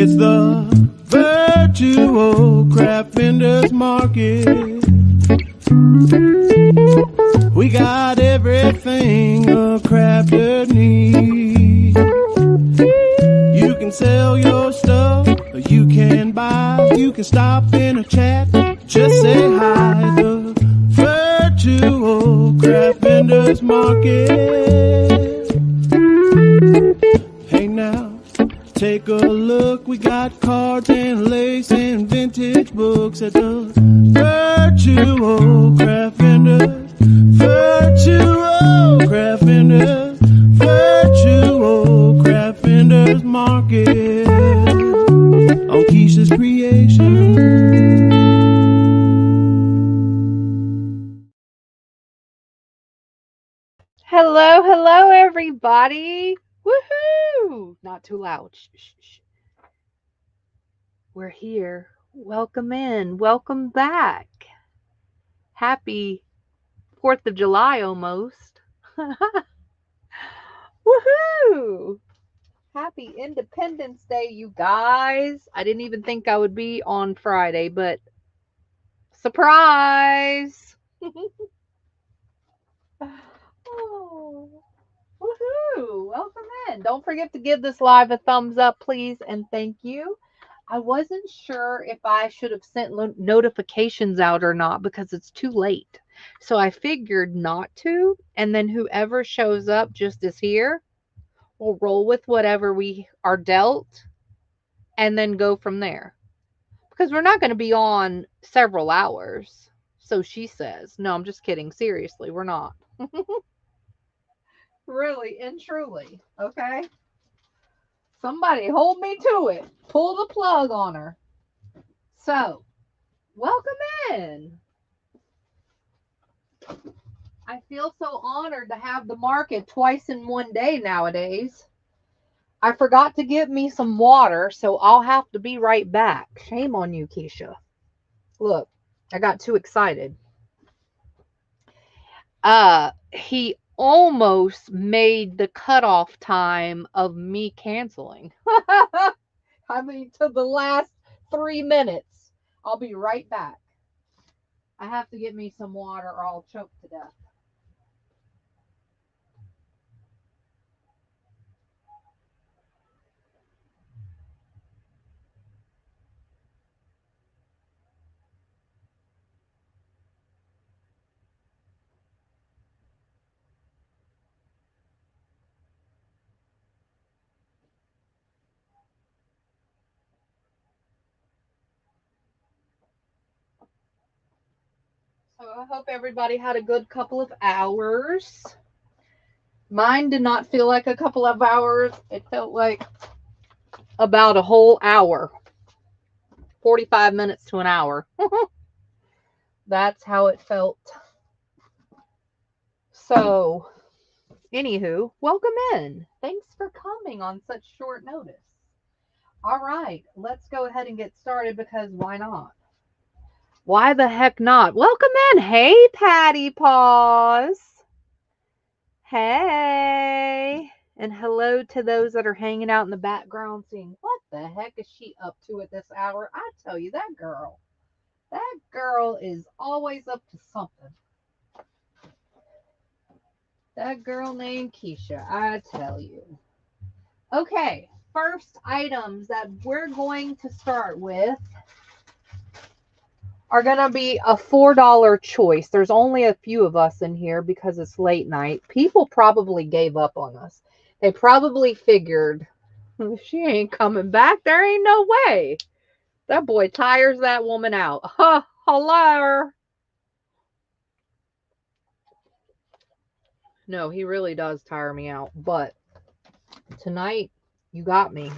It's the virtual craft vendors market. We got everything a crafter needs. You can sell your stuff, or you can buy. You can stop in a chat, just say hi. The virtual craft vendors market. Hey now, take a look. We got cards and lace and vintage books at the virtual craft vendors. Virtual craft vendors. Virtual craft vendors market on Keisha's Creation. Hello, hello, everybody. Woohoo! Not too loud. Shh, shh, shh. We're here. Welcome in. Welcome back. Happy 4th of July almost. Woohoo! Happy Independence Day, you guys. I didn't even think I would be on Friday, but surprise! Oh, woohoo! Welcome in. Don't forget to give this live a thumbs up, please, and thank you. I wasn't sure if I should have sent notifications out or not because it's too late. So I figured not to, and then whoever shows up just is here, we'll roll with whatever we are dealt and then go from there. Because we're not going to be on several hours. So she says. No, I'm just kidding. Seriously, we're not. Really and truly. Okay? Somebody hold me to it. Pull the plug on her. So, welcome in. I feel so honored to have the market twice in one day nowadays. I forgot to get me some water, so I'll have to be right back. Shame on you, Keisha. Look, I got too excited. He almost made the cutoff time of me canceling. I mean, to the last 3 minutes. I'll be right back. I have to get me some water or I'll choke to death. So I hope everybody had a good couple of hours. Mine did not feel like a couple of hours. It felt like about a whole hour. 45 minutes to an hour. That's how it felt. So, anywho, welcome in. Thanks for coming on such short notice. All right, let's go ahead and get started because why not? Why the heck not? Welcome in. Hey, Patty Paws. Hey. And hello to those that are hanging out in the background saying, what the heck is she up to at this hour? I tell you, that girl is always up to something. That girl named Keisha, I tell you. Okay, first items that we're going to start with are going to be a $4 choice. There's only a few of us in here because it's late night. People probably gave up on us. They probably figured, she ain't coming back. There ain't no way. That boy tires that woman out. Hello. No, he really does tire me out. But tonight, you got me.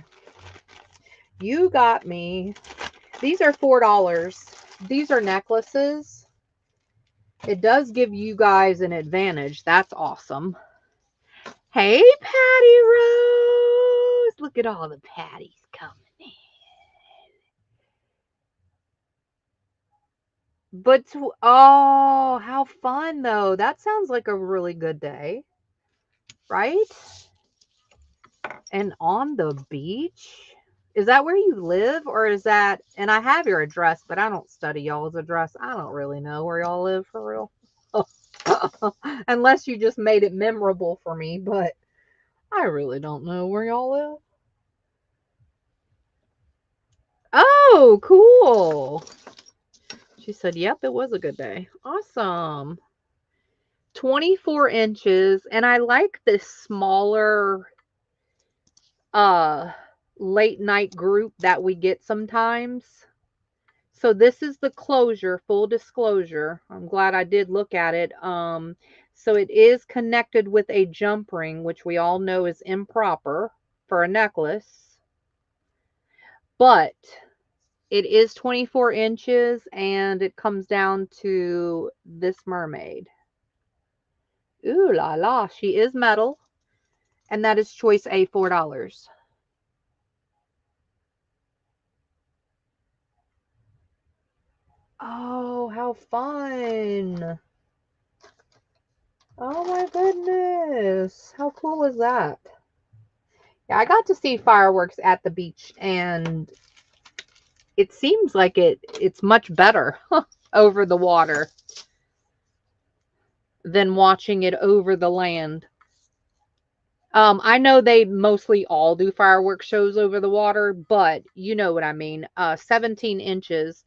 You got me. These are $4. These are necklaces. It does give you guys an advantage. That's awesome. Hey, Patty Rose. Look at all the Patties coming in. But, oh, how fun, though. That sounds like a really good day. Right? And on the beach. Is that where you live, or is that, and I have your address, but I don't study y'all's address. I don't really know where y'all live for real. Unless you just made it memorable for me, but I really don't know where y'all live. Oh, cool. She said, yep, it was a good day. Awesome. 24 inches. And I like this smaller late night group that we get sometimes. So this is the closure, full disclosure. I'm glad I did look at it. So it is connected with a jump ring, which we all know is improper for a necklace. But it is 24 inches and it comes down to this mermaid. Ooh la la, she is metal. And that is choice A, $4. Oh, how fun. Oh my goodness. How cool is that? Yeah, I got to see fireworks at the beach and it seems like it's much better over the water than watching it over the land. I know they mostly all do fireworks shows over the water, but you know what I mean. 17 inches,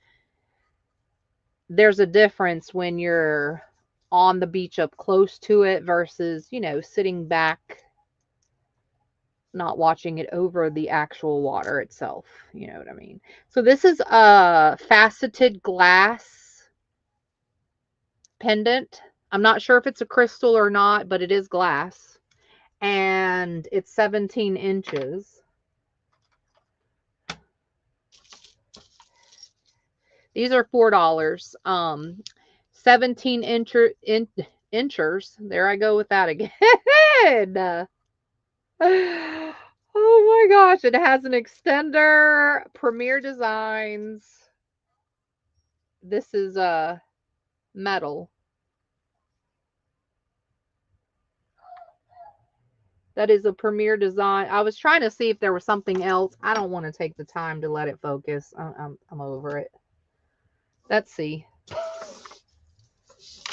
there's a difference when you're on the beach up close to it versus, sitting back, not watching it over the actual water itself. You know what I mean? So this is a faceted glass pendant. I'm not sure if it's a crystal or not, but it is glass. And it's 17 inches. These are $4. 17 inchers. There I go with that again. Oh my gosh, it has an extender, Premier Designs. This is metal. That is a Premier Design. I was trying to see if there was something else. I don't want to take the time to let it focus. I'm over it. Let's see.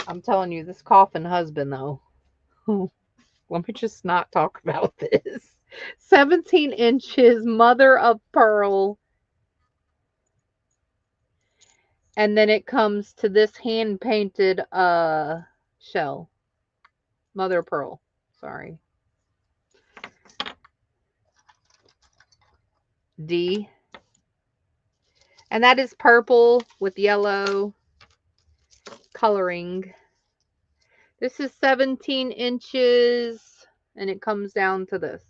I'm telling you, this coffin husband, though. Let me just not talk about this. 17 inches, mother of pearl. And then it comes to this hand painted shell. Mother of pearl. Sorry. D. And that is purple with yellow coloring. This is 17 inches and it comes down to this.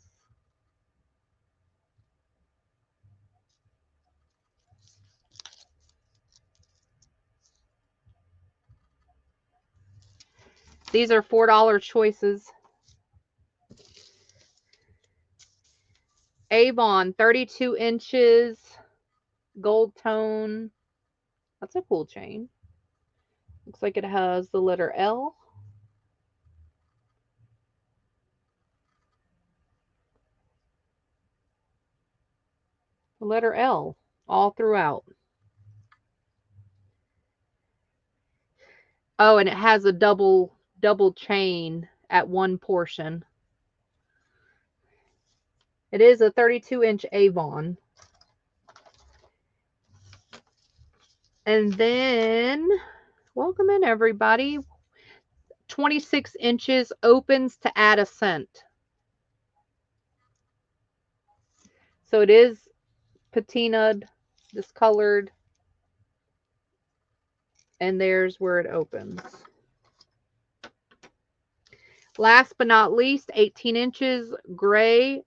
These are $4 choices. Avon, 32 inches, gold tone. That's a cool chain. Looks like it has the letter L. The letter L all throughout. Oh, and it has a double chain at one portion. It is a 32-inch Avon. And then, welcome in everybody. 26 inches opens to add a cent. So it is patinaed, discolored, and there's where it opens. Last but not least, 18 inches gray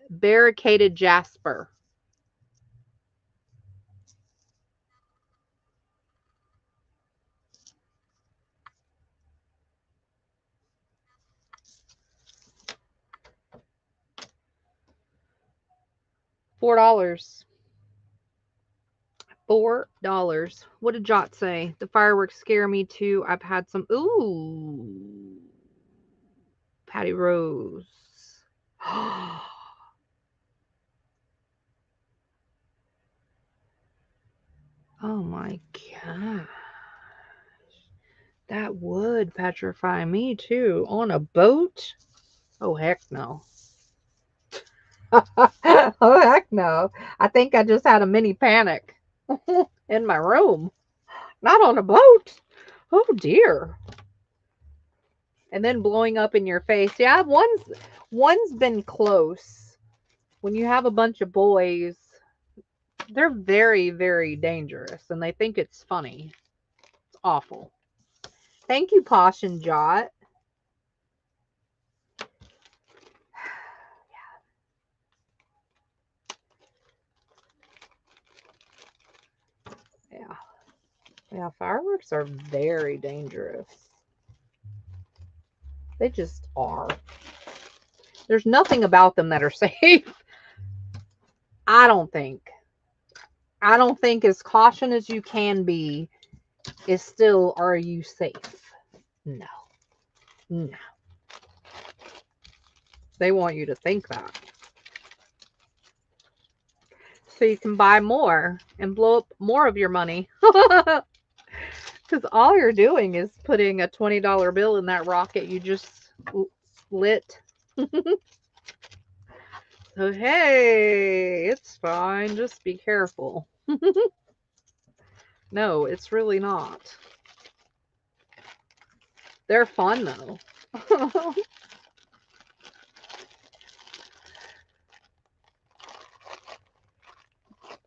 barricaded jasper. $4. $4. What did Jot say? The fireworks scare me too. I've had some. Ooh. Patty Rose. Oh my gosh. That would petrify me too. On a boat? Oh, heck no. Oh, heck no. I think I just had a mini panic in my room. Not on a boat. Oh, dear. And then blowing up in your face. Yeah, one's been close. When you have a bunch of boys, they're very, very dangerous, and they think it's funny. It's awful. Thank you, Posh and Jot. Yeah. Yeah, fireworks are very dangerous. They just are. There's nothing about them that are safe. I don't think. I don't think as caution as you can be is still, are you safe? No. No. They want you to think that. So you can buy more and blow up more of your money. Because all you're doing is putting a $20 bill in that rocket you just lit. So, hey, it's fine. Just be careful. No, it's really not. They're fun, though.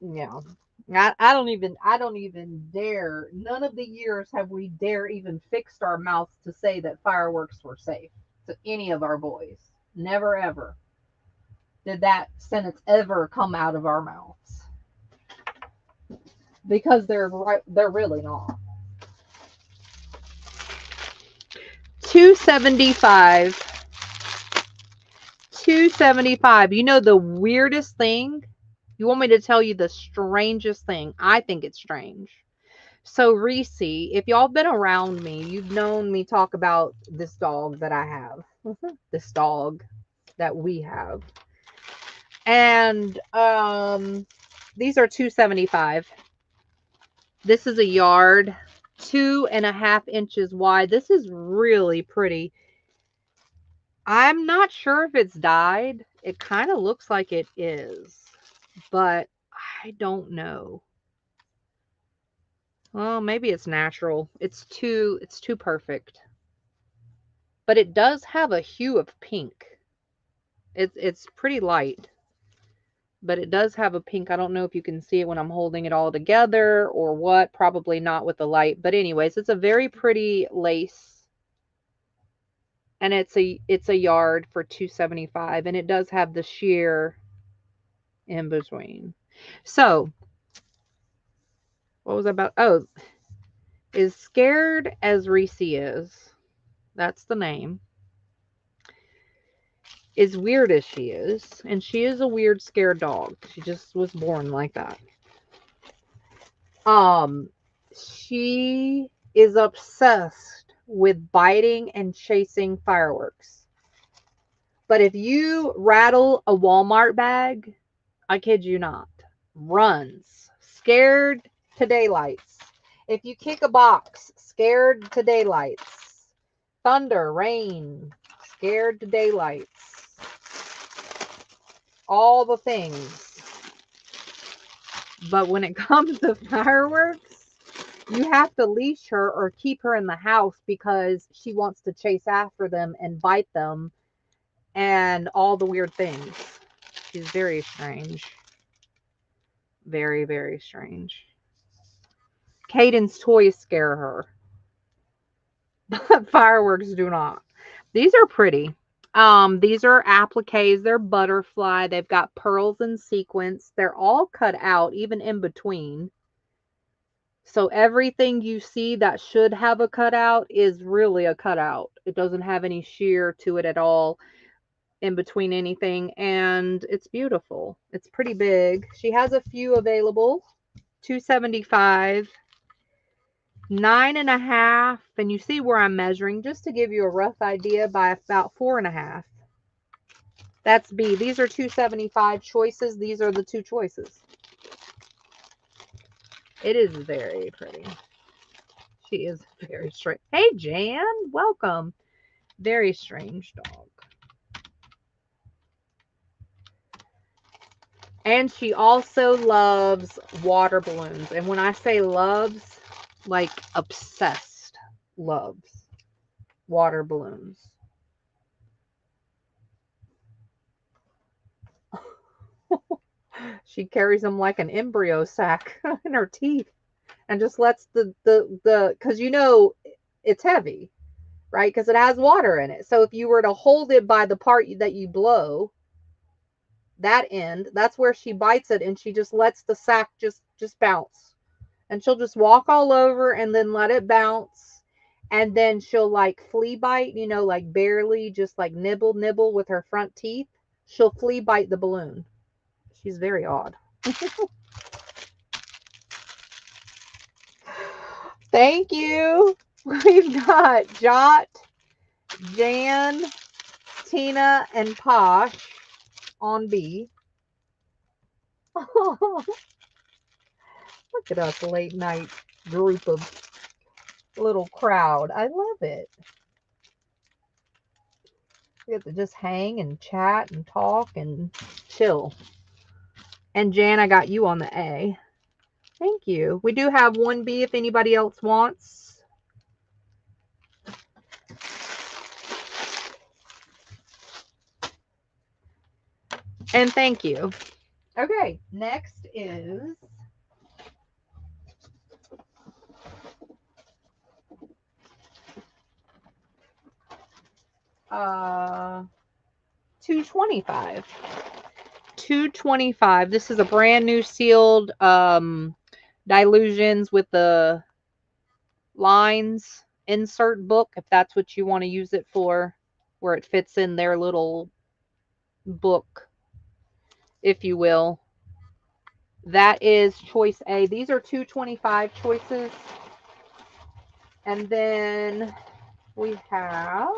Yeah. I don't even dare. None of the years have we dare even fixed our mouths to say that fireworks were safe to any of our boys. Never ever did that sentence ever come out of our mouths. Because they're really not. 275. 275. You know the weirdest thing? You want me to tell you the strangest thing? I think it's strange. So, Reese, if y'all been around me, you've known me talk about this dog that I have. This dog that we have. And these are 275. This is a yard, 2.5 inches wide. This is really pretty. I'm not sure if it's dyed. It kind of looks like it is, but I don't know. Well, maybe it's natural. It's too perfect. But it does have a hue of pink. It's pretty light, but it does have a pink. I don't know if you can see it when I'm holding it all together or what. Probably not with the light. But anyways, it's a very pretty lace. And it's a yard for 275, and it does have the sheer in between. So, what was I about? Oh, is scared as Reese is. That's the name. As weird as she is, and she is a weird, scared dog. She just was born like that. She is obsessed with biting and chasing fireworks. But if you rattle a Walmart bag, I kid you not, runs, scared to daylights. If you kick a box, scared to daylights. Thunder, rain, scared to daylights. All the things. But when it comes to fireworks, you have to leash her or keep her in the house because she wants to chase after them and bite them and all the weird things. She's very strange. Very, very strange. Caden's toys scare her. But fireworks do not. These are pretty. These are appliques. They're butterfly. They've got pearls and sequins. They're all cut out, even in between. So everything you see that should have a cutout is really a cutout. It doesn't have any sheer to it at all in between anything, and it's beautiful. It's pretty big. She has a few available. 275. 9.5, and you see where I'm measuring just to give you a rough idea by about 4.5. That's B. These are 275 choices. These are the two choices. It is very pretty. She is very strange. Hey, Jan, welcome. Very strange dog. And she also loves water balloons. And when I say loves, like obsessed, loves water balloons. She carries them like an embryo sac in her teeth and just lets because you know it's heavy, right? Because it has water in it. So if you were to hold it by the part that you blow, that end, that's where she bites it, and she just lets the sack just bounce. And she'll just walk all over and then let it bounce. And then she'll like flea bite, you know, like barely just like nibble with her front teeth. She'll flea bite the balloon. She's very odd. Thank you. We've got Jot, Jan, Tina, and Posh on B. Look at us, late night group of little crowd. I love it. We get to just hang and chat and talk and chill. And Jan, I got you on the A. Thank you. We do have one B if anybody else wants. And thank you. Okay, next is $225. $225. This is a brand new sealed Dilutions with the lines insert book, if that's what you want to use it for, where it fits in their little book, if you will. That is choice A. These are $225 choices. And then we have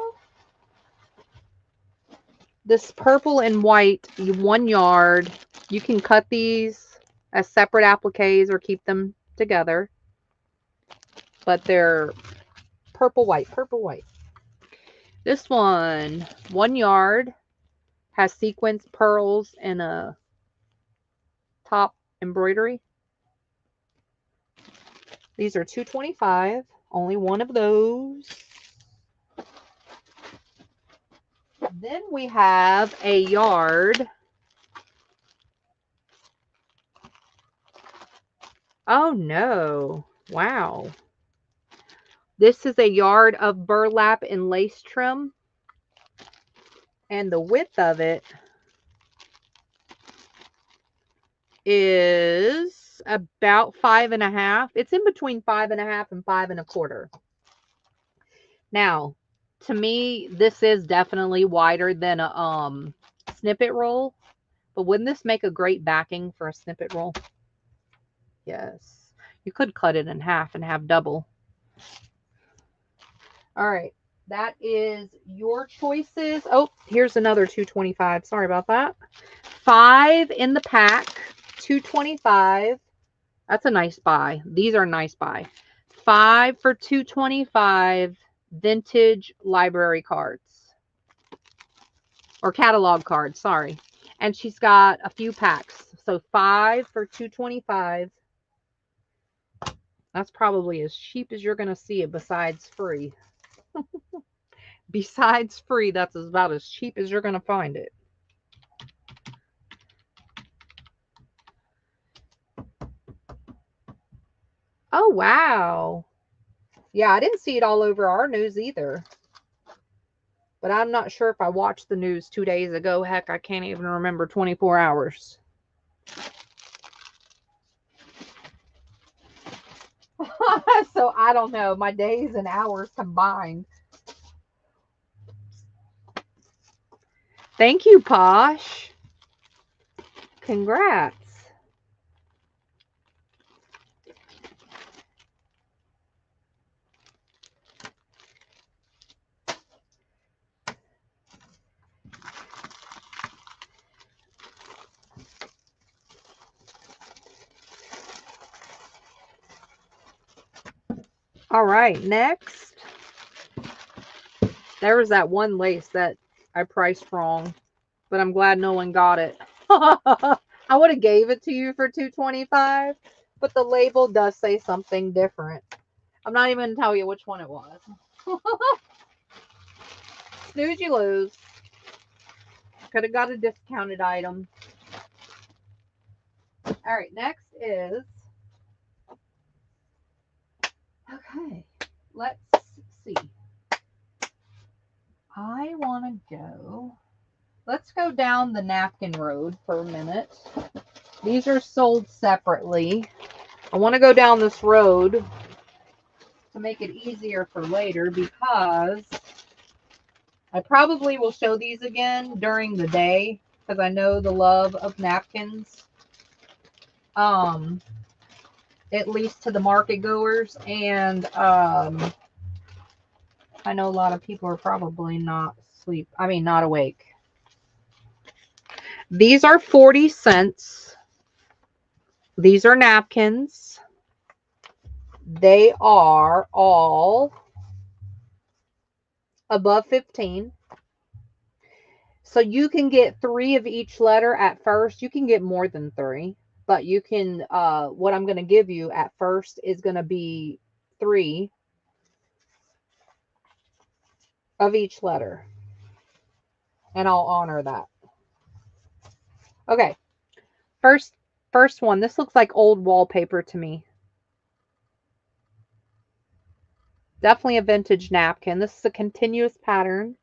this purple and white 1 yard. You can cut these as separate appliques or keep them together. But they're purple white. This one, 1 yard, has sequins, pearls, and a top embroidery. These are $225. Only one of those. Then we have a yard. Oh no. Wow. This is a yard of burlap and lace trim. And the width of it is about 5.5. It's in between 5.5 and 5.25. Now, to me, this is definitely wider than a snippet roll. But wouldn't this make a great backing for a snippet roll? Yes. You could cut it in half and have double. All right. That is your choices. Oh, here's another $225. Sorry about that. 5 in the pack. $225. That's a nice buy. These are a nice buy. 5 for $225. Vintage library cards. Or catalog cards, sorry. And she's got a few packs. So 5 for $225. That's probably as cheap as you're going to see it besides free. Besides free, that's about as cheap as you're going to find it. Oh, wow. Yeah, I didn't see it all over our news either. But I'm not sure if I watched the news 2 days ago. Heck, I can't even remember 24 hours. So I don't know. My days and hours combined. Thank you, Posh. Congrats. All right, next. There was that one lace that I priced wrong, but I'm glad no one got it. I would have gave it to you for $2.25, but the label does say something different. I'm not even going to tell you which one it was. Snooze, you lose. Could have got a discounted item. All right, next is, okay, let's see. I want to go, let's go down the napkin road for a minute. These are sold separately. I want to go down this road to make it easier for later because I probably will show these again during the day because I know the love of napkins. At least to the market goers, and I know a lot of people are probably not awake. These are 40 cents. These are napkins. They are all above 15. So you can get 3 of each letter at first. You can get more than 3, but you can, what I'm going to give you at first is going to be 3 of each letter. And I'll honor that. Okay. First one. This looks like old wallpaper to me. Definitely a vintage napkin. This is a continuous pattern.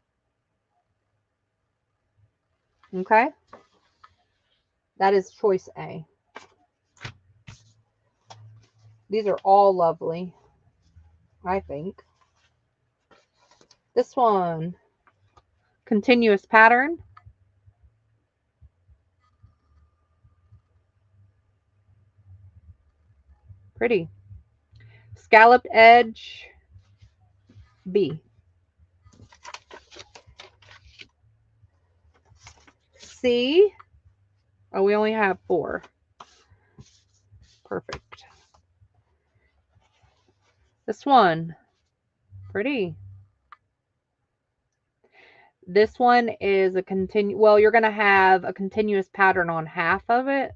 Okay. That is choice A. These are all lovely, I think. This one, continuous pattern. Pretty. Scalloped edge, B. C. Oh, we only have 4. Perfect. This one, pretty. This one is a well, you're going to have a continuous pattern on half of it,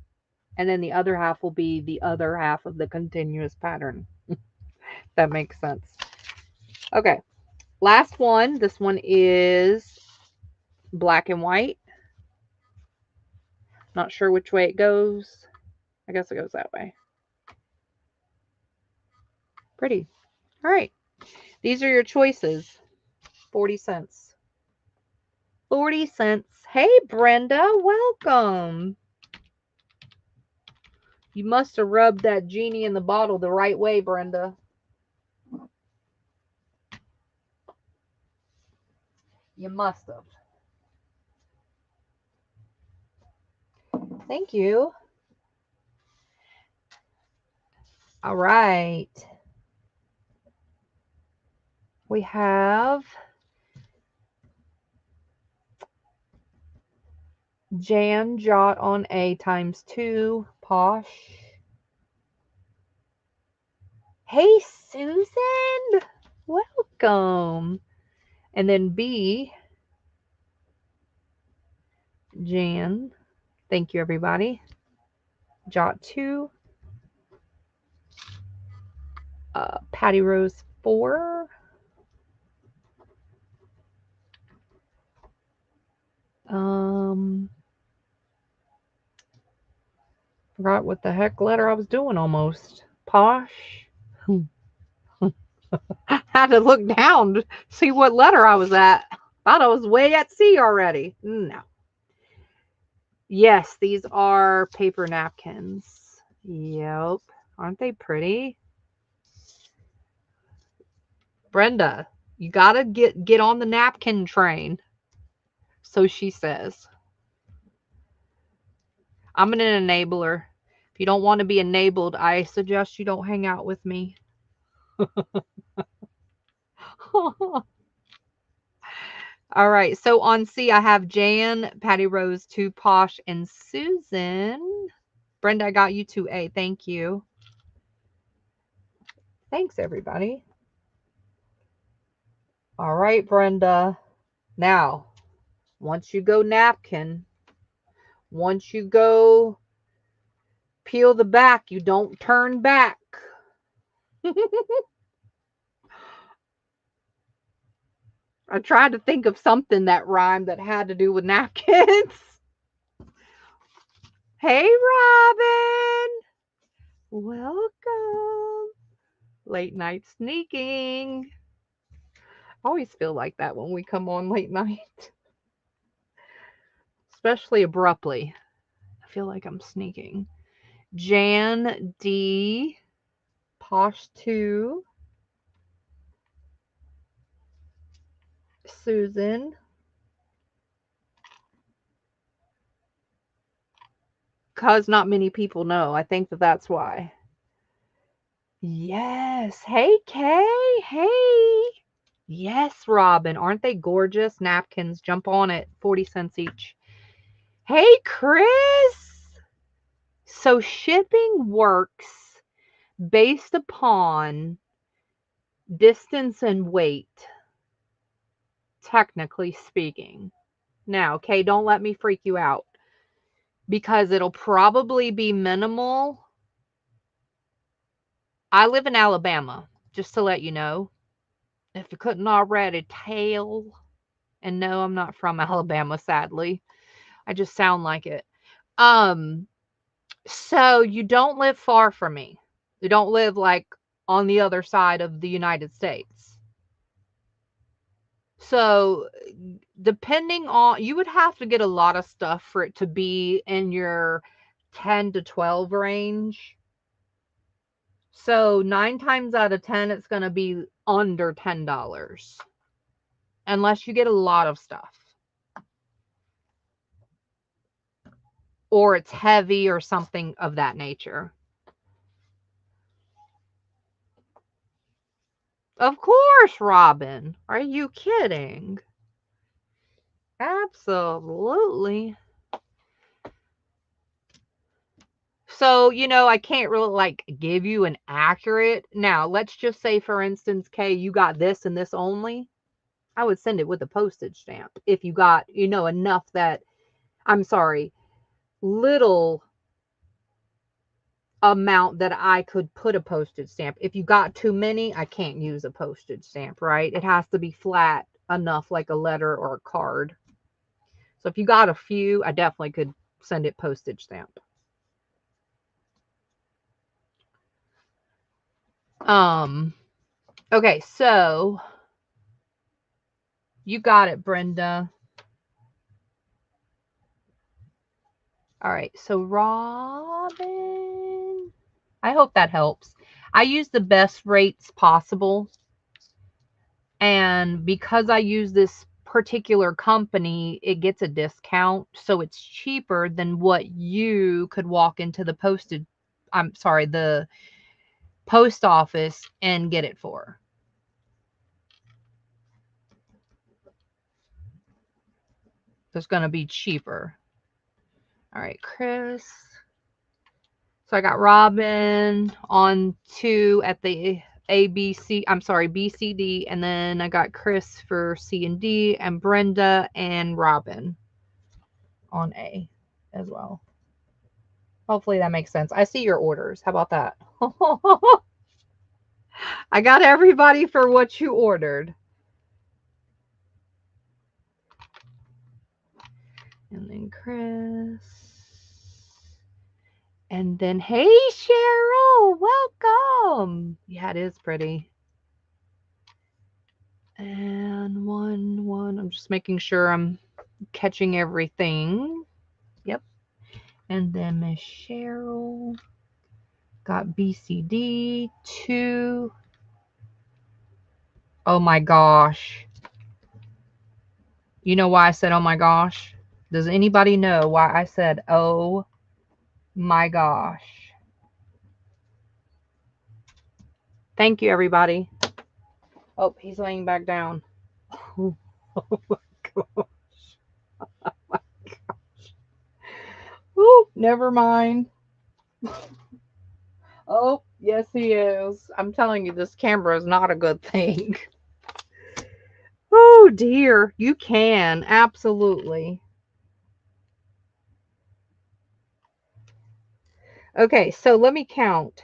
and then the other half will be the other half of the continuous pattern. That makes sense. Okay. Last one. This one is black and white. Not sure which way it goes. I guess it goes that way. Pretty. All right. These are your choices. 40 cents. 40 cents. Hey, Brenda. Welcome. You must have rubbed that genie in the bottle the right way, Brenda. You must have. Thank you. All right. We have Jan Jot on A ×2. Posh. Hey, Susan. Welcome. And then B, Jan. Thank you, everybody. Jot 2. Patty Rose 4. Forgot what the heck letter I was doing almost. Posh. Had to look down to see what letter I was at. Thought I was way at C already. No. Yes, these are paper napkins. Yep. Aren't they pretty? Brenda, you gotta get on the napkin train. So she says. I'm an enabler. If you don't want to be enabled, I suggest you don't hang out with me. All right. So on C, I have Jan, Patty Rose 2, Posh, and Susan. Brenda, I got you to A. Thank you. Thanks, everybody. All right, Brenda. Now, once you go napkin, once you go peel the back, you don't turn back. I tried to think of something that rhymed that had to do with napkins. Hey, Robin. Welcome. Late night sneaking. I always feel like that when we come on late night, especially abruptly. I feel like I'm sneaking. Jan D. Posh 2. Susan. Because not many people know. I think that's why. Yes. Hey, Kay. Hey. Yes, Robin. Aren't they gorgeous? Napkins. Jump on it. 40 cents each. Hey, Chris. So shipping works based upon distance and weight, technically speaking. Now, Kay, don't let me freak you out because it'll probably be minimal. I live in Alabama, just to let you know. If you couldn't already tell. And no, I'm not from Alabama, sadly. I just sound like it. Um, so you don't live far from me. You don't live like on the other side of the United States. So depending on, you would have to get a lot of stuff for it to be in your 10 to 12 range. So 9 times out of 10, it's going to be under $10 unless you get a lot of stuff. Or it's heavy or something of that nature. Of course, Robin. Are you kidding? Absolutely. So, I can't really like give you an accurate. Now, let's just say, for instance, Kay, you got this and this only. I would send it with a postage stamp if you got, enough that, I'm sorry, little amount that I could put a postage stamp. If you got too many, I can't use a postage stamp, right? It has to be flat enough like a letter or a card. So if you got a few, I definitely could send it postage stamp. Okay, so you got it, Brenda. All right, so Robin, I hope that helps. I use the best rates possible. And because I use this particular company, it gets a discount. So it's cheaper than what you could walk into the the post office and get it for. It's going to be cheaper. All right, Chris. So I got Robin on 2 at the B, C, D, and then I got Chris for C and D, and Brenda and Robin on A as well. Hopefully that makes sense. I see your orders. How about that? I got everybody for what you ordered. And then Chris. And then, hey, Cheryl, welcome. Yeah, it is pretty. And one. I'm just making sure I'm catching everything. Yep. And then Miss Cheryl got BCD 2. Oh my gosh. You know why I said oh my gosh? Does anybody know why I said oh my gosh? Thank you, everybody. Oh, he's laying back down. Oh my gosh. Oh my gosh. Ooh, never mind. Oh, yes, he is. I'm telling you, this camera is not a good thing. Oh dear, you can, absolutely. Okay, so let me count.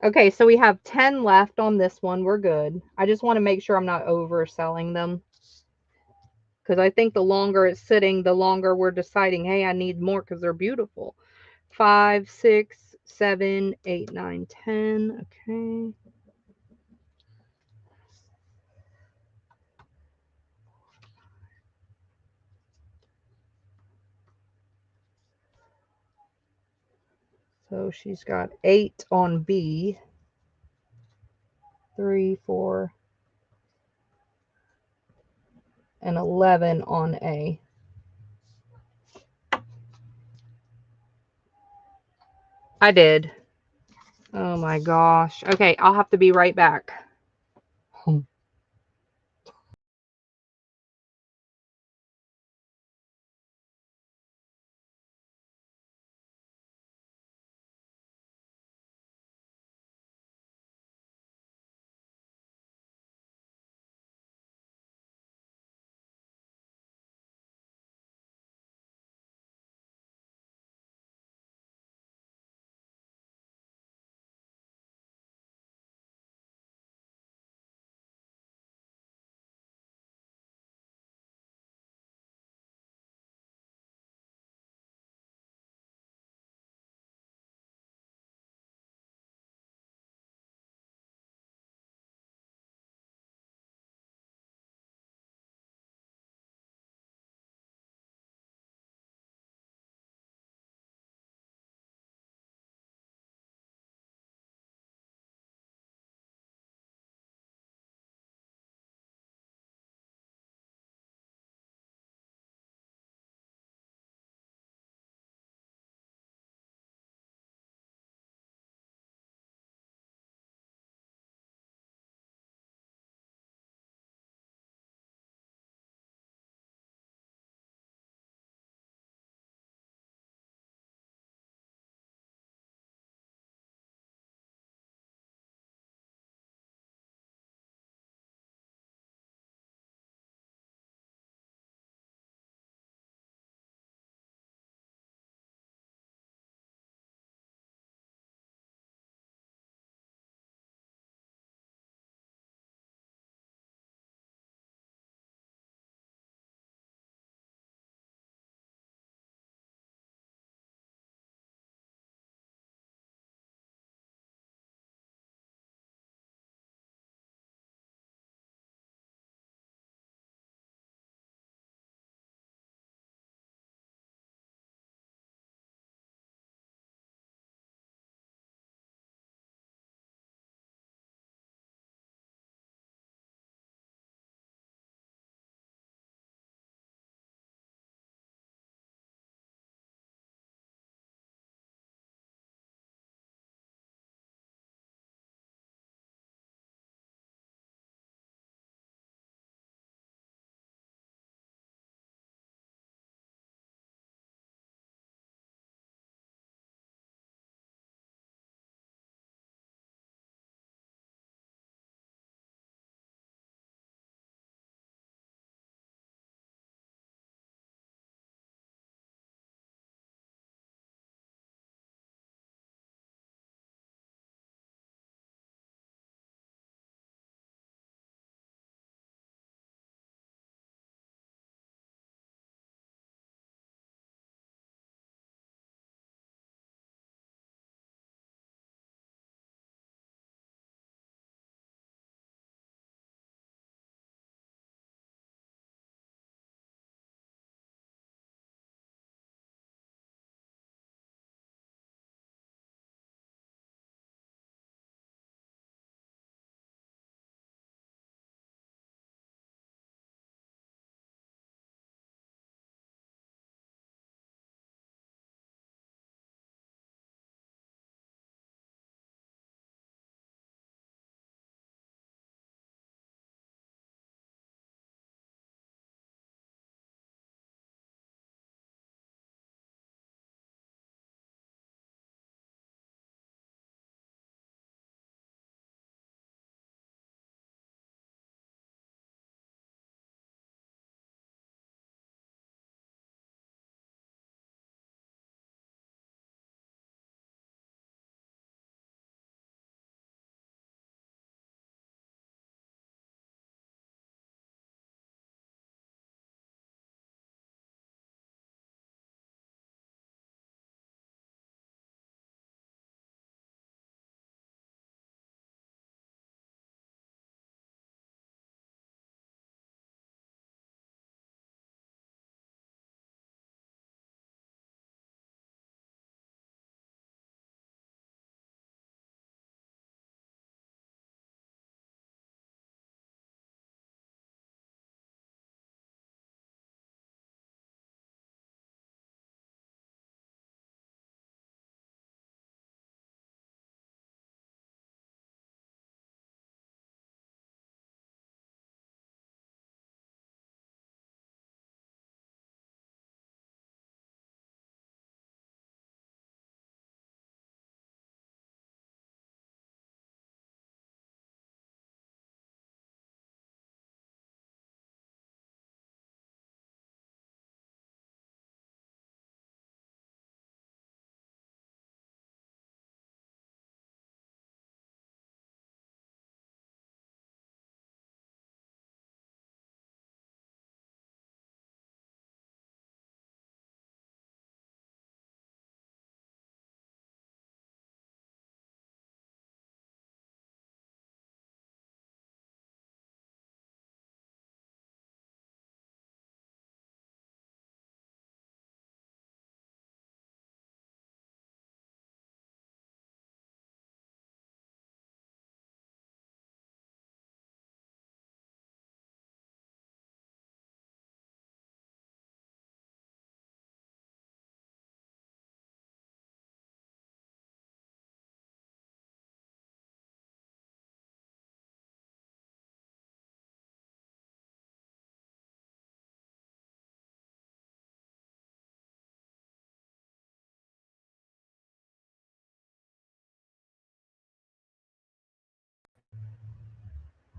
Okay, so we have 10 left on this one. We're good. I just want to make sure I'm not overselling them. Because I think the longer it's sitting, the longer we're deciding, hey, I need more because they're beautiful. 5, 6, 7, 8, 9, 10. Okay. So she's got 8 on B, 3, 4, and 11 on A. I did. Oh my gosh. Okay, I'll have to be right back.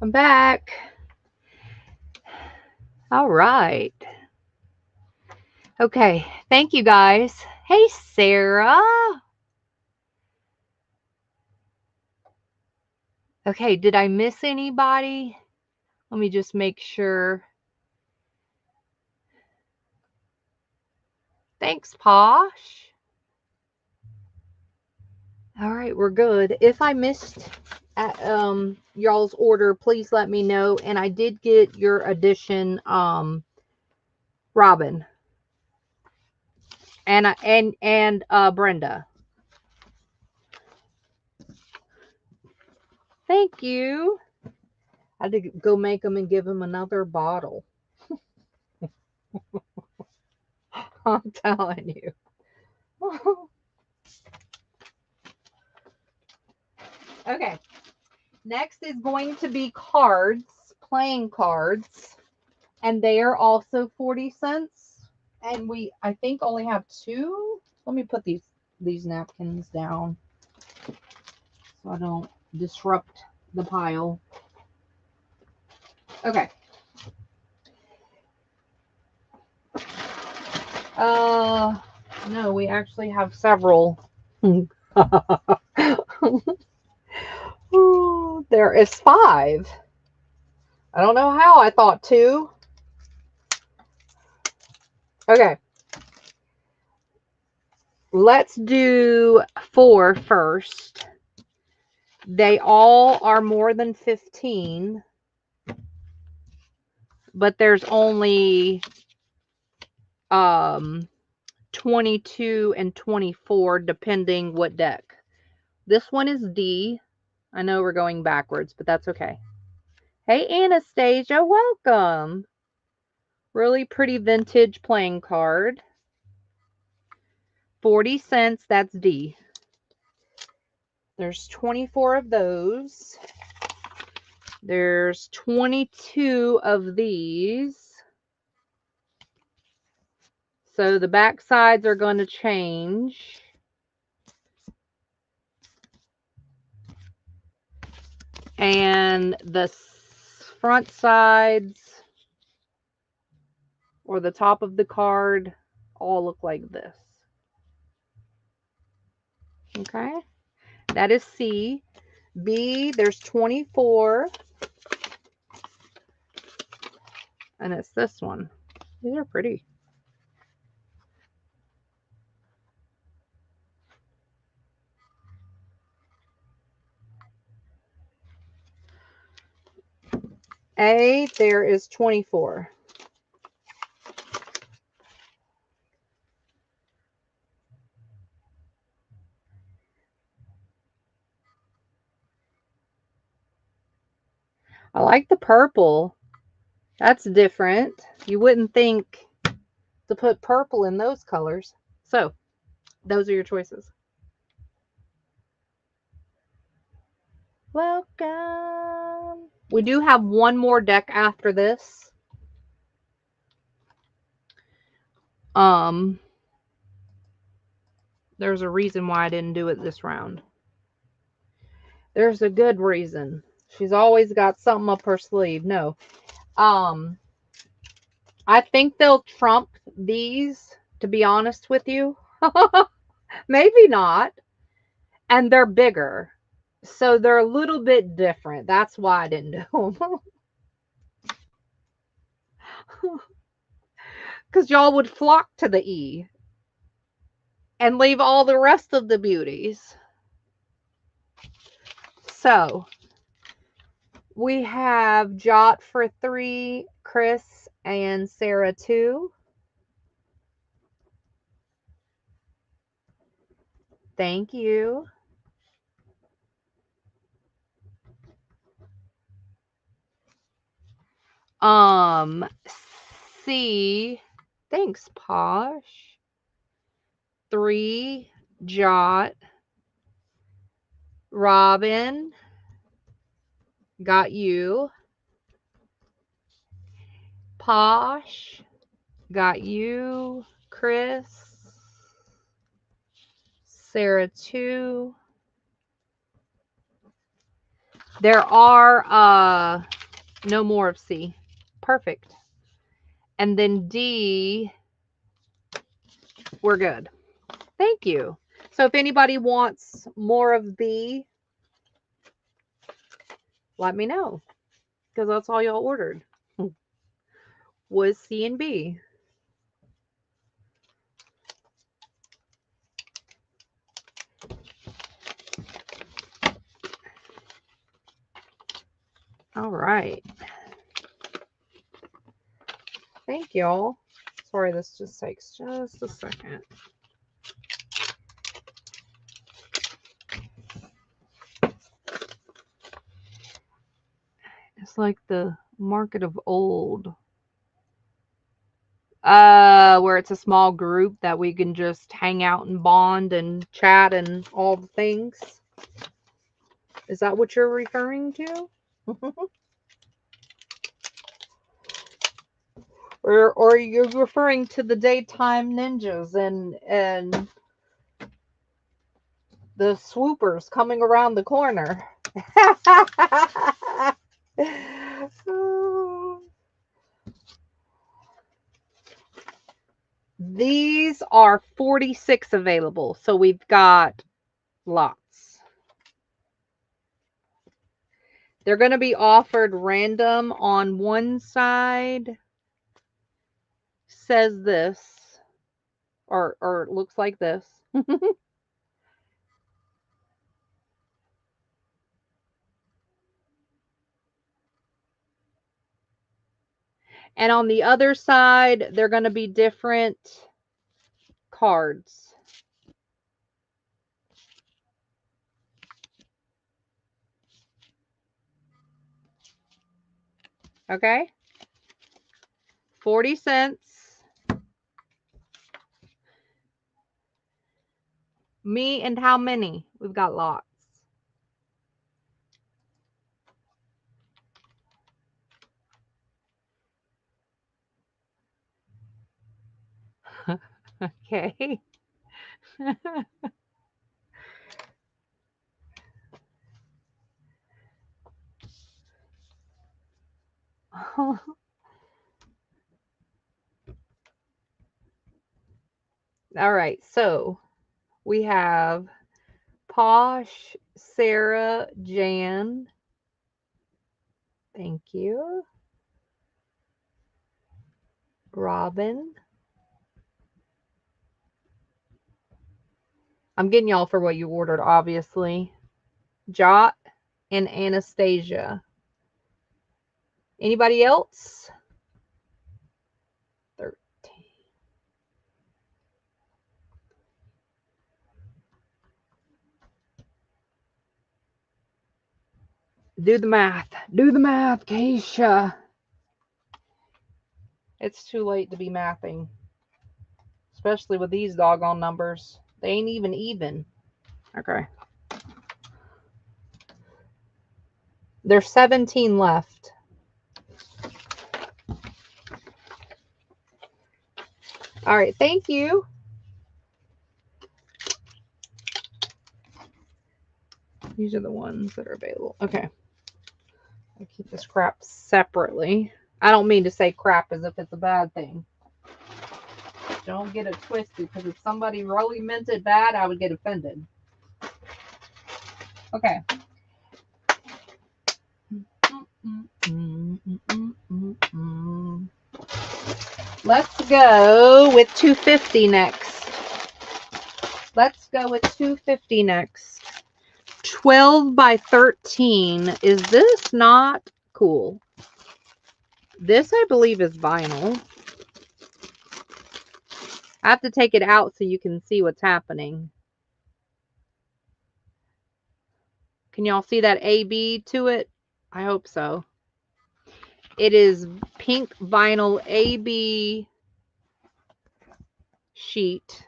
I'm back. All right. Okay. Thank you guys. Hey, Sarah. Okay. Did I miss anybody? Let me just make sure. Thanks, Posh. All right, we're good. If I missed y'all's order, please let me know. And I did get your addition, Robin and Brenda. Thank you. I had to go make them and give them another bottle. I'm telling you. Okay. Next is going to be cards, playing cards, and they are also 40 cents. And we, I think, only have two. Let me put these napkins down so I don't disrupt the pile. Okay. No, we actually have several. There is 5. I don't know how I thought 2. Okay. Let's do 4 first. They all are more than 15, but there's only 22 and 24 depending what deck. This one is D. I know we're going backwards, but that's okay. Hey, Anastasia, welcome. Really pretty vintage playing card. 40 cents, that's D. There's 24 of those. There's 22 of these. So the back sides are going to change. And the front sides or the top of the card all look like this. Okay, that is C. B, there's 24. And it's this one. These are pretty. A, there is 24. I like the purple. That's different. You wouldn't think to put purple in those colors. So, those are your choices. Welcome. We do have one more deck after this. There's a reason why I didn't do it this round. There's a good reason. She's always got something up her sleeve. No. I think they'll trump these, to be honest with you. Maybe not. And they're bigger. So they're a little bit different. That's why I didn't do them. Because y'all would flock to the E and leave all the rest of the beauties. So we have Jot for 3, Chris and Sarah 2. Thank you. C, thanks, Posh. 3, Jot. Robin, got you. Posh, got you. Chris, Sarah 2. There are no more of C. Perfect. And then D, we're good. Thank you. So if anybody wants more of B, let me know, because that's all y'all ordered was C and B. All right. Thank y'all. Sorry, this just takes just a second. It's like the market of old. Where it's a small group that we can just hang out and bond and chat and all the things. Is that what you're referring to? Or you're referring to the daytime ninjas and the swoopers coming around the corner? These are 46 available, so we've got lots. They're going to be offered random. On one side says this, or it looks like this. And on the other side, they're going to be different cards. Okay? 40 cents. Me and how many? We've got lots. Okay. All right. So we have Posh, Sarah, Jan. Thank you. Robin. I'm getting y'all for what you ordered, obviously. Jot and Anastasia. Anybody else? 13. Do the math. Do the math, Keisha. It's too late to be mathing. Especially with these doggone numbers. They ain't even. Okay. There's 17 left. All right, thank you. These are the ones that are available. Okay. I keep this crap separately. I don't mean to say crap as if it's a bad thing. Don't get it twisted, because if somebody really meant it bad, I would get offended. Okay. Let's go with 250 next. Let's go with 250 next. 12 by 13. Is this not cool? This, I believe, is vinyl. I have to take it out so you can see what's happening. Can y'all see that AB to it? I hope so. It is pink vinyl AB sheet.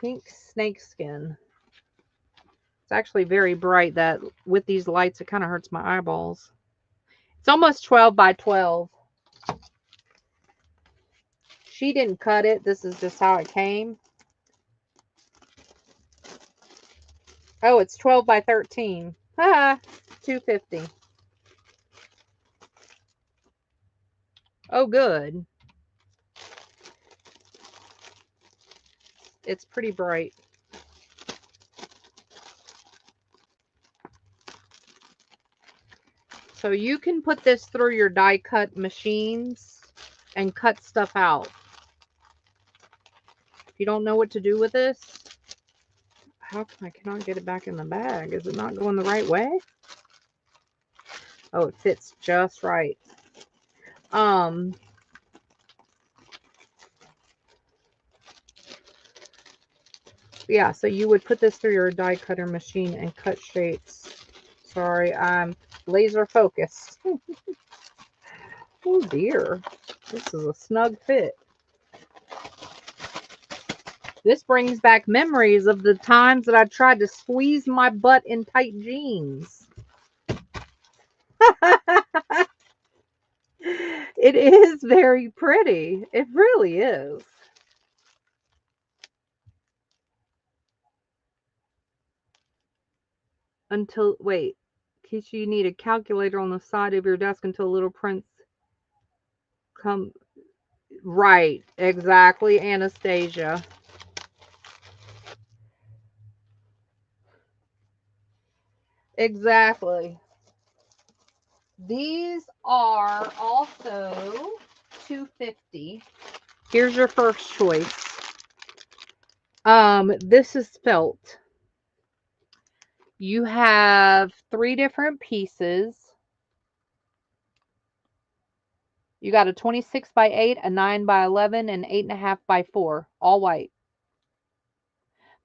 Pink snakeskin. It's actually very bright. That with these lights, it kind of hurts my eyeballs. It's almost 12 by 12. She didn't cut it. This is just how it came. Oh, it's 12 by 13. $2.50. Oh, good. It's pretty bright. So you can put this through your die cut machines and cut stuff out. If you don't know what to do with this, how come I cannot get it back in the bag? Is it not going the right way? Oh, it fits just right. Yeah, so you would put this through your die cutter machine and cut shapes. Sorry, I'm laser focused. Oh dear, this is a snug fit. This brings back memories of the times that I tried to squeeze my butt in tight jeans. It is very pretty. It really is. Until, wait, Keisha, you need a calculator on the side of your desk until Little Prince come. Right, exactly, Anastasia. Exactly. These are also $2.50. Here's your first choice. This is felt. You have 3 different pieces. You got a 26 by 8, a 9 by 11, and 8.5 by 4, all white.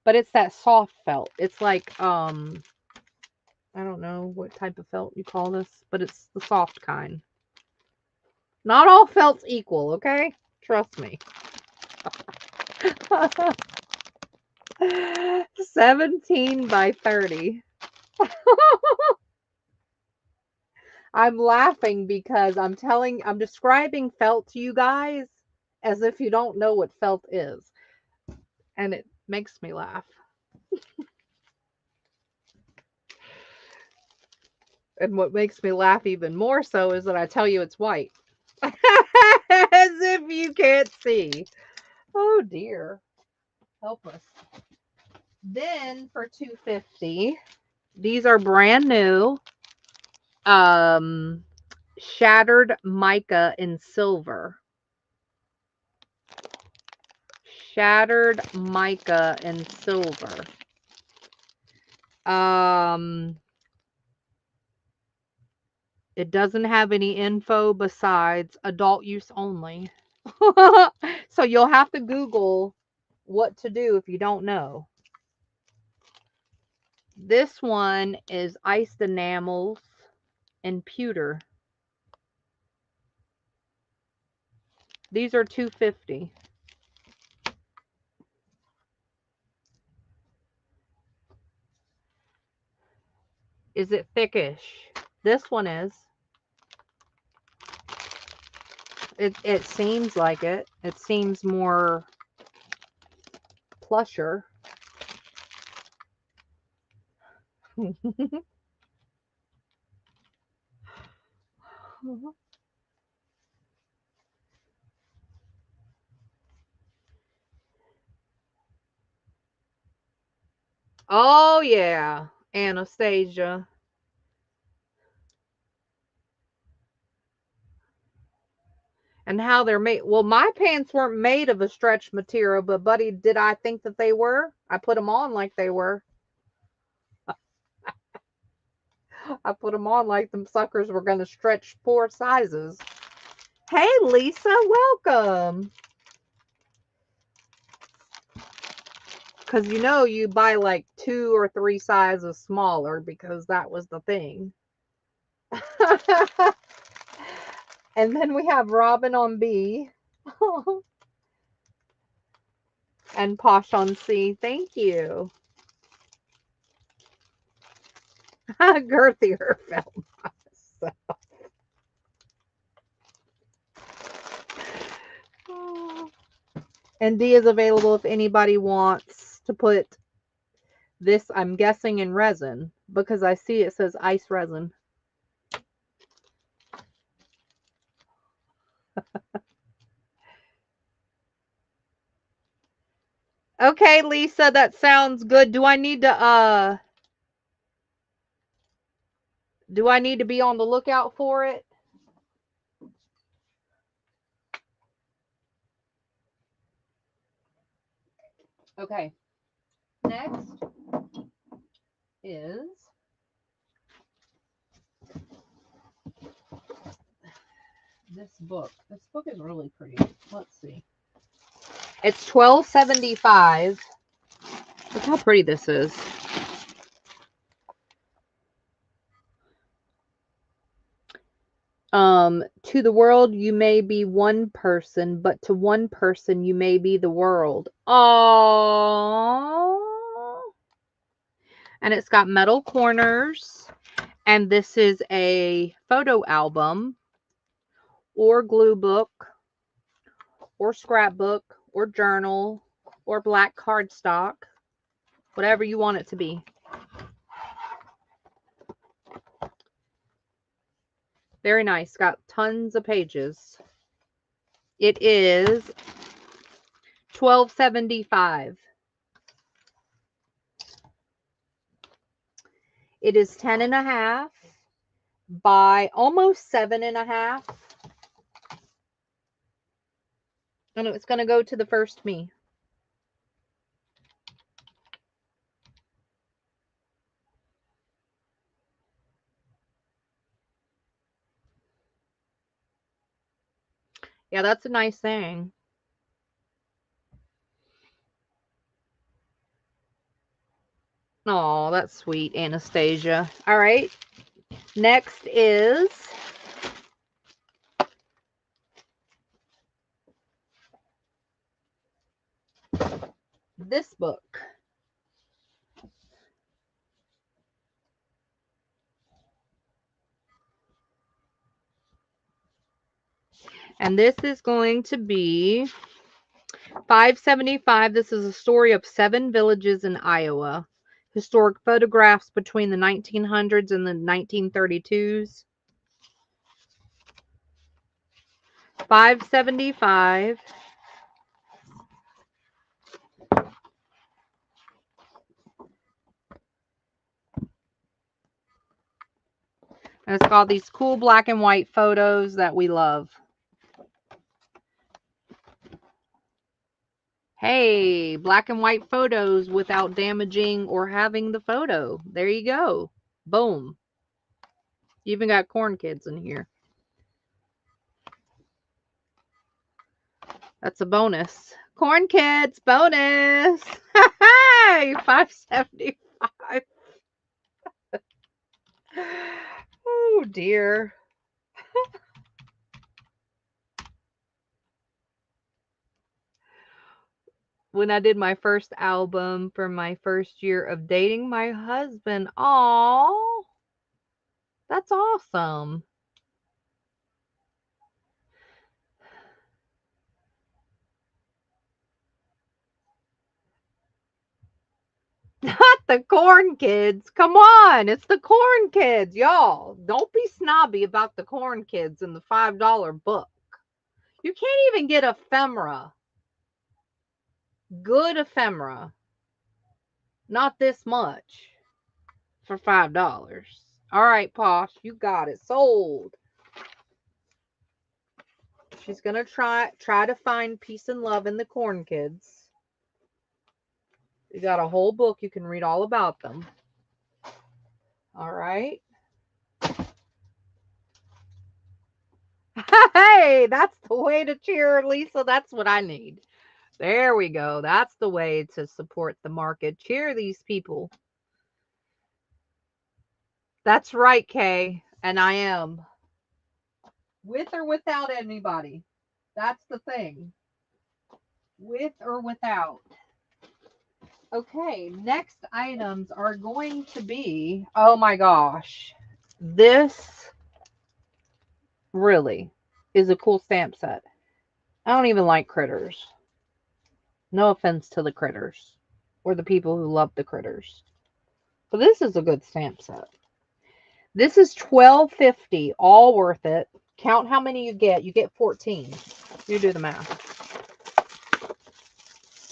But it's that soft felt. It's like, I don't know what type of felt you call this, but it's the soft kind. Not all felts equal, okay? Trust me. 17 by 30. I'm laughing because I'm describing felt to you guys as if you don't know what felt is. And it makes me laugh. And what makes me laugh even more so is that I tell you it's white. As if you can't see. Oh dear. Help us. Then for $2.50, these are brand new. Shattered mica in silver. Shattered mica in silver. It doesn't have any info besides adult use only. So you'll have to Google what to do if you don't know. This one is iced enamels and pewter. These are $2.50. Is it thickish? This one is. It seems like it. It seems more plusher. Oh yeah, Anastasia. And how they're made. Well, my pants weren't made of a stretch material, but buddy, did I think that they were? I put them on like they were. I put them on like them suckers were going to stretch 4 sizes. Hey, Lisa, welcome. Because you know you buy like 2 or 3 sizes smaller because that was the thing. And then we have Robin on B. And Posh on C. Thank you. Girthier felt myself. And D is available if anybody wants to put this, I'm guessing, in resin. because I see it says ice resin. Okay, Lisa, that sounds good. Do I need to be on the lookout for it? Okay. Next is this book. This book is really pretty. Let's see. It's $12.75. Look how pretty this is. To the world you may be one person, but to one person you may be the world. Aww. And it's got metal corners. And this is a photo album or glue book or scrapbook or journal or black cardstock, whatever you want it to be. Very nice. Got tons of pages. It is $12.75. It is 10.5 by almost 7.5. And it's going to go to the first me. Yeah, that's a nice thing. Oh, that's sweet, Anastasia. All right. Next is this book. And this is going to be $5.75. This is a story of 7 villages in Iowa. Historic photographs between the 1900s and the 1932s. $5.75. And it's got these cool black and white photos that we love. Hey, black and white photos without damaging or having the photo. There you go. Boom. You even got corn kids in here. That's a bonus. Corn kids bonus. Hey, $5.75. Oh dear. When I did my first album for my first year of dating my husband. Aw, that's awesome. Not the corn kids. Come on, it's the corn kids, y'all. Don't be snobby about the corn kids in the $5 book. You can't even get ephemera. Good ephemera. Not this much for $5. All right, Posh, you got it sold. She's gonna try to find peace and love in the corn kids. You got a whole book. You can read all about them. All right. Hey, that's the way to cheer, Lisa. That's what I need. There we go. That's the way to support the market. Cheer these people. That's right, Kay. And I am. With or without anybody. That's the thing. With or without. Okay, next items are going to be, oh my gosh, this really is a cool stamp set. I don't even like critters. No offense to the critters or the people who love the critters. But this is a good stamp set. This is $12.50, all worth it. Count how many you get. You get 14. You do the math.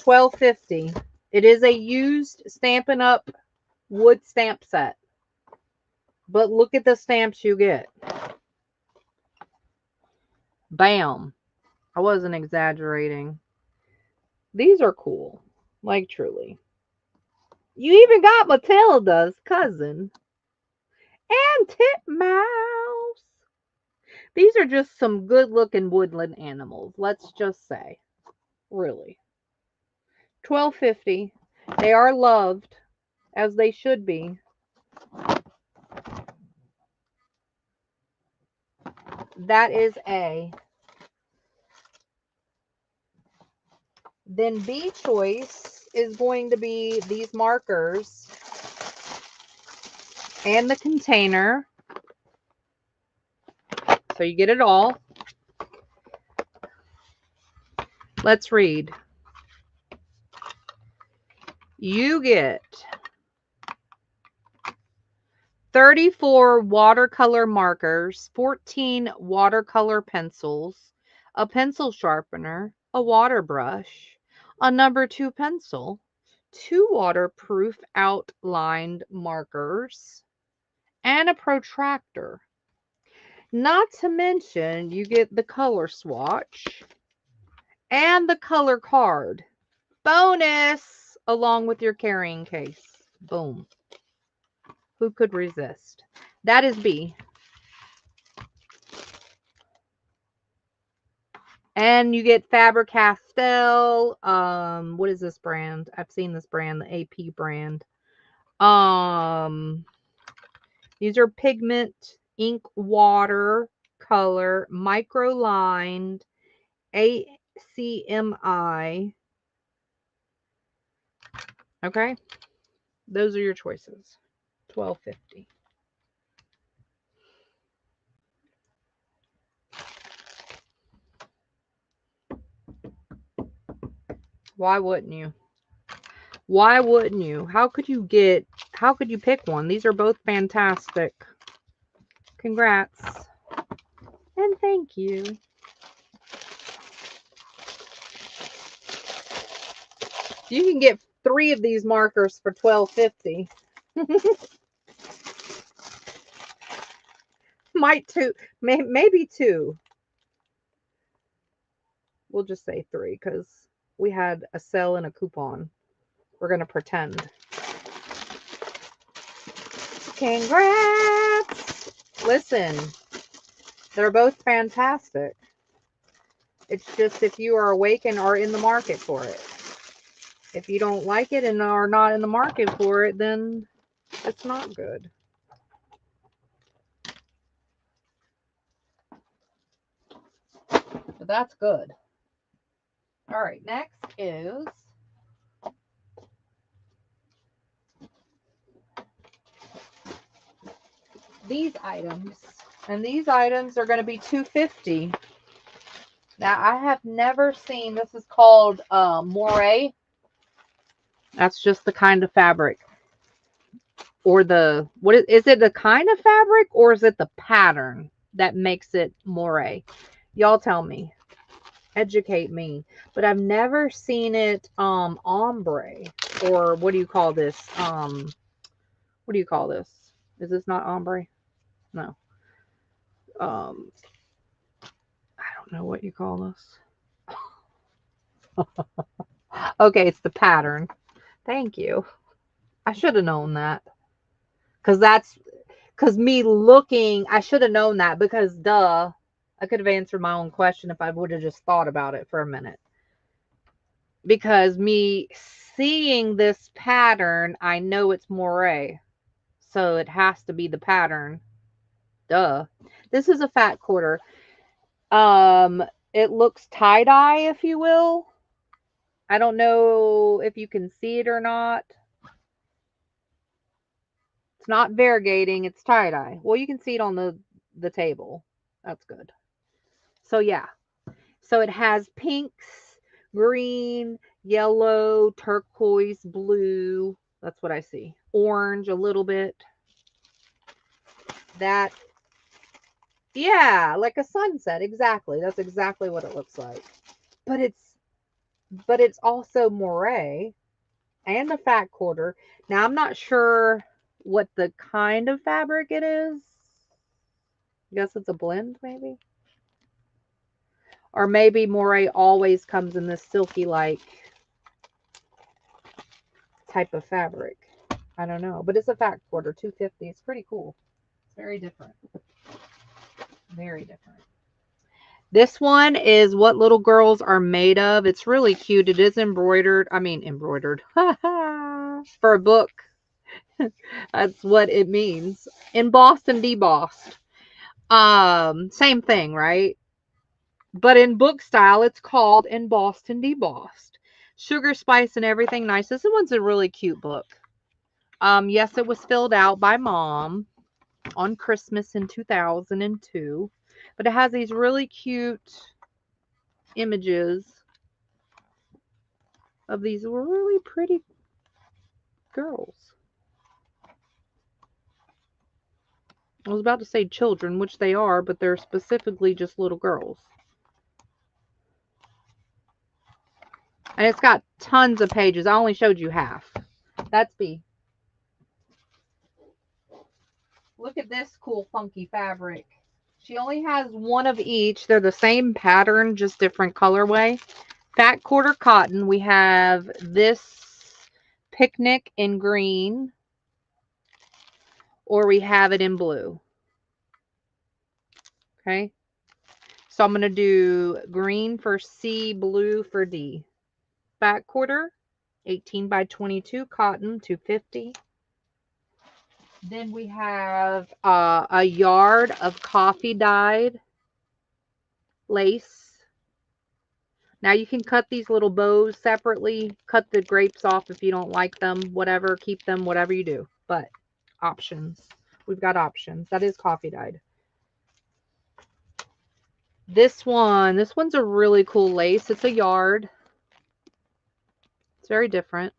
$12.50. It is a used Stampin' Up! Wood stamp set. But look at the stamps you get. Bam. I wasn't exaggerating. These are cool. Like, truly. You even got Matilda's cousin. And Titmouse. These are just some good-looking woodland animals. Let's just say. Really. $12.50. They are loved. As they should be. That is A. Then B choice is going to be these markers and the container. So you get it all. Let's read. You get 34 watercolor markers, 14 watercolor pencils, a pencil sharpener, a water brush, a number 2 pencil, 2 waterproof outlined markers, and a protractor. Not to mention, you get the color swatch and the color card. Bonus! Along with your carrying case. Boom. Who could resist? That is B. And you get Faber-Castell. What is this brand? I've seen this brand, the AP brand. These are pigment, ink, water, color, micro-lined, ACMI. Okay? Those are your choices. $12.50. Why wouldn't you? Why wouldn't you? How could you pick one? These are both fantastic. Congrats. And thank you. You can get 3 of these markers for $12.50. Might 2, maybe 2. We'll just say 3 because we had a sale and a coupon. We're going to pretend. Congrats! Listen, they're both fantastic. It's just if you are awake and are in the market for it. If you don't like it and are not in the market for it, then it's not good. But that's good. All right, next is these items. And these items are going to be $2.50. Now, I have never seen, this is called moire. That's just the kind of fabric. Or the, what is it the kind of fabric or is it the pattern that makes it moire? Y'all tell me. Educate me. But I've never seen it ombre. Or what do you call this? What do you call this? Is this not ombre? No. I don't know what you call this. Okay, it's the pattern. Thank you. I should have known that. Because me looking, I should have known that because duh, I could have answered my own question if I would have just thought about it for a minute. Because me seeing this pattern, I know it's moire. So it has to be the pattern. Duh. This is a fat quarter. It looks tie-dye, if you will. I don't know if you can see it or not. It's not variegating, it's tie-dye. Well, you can see it on the table. That's good. So yeah. So it has pinks, green, yellow, turquoise, blue. That's what I see. orange a little bit. That, yeah, like a sunset. Exactly. That's exactly what it looks like. But it's also moire and a fat quarter. Now I'm not sure what the kind of fabric it is. I guess it's a blend, maybe. Or maybe moire always comes in this silky like type of fabric. I don't know, but it's a fat quarter, 250. It's pretty cool. It's very different. Very different. This one is what little girls are made of. It's really cute. It is embroidered. I mean, embroidered. For a book. That's what it means. Embossed and debossed. Same thing, right? But in book style, it's called embossed and debossed. Sugar, spice, and everything nice. This one's a really cute book. Yes, it was filled out by Mom on Christmas in 2002. But it has these really cute images of these really pretty girls. I was about to say children, which they are, but they're specifically just little girls. And it's got tons of pages. I only showed you half. That's B. Look at this cool funky fabric. She only has one of each. They're the same pattern, just different colorway. Fat quarter cotton. We have this picnic in green, or we have it in blue. Okay. So I'm going to do green for C, blue for D. Fat quarter, 18 by 22 cotton, 250. Then we have a yard of coffee dyed lace. Now you can cut these little bows separately, cut the grapes off if you don't like them, whatever, keep them, whatever you do. But options. We've got options. That is coffee dyed. This one's a really cool lace. It's a yard. It's very different.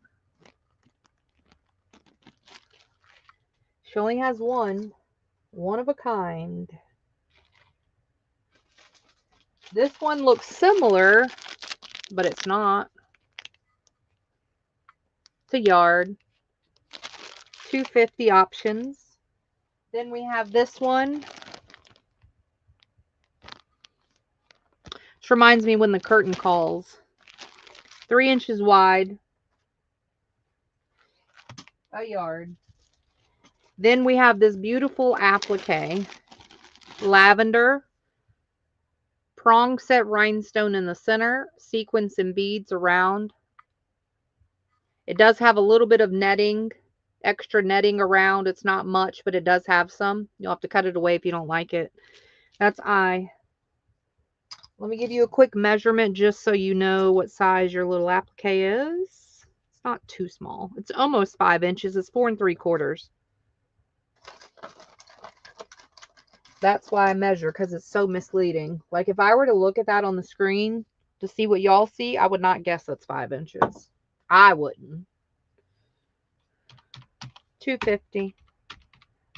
She only has one of a kind. This one looks similar, but it's not. It's a yard. 250 options. Then we have this one. Which reminds me when the curtain calls. 3 inches wide. A yard. Then we have this beautiful applique. Lavender. Prong set rhinestone in the center. Sequins and beads around. It does have a little bit of netting. Extra netting around. It's not much, but it does have some. You'll have to cut it away if you don't like it. That's I. Let me give you a quick measurement just so you know what size your little applique is. It's not too small. It's almost 5 inches. It's 4 3/4. That's why I measure, because it's so misleading. Like if I were to look at that on the screen to see what y'all see, I would not guess that's 5 inches. I wouldn't. 250.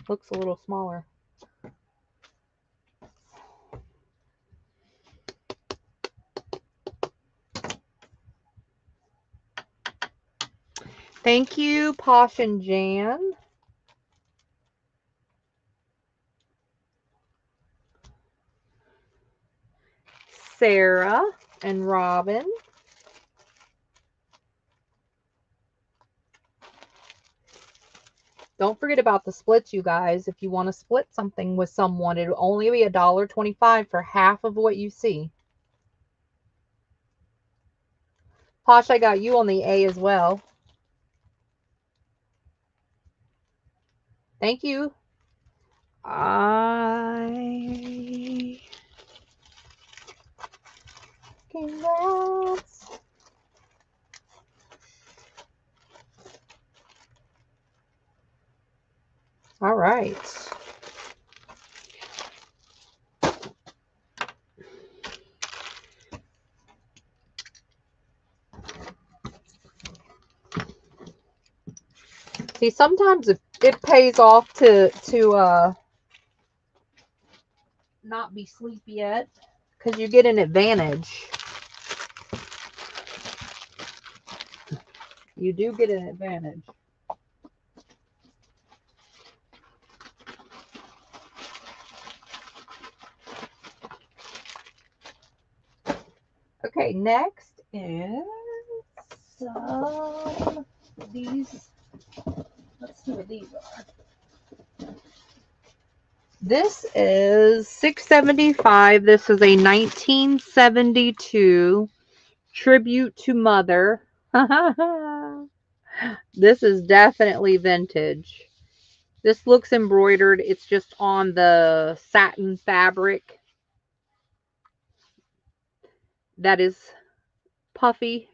Looks a little smaller. Thank you, Posh and Jan. Sarah and Robin. Don't forget about the splits, you guys. If you want to split something with someone, it'll only be $1.25 for half of what you see. Posh, I got you on the A as well. Thank you. Congrats. All right. See, sometimes it pays off to not be sleepy yet, because you get an advantage. You do get an advantage. Okay, next is these. Let's see what these are. This is $6.75. This is a 1972 tribute to Mother. This is definitely vintage. This looks embroidered. It's just on the satin fabric that is puffy.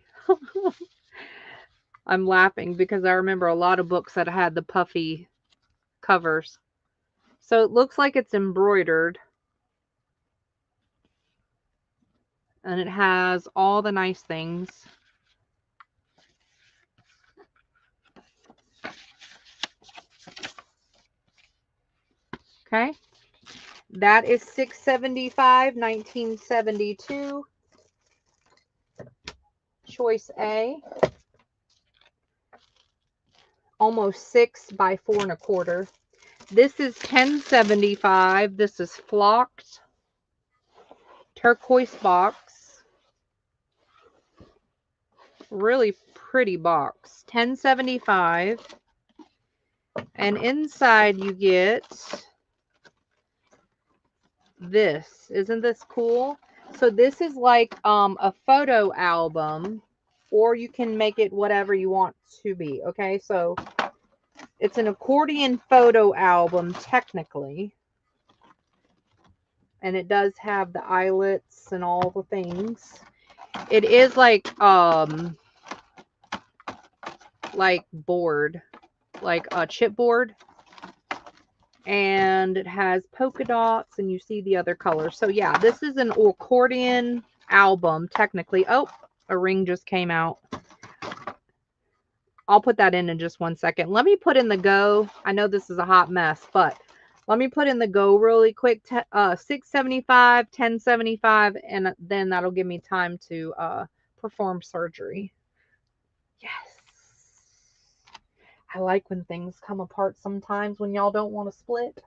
I'm laughing because I remember a lot of books that had the puffy covers. So it looks like it's embroidered. And it has all the nice things. Okay. That is $6.75, 1972. Choice A. Almost 6 by 4 1/4. This is $10.75. This is flocked turquoise box. Really pretty box. $10.75. And inside you get this. Isn't this cool? So this is like a photo album, or you can make it whatever you want to be. Okay, so it's an accordion photo album technically, and it does have the eyelets and all the things. It is like board, like a chipboard, and it has polka dots, and you see the other colors. So yeah, this is an accordion album technically. Oh, a ring just came out. I'll put that in just 1 second. Let me put in the go. I know this is a hot mess, but let me put in the go really quick. $6.75, $10.75, and then that'll give me time to perform surgery. Yes. I like when things come apart sometimes when y'all don't want to split.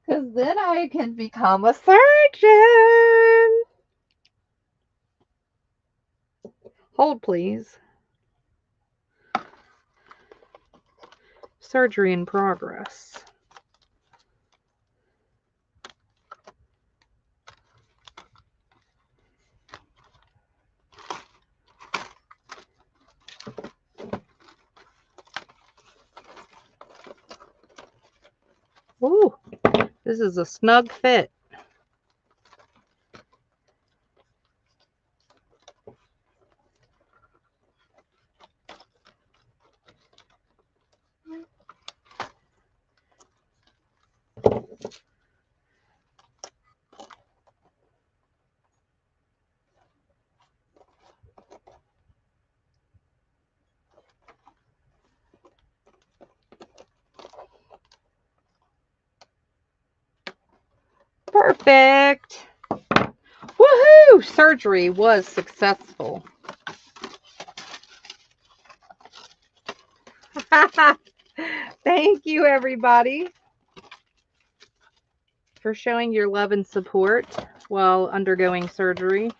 Because then I can become a surgeon. Hold, please. Surgery in progress. Ooh, this is a snug fit. Perfect. Woohoo! Surgery was successful. Thank you, everybody, for showing your love and support while undergoing surgery.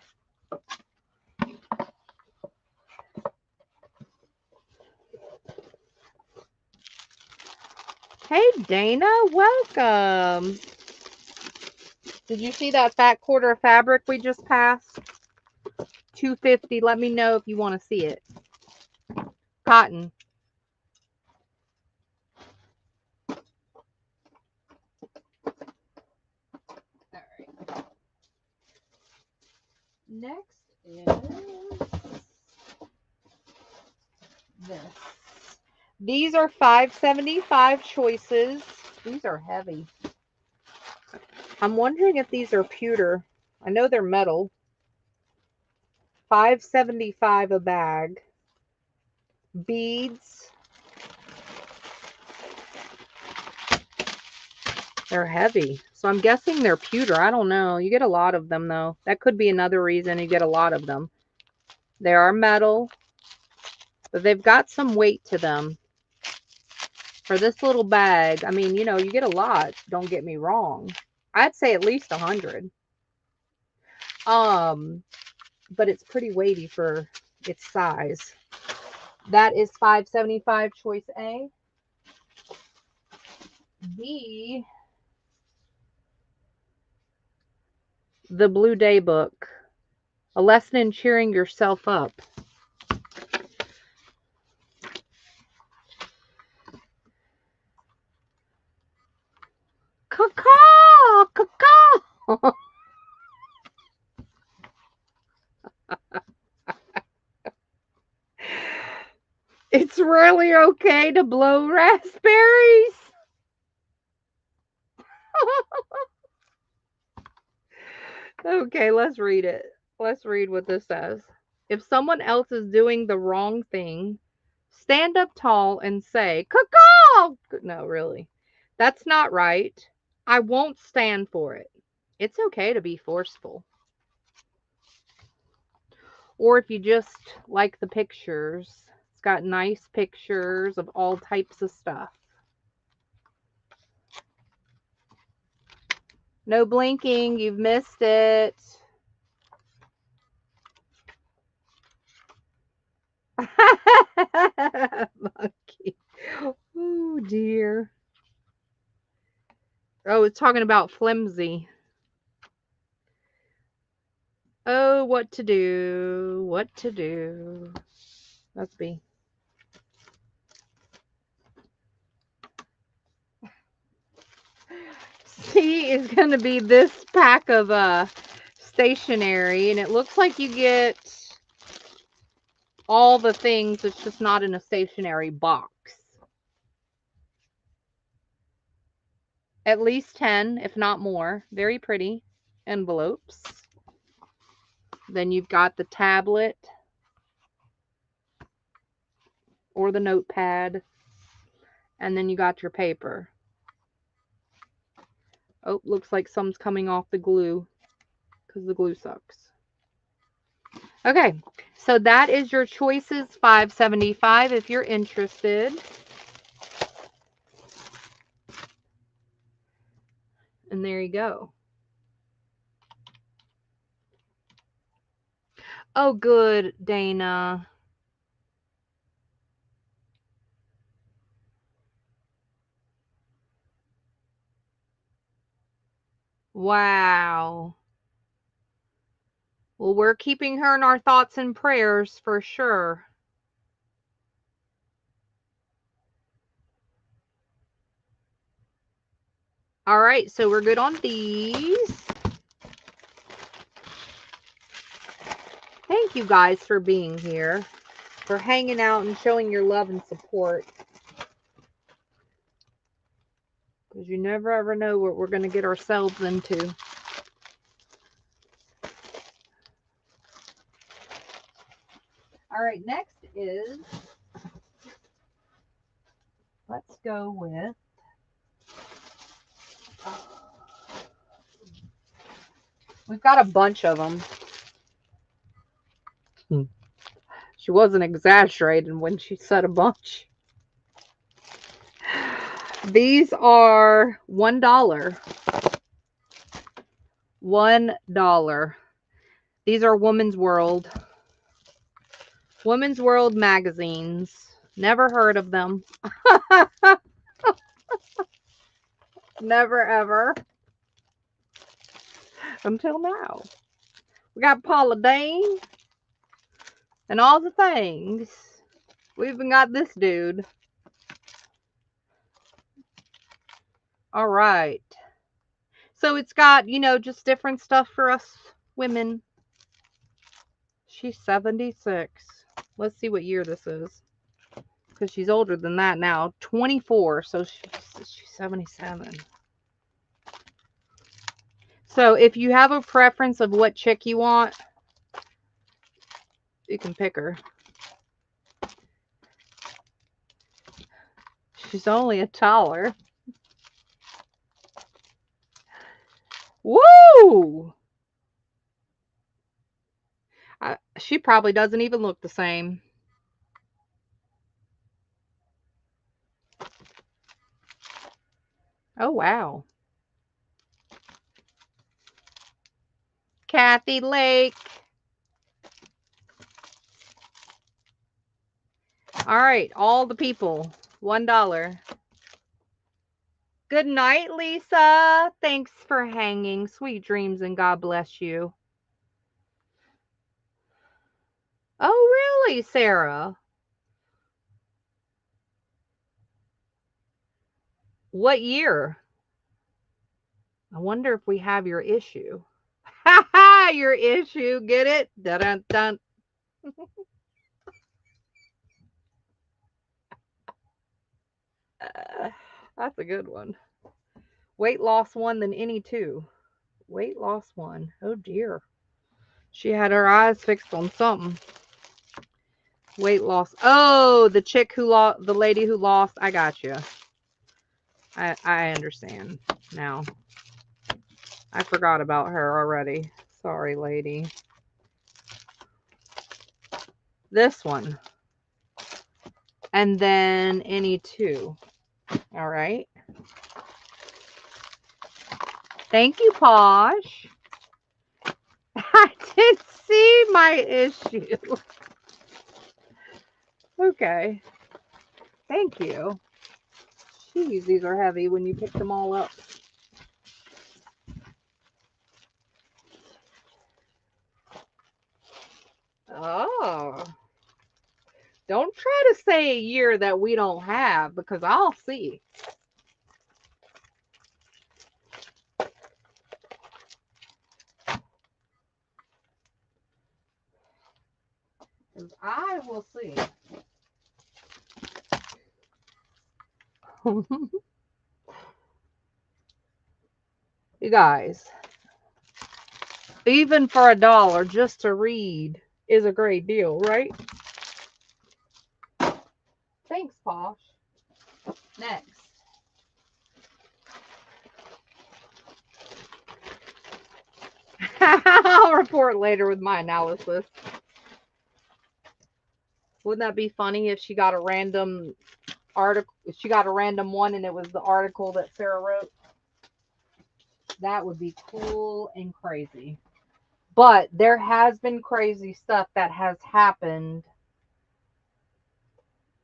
Hey, Dana, welcome. Did you see that fat quarter of fabric we just passed? $2.50. Let me know if you want to see it. Cotton. All right. Next is this. These are $5.75 choices. These are heavy. I'm wondering if these are pewter. I know they're metal. $5.75 a bag. Beads. They're heavy. So I'm guessing they're pewter. I don't know. You get a lot of them, though. That could be another reason you get a lot of them. They are metal, but they've got some weight to them. For this little bag, I mean, you know, you get a lot. Don't get me wrong. I'd say at least 100. But it's pretty weighty for its size. That is $5.75 choice A. B, the Blue Day book. A lesson in cheering yourself up. Caw-caw! Caw-caw! It's really okay to blow raspberries. Okay, let's read it. Let's read what this says. If someone else is doing the wrong thing, stand up tall and say, caw-caw! No, really. That's not right. I won't stand for it. It's okay to be forceful. Or if you just like the pictures, it's got nice pictures of all types of stuff. No blinking, you've missed it. Monkey. Oh dear. Oh, it's talking about flimsy. Oh, what to do? What to do? Let's be. C is going to be this pack of stationery, and it looks like you get all the things. It's just not in a stationery box. At least 10, if not more. Very pretty envelopes. Then you've got the tablet or the notepad. And then you got your paper. Oh, looks like some's coming off the glue because the glue sucks. Okay, so that is your choices, $5.75 if you're interested. And there you go. Oh, good, Dana. Wow. Well, we're keeping her in our thoughts and prayers for sure. All right, so we're good on these. Thank you guys for being here, for hanging out and showing your love and support. Because you never ever know what we're going to get ourselves into. All right, next is, let's go with, we've got a bunch of them. She wasn't exaggerating when she said a bunch. These are $1. $1. These are Woman's World. Woman's World magazines. Never heard of them. Never ever. Until now. We got Paula Dane. And all the things. We even got this dude. All right. So it's got, you know, just different stuff for us women. She's 76. Let's see what year this is. Because she's older than that now. 24. So she's 77. So if you have a preference of what chick you want, You can pick her. She's only $1. Woo! She probably doesn't even look the same. Oh, wow. Kathy Lake. All right, all the people, $1. Good night, Lisa. Thanks for hanging. Sweet dreams and God bless you. Oh, really, Sarah? What year? I wonder if we have your issue. Ha ha, your issue. Get it? Dun dun dun. That's a good one. Weight loss one than any two. Weight loss one. Oh dear. She had her eyes fixed on something. Weight loss. Oh, the chick who lost, the lady who lost. I got you. I understand now. I forgot about her already. Sorry, lady. This one. And then any two. All right. Thank you, Posh. I did see my issue. Okay. Thank you. Jeez, these are heavy when you pick them all up. Oh. Don't try to say a year that we don't have because I'll see. I will see. You guys, even for $1 just to read is a great deal, right? Thanks, Posh. Next. I'll report later with my analysis. Wouldn't that be funny if she got a random article, if she got a random one and it was the article that Sarah wrote? That would be cool and crazy. But there has been crazy stuff that has happened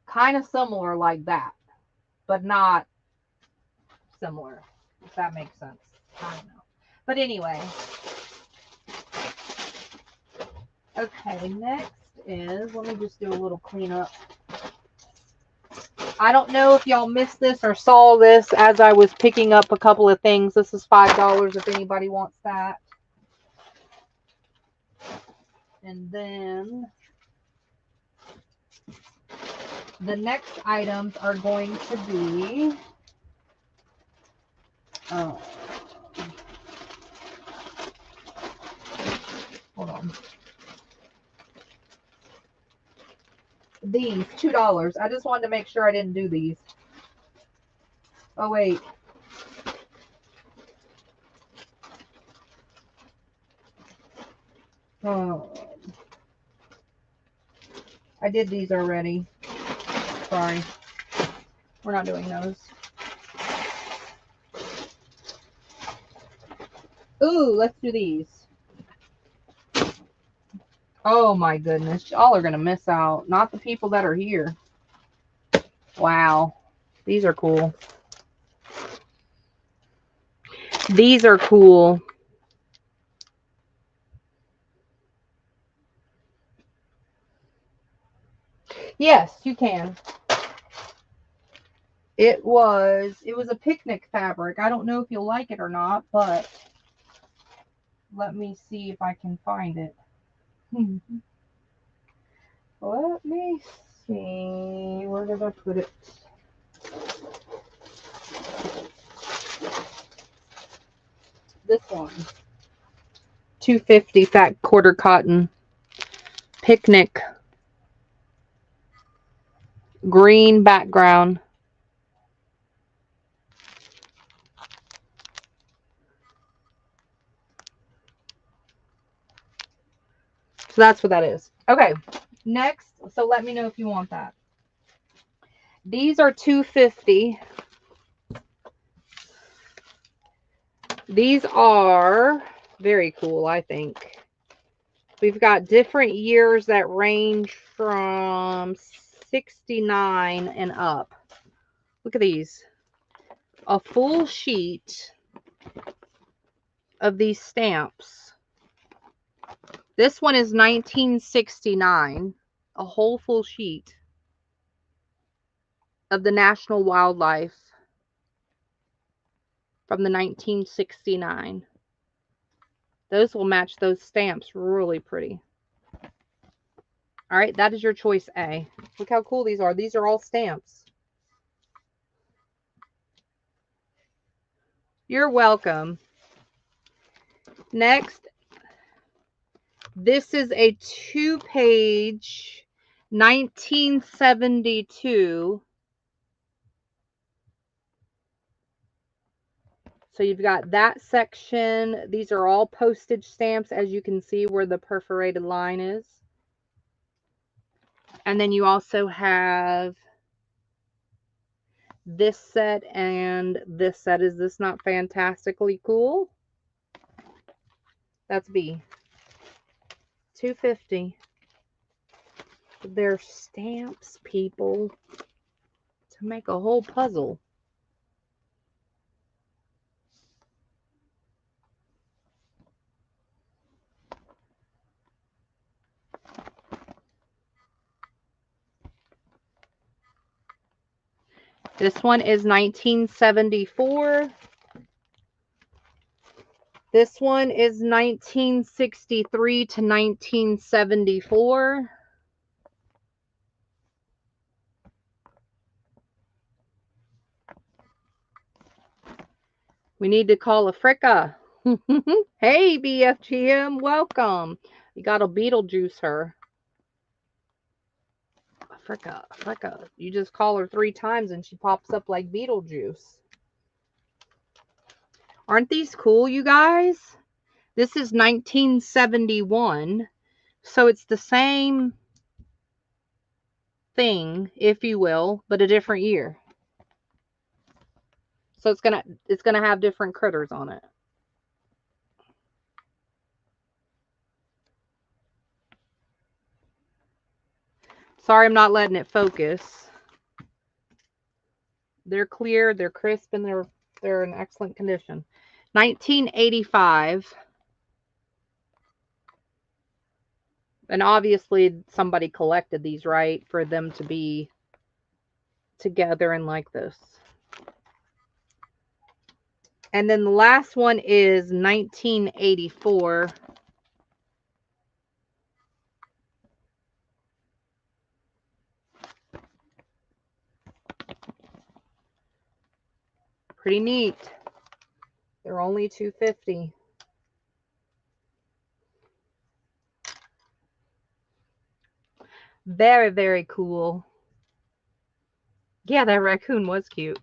kind of similar like that, but not similar, if that makes sense. I don't know. But anyway. Okay, next is, let me just do a little cleanup. I don't know if y'all missed this or saw this as I was picking up a couple of things. This is $5 if anybody wants that. And then the next items are going to be hold on. These $2. I just wanted to make sure I didn't do these. Oh wait. Oh, I did these already. Sorry. We're not doing those. Ooh, let's do these. Oh my goodness. Y'all are going to miss out. Not the people that are here. Wow. These are cool. These are cool. Yes, you can. It was a picnic fabric. I don't know if you'll like it or not, but let me see if I can find it. Let me see. Where did I put it? This one. $2.50 fat quarter cotton picnic green background. So that's what that is. Okay, next. So let me know if you want that. These are $2.50. These are very cool, I think. We've got different years that range from 69 and up. Look at these. A full sheet of these stamps. This one is 1969. A whole full sheet of the national wildlife from the 1969. Those will match those stamps really pretty. All right, that is your choice A. Look how cool these are. These are all stamps. You're welcome. Next, this is a 2-page 1972. So you've got that section. These are all postage stamps, as you can see where the perforated line is. And then you also have this set and this set. Is this not fantastically cool? That's B. $2.50. They're stamps, people, to make a whole puzzle. This one is 1974. This one is 1963 to 1974. We need to call Africa. Hey, BFGM, welcome. You got to Beetlejuice her. Africa. You just call her 3 times and she pops up like Beetlejuice. Aren't these cool, you guys? This is 1971. So it's the same thing, if you will, but a different year. So it's gonna have different critters on it. Sorry, I'm not letting it focus. They're clear, they're crisp, and they're in excellent condition. 1985. And obviously somebody collected these, right, for them to be together and like this. And then the last one is 1984. Pretty neat. They're only $2.50. Very, very cool. Yeah, that raccoon was cute.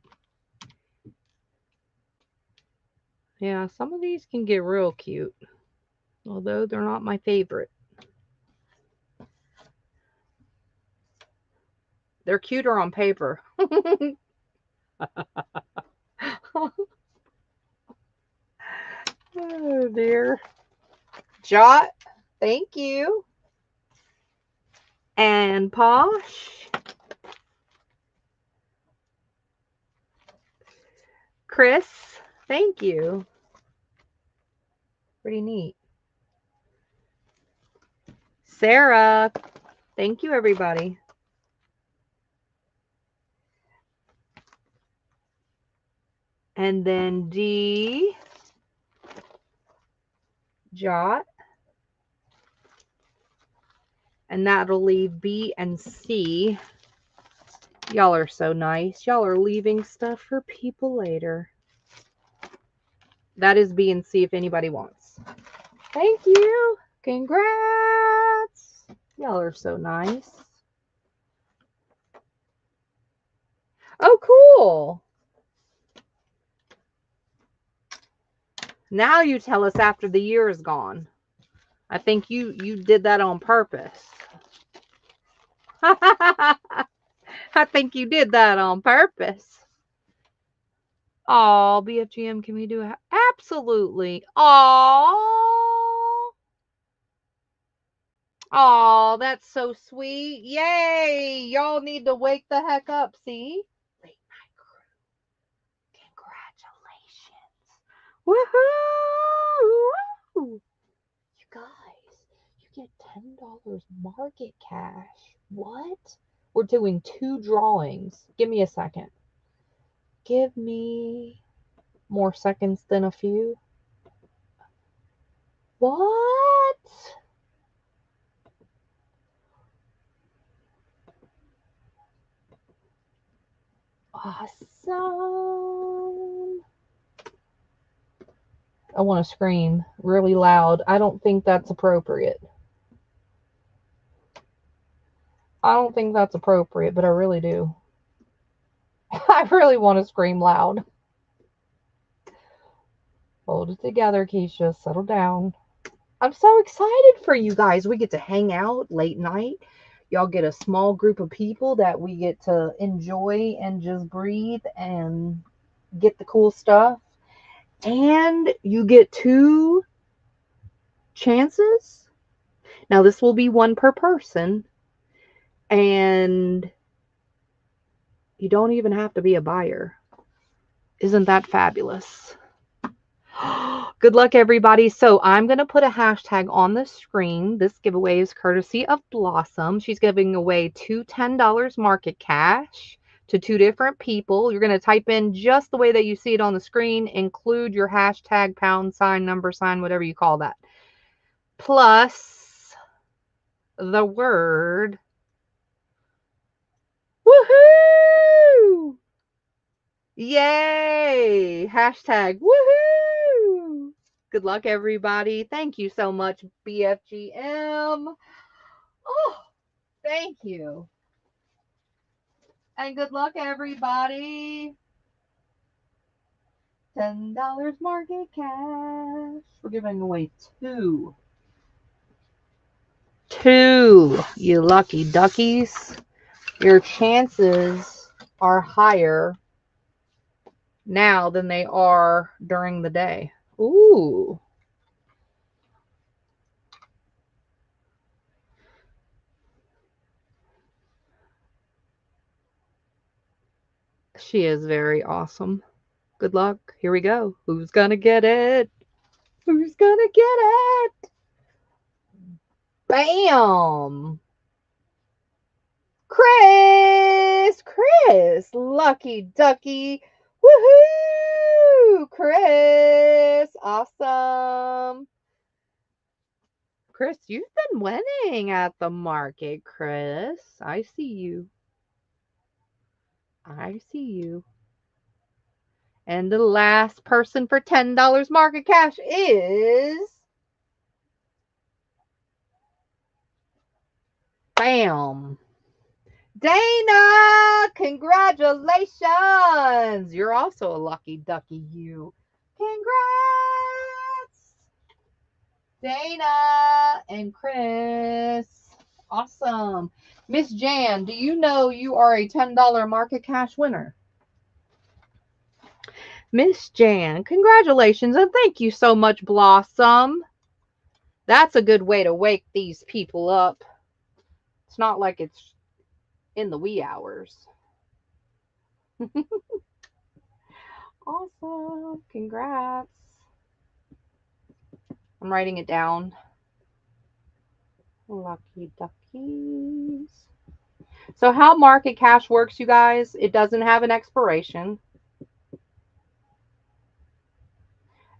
Yeah, some of these can get real cute, although they're not my favorite. They're cuter on paper. Oh, dear. Jot, thank you. And Posh. Chris, thank you. Pretty neat. Sarah, thank you, everybody. And then D, Jot. And that'll leave B and C. Y'all are so nice. Y'all are leaving stuff for people later. That is B and C if anybody wants. Thank you. Congrats. Y'all are so nice. Oh, cool. Now you tell us after the year is gone. I think you did that on purpose. I think you did that on purpose. Oh, BFGM, can we do it? Absolutely. Oh, oh, that's so sweet. Yay. Y'all need to wake the heck up. See? Late night crew. Congratulations. Woohoo. You guys, you get $10 market cash. What? We're doing 2 drawings. Give me a second. Give me more seconds than a few. What? Awesome. I want to scream really loud. I don't think that's appropriate. I don't think that's appropriate, but I really do. I really want to scream loud. Hold it together, Keisha. Settle down. I'm so excited for you guys. We get to hang out late night. Y'all get a small group of people that we get to enjoy and just breathe and get the cool stuff. And you get 2 chances. Now, this will be 1 per person. And you don't even have to be a buyer. Isn't that fabulous? Good luck, everybody. So I'm going to put a hashtag on the screen. This giveaway is courtesy of Blossom. She's giving away 2 $10 market cash to 2 different people. You're going to type in just the way that you see it on the screen. Include your hashtag, #, number sign, whatever you call that. Plus the word woohoo! Yay! Hashtag woohoo! Good luck, everybody. Thank you so much, BFGM. Oh, thank you. And good luck, everybody. $10 market cash. We're giving away 2. 2, you lucky duckies. Your chances are higher now than they are during the day. Ooh. She is very awesome. Good luck. Here we go. Who's gonna get it? Who's gonna get it? Bam! Chris, lucky ducky. Woohoo! Chris, awesome. Chris, you've been winning at the market, Chris. I see you. I see you. And the last person for $10 market cash is bam. Dana, congratulations. You're also a lucky ducky, you. Congrats. Dana and Chris. Awesome. Miss Jan, do you know you are a $10 market cash winner? Miss Jan, congratulations and thank you so much, Blossom. That's a good way to wake these people up. It's not like it's in the wee hours. Awesome. Congrats. I'm writing it down. Lucky duckies. So how market cash works, you guys, it doesn't have an expiration.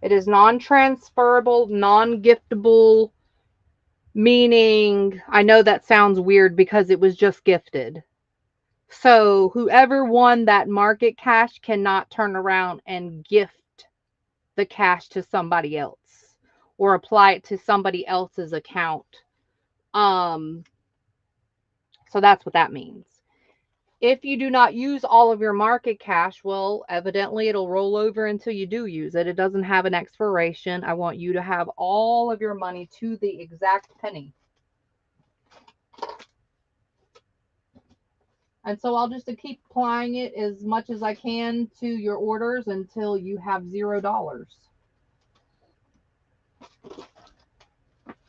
It is non-transferable, non-giftable, meaning, I know that sounds weird because it was just gifted. So whoever won that market cash cannot turn around and gift the cash to somebody else or apply it to somebody else's account. So that's what that means. If you do not use all of your market cash, well, evidently it'll roll over until you do use it. It doesn't have an expiration. I want you to have all of your money to the exact penny. And so I'll just keep applying it as much as I can to your orders until you have $0.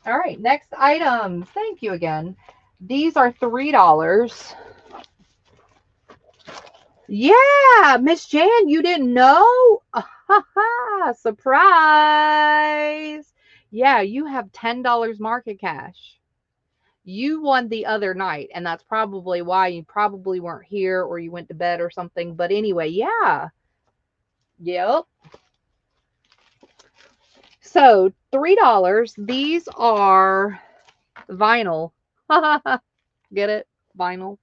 All right, next items. Thank you again. These are $3. Yeah, Miss Jan, you didn't know? Surprise. Yeah, you have $10 market cash. You won the other night, and that's probably why you probably weren't here or you went to bed or something. But anyway, yeah. Yep. So $3. These are vinyl. Get it? Vinyl.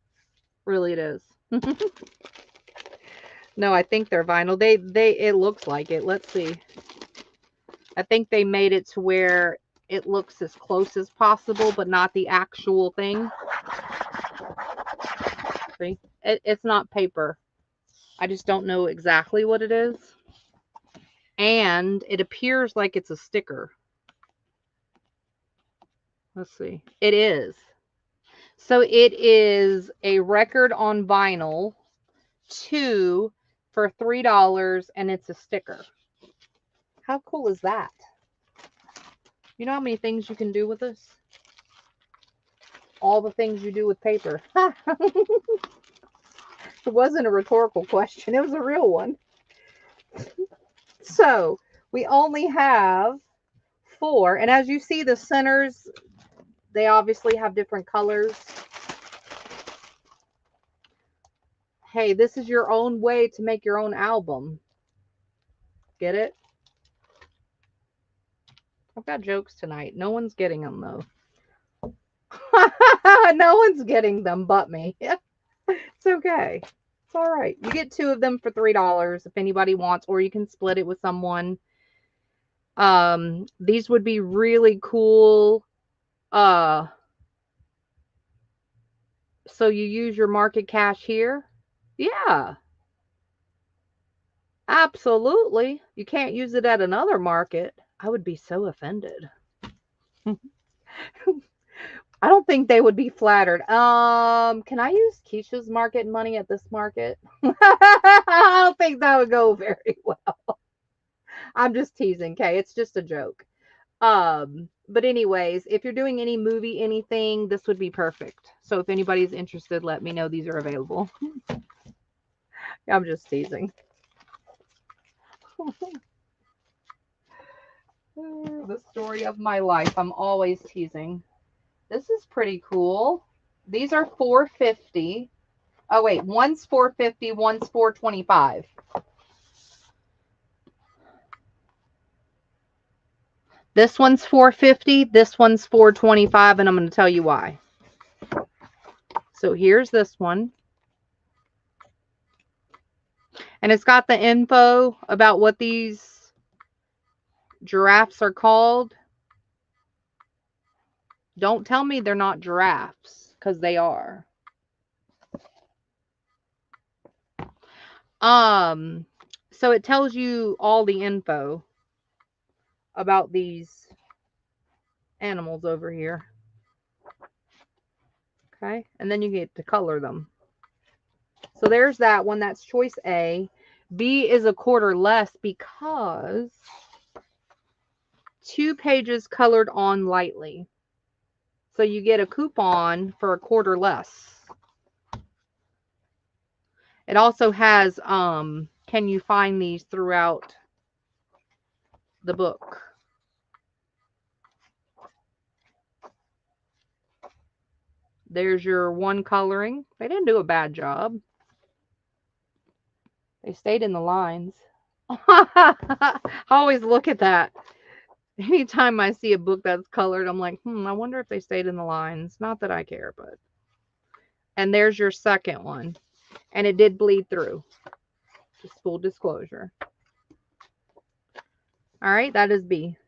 Really it is. No, I think they're vinyl. It looks like it. Let's see. I think they made it to where it looks as close as possible, but not the actual thing. See? It's not paper. I just don't know exactly what it is. And it appears like it's a sticker. Let's see. It is. So it is a record on vinyl, 2 for $3, and it's a sticker. How cool is that? You know how many things you can do with this? All the things you do with paper. It wasn't a rhetorical question. It was a real one. So we only have 4. And as you see, the centers, they obviously have different colors. Hey, this is your own way to make your own album. Get it? I've got jokes tonight. No one's getting them, though. No one's getting them but me. It's okay. It's all right. You get 2 of them for $3 if anybody wants, or you can split it with someone. These would be really cool. So you use your market cash here? Yeah. Absolutely. You can't use it at another market. I would be so offended. I don't think they would be flattered. Can I use Keisha's market money at this market? I don't think that would go very well. I'm just teasing, okay? It's just a joke. But anyways, if you're doing any movie, anything, this would be perfect. So if anybody's interested, let me know. These are available. I'm just teasing. The story of my life. I'm always teasing. This is pretty cool. These are $4.50. Oh wait, one's $4.50, one's $4.25. This one's $4.50, this one's $4.25, and I'm going to tell you why. So here's this one. And it's got the info about what these giraffes are called. Don't tell me they're not giraffes, because they are. So it tells you all the info about these animals over here. Okay, and then you get to color them. So there's that one. That's choice A. B is a quarter less because 2 pages colored on lightly. So you get a coupon for a quarter less. It also has, can you find these throughout the book? There's your one coloring. They didn't do a bad job. They stayed in the lines. I always look at that. Anytime I see a book that's colored, I'm like, I wonder if they stayed in the lines. Not that I care, but. And there's your second one. And it did bleed through. Just full disclosure. All right, that is B.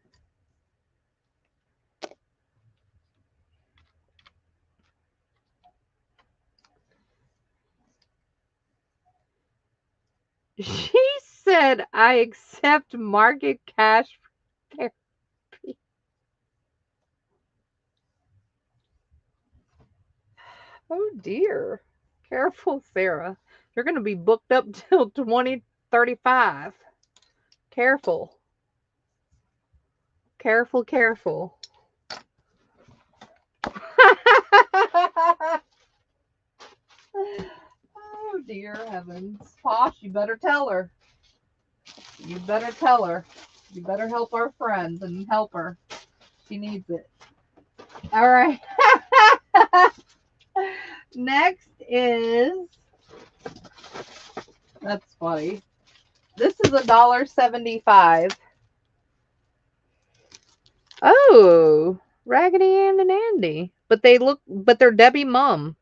She said, I accept market cash for therapy. Oh dear. Careful, Sarah. You're going to be booked up till 2035. Careful. Careful, careful. Oh dear heavens. Posh, you better tell her. You better tell her. You better help our friends and help her. She needs it. All right. Next is, that's funny. This is $1.75. Oh, Raggedy Ann and Andy. But they're Debbie Mum.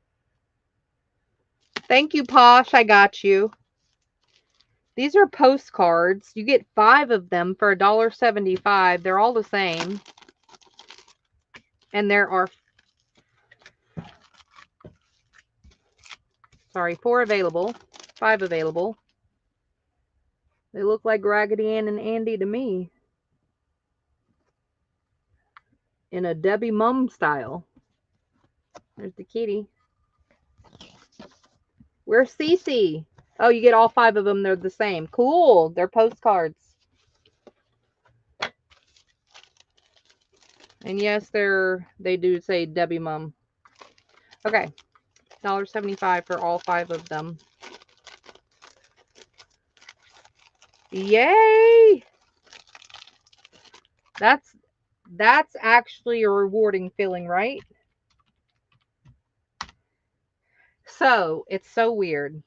Thank you, Posh. I got you. These are postcards. You get 5 of them for $1.75. They're all the same. And there are 4 available. 5 available. They look like Raggedy Ann and Andy to me. In a Debbie Mum style. There's the kitty. Where's Cece? Oh, you get all 5 of them. They're the same. Cool. They're postcards. And yes, they do say Debbie Mum. Okay. $1.75 for all 5 of them. Yay! That's actually a rewarding feeling, right? So, it's so weird.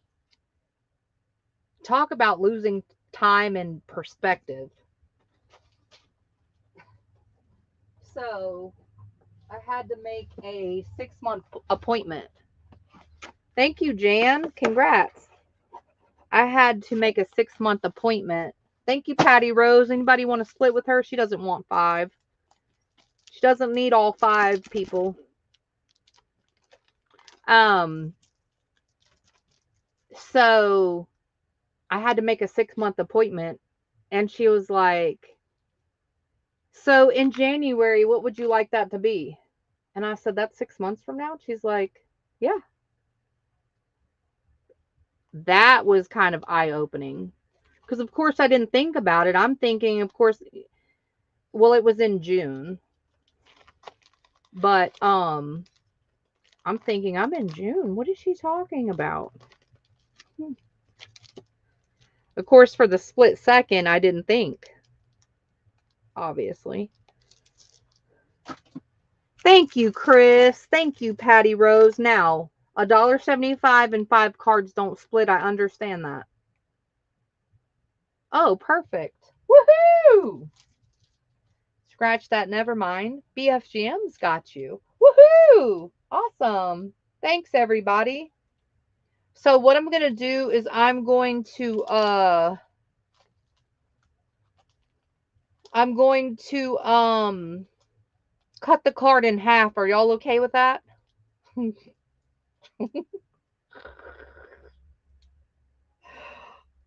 Talk about losing time and perspective. So, I had to make a 6-month appointment. Thank you, Jan. Congrats. I had to make a 6-month appointment. Thank you, Patty Rose. Anybody want to split with her? She doesn't want 5. She doesn't need all 5 people. So I had to make a 6-month appointment, and she was like, so in January, what would you like that to be? And I said, that's 6 months from now. She's like, yeah. That was kind of eye-opening, because of course I didn't think about it. I'm thinking, of course, well, it was in June, but I'm thinking I'm in June. What is she talking about? Of course, for the split second, I didn't think, obviously. Thank you, Chris. Thank you, Patty Rose. Now, $1.75 and 5 cards don't split. I understand that. Oh, perfect. Woohoo! Scratch that. Never mind. BFGM's got you. Woohoo! Awesome. Thanks, everybody. So what I'm going to do is I'm going to cut the card in half. Are y'all okay with that?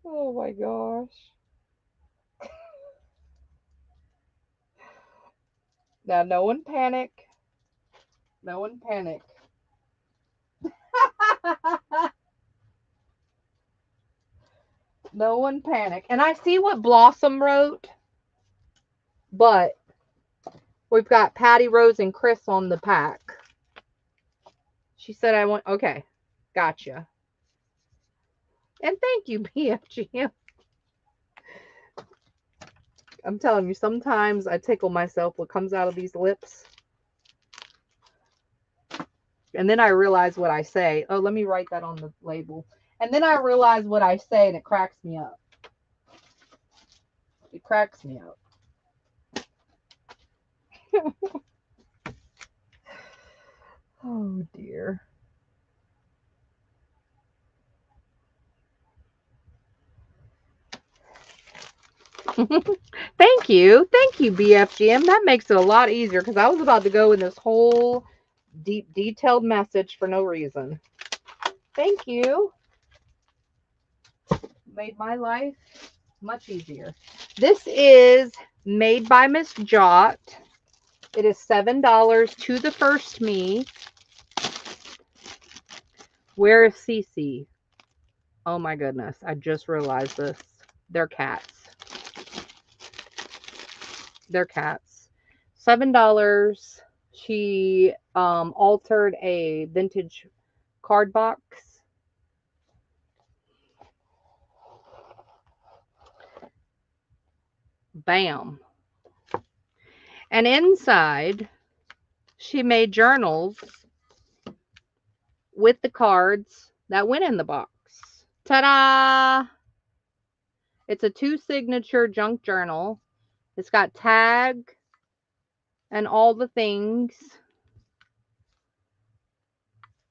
Oh my gosh. Now, no one panic. No one panic. No one panic. And I see what Blossom wrote, but we've got Patty Rose and Chris on the pack. She said I want, okay, gotcha. And thank you, BFG. I'm telling you, sometimes I tickle myself what comes out of these lips. And then I realize what I say. Oh, let me write that on the label. And then I realize what I say, and it cracks me up. It cracks me up. Oh, dear. Thank you. Thank you, BFGM. That makes it a lot easier, because I was about to go in this whole deep, detailed message for no reason. Thank you. Made my life much easier. This is made by Miss Jot. It is $7 to the first me. Where is Cece? Oh my goodness, I just realized this. They're cats. They're cats. $7. She altered a vintage card box. Bam. And inside, she made journals with the cards that went in the box. Ta-da! It's a 2-signature junk journal. It's got tag and all the things.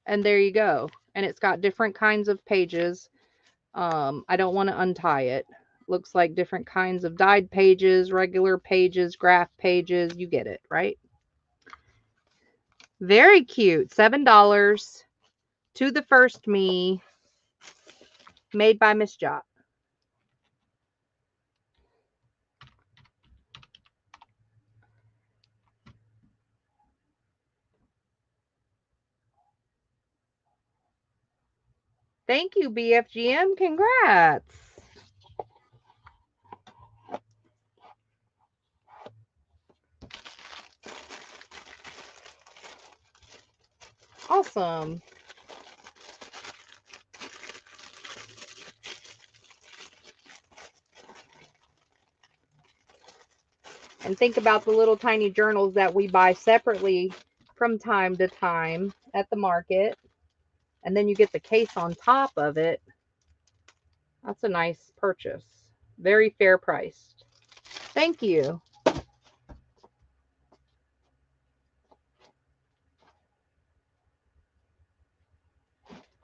And there you go. And it's got different kinds of pages. I don't want to untie it. Looks like different kinds of dyed pages, regular pages, graph pages. You get it, right? Very cute. $7 to the first me. Made by Miss Jot. Thank you, BFGM. Congrats. Awesome. And think about the little tiny journals that we buy separately from time to time at the market. And then you get the case on top of it. That's a nice purchase. Very fair priced. Thank you.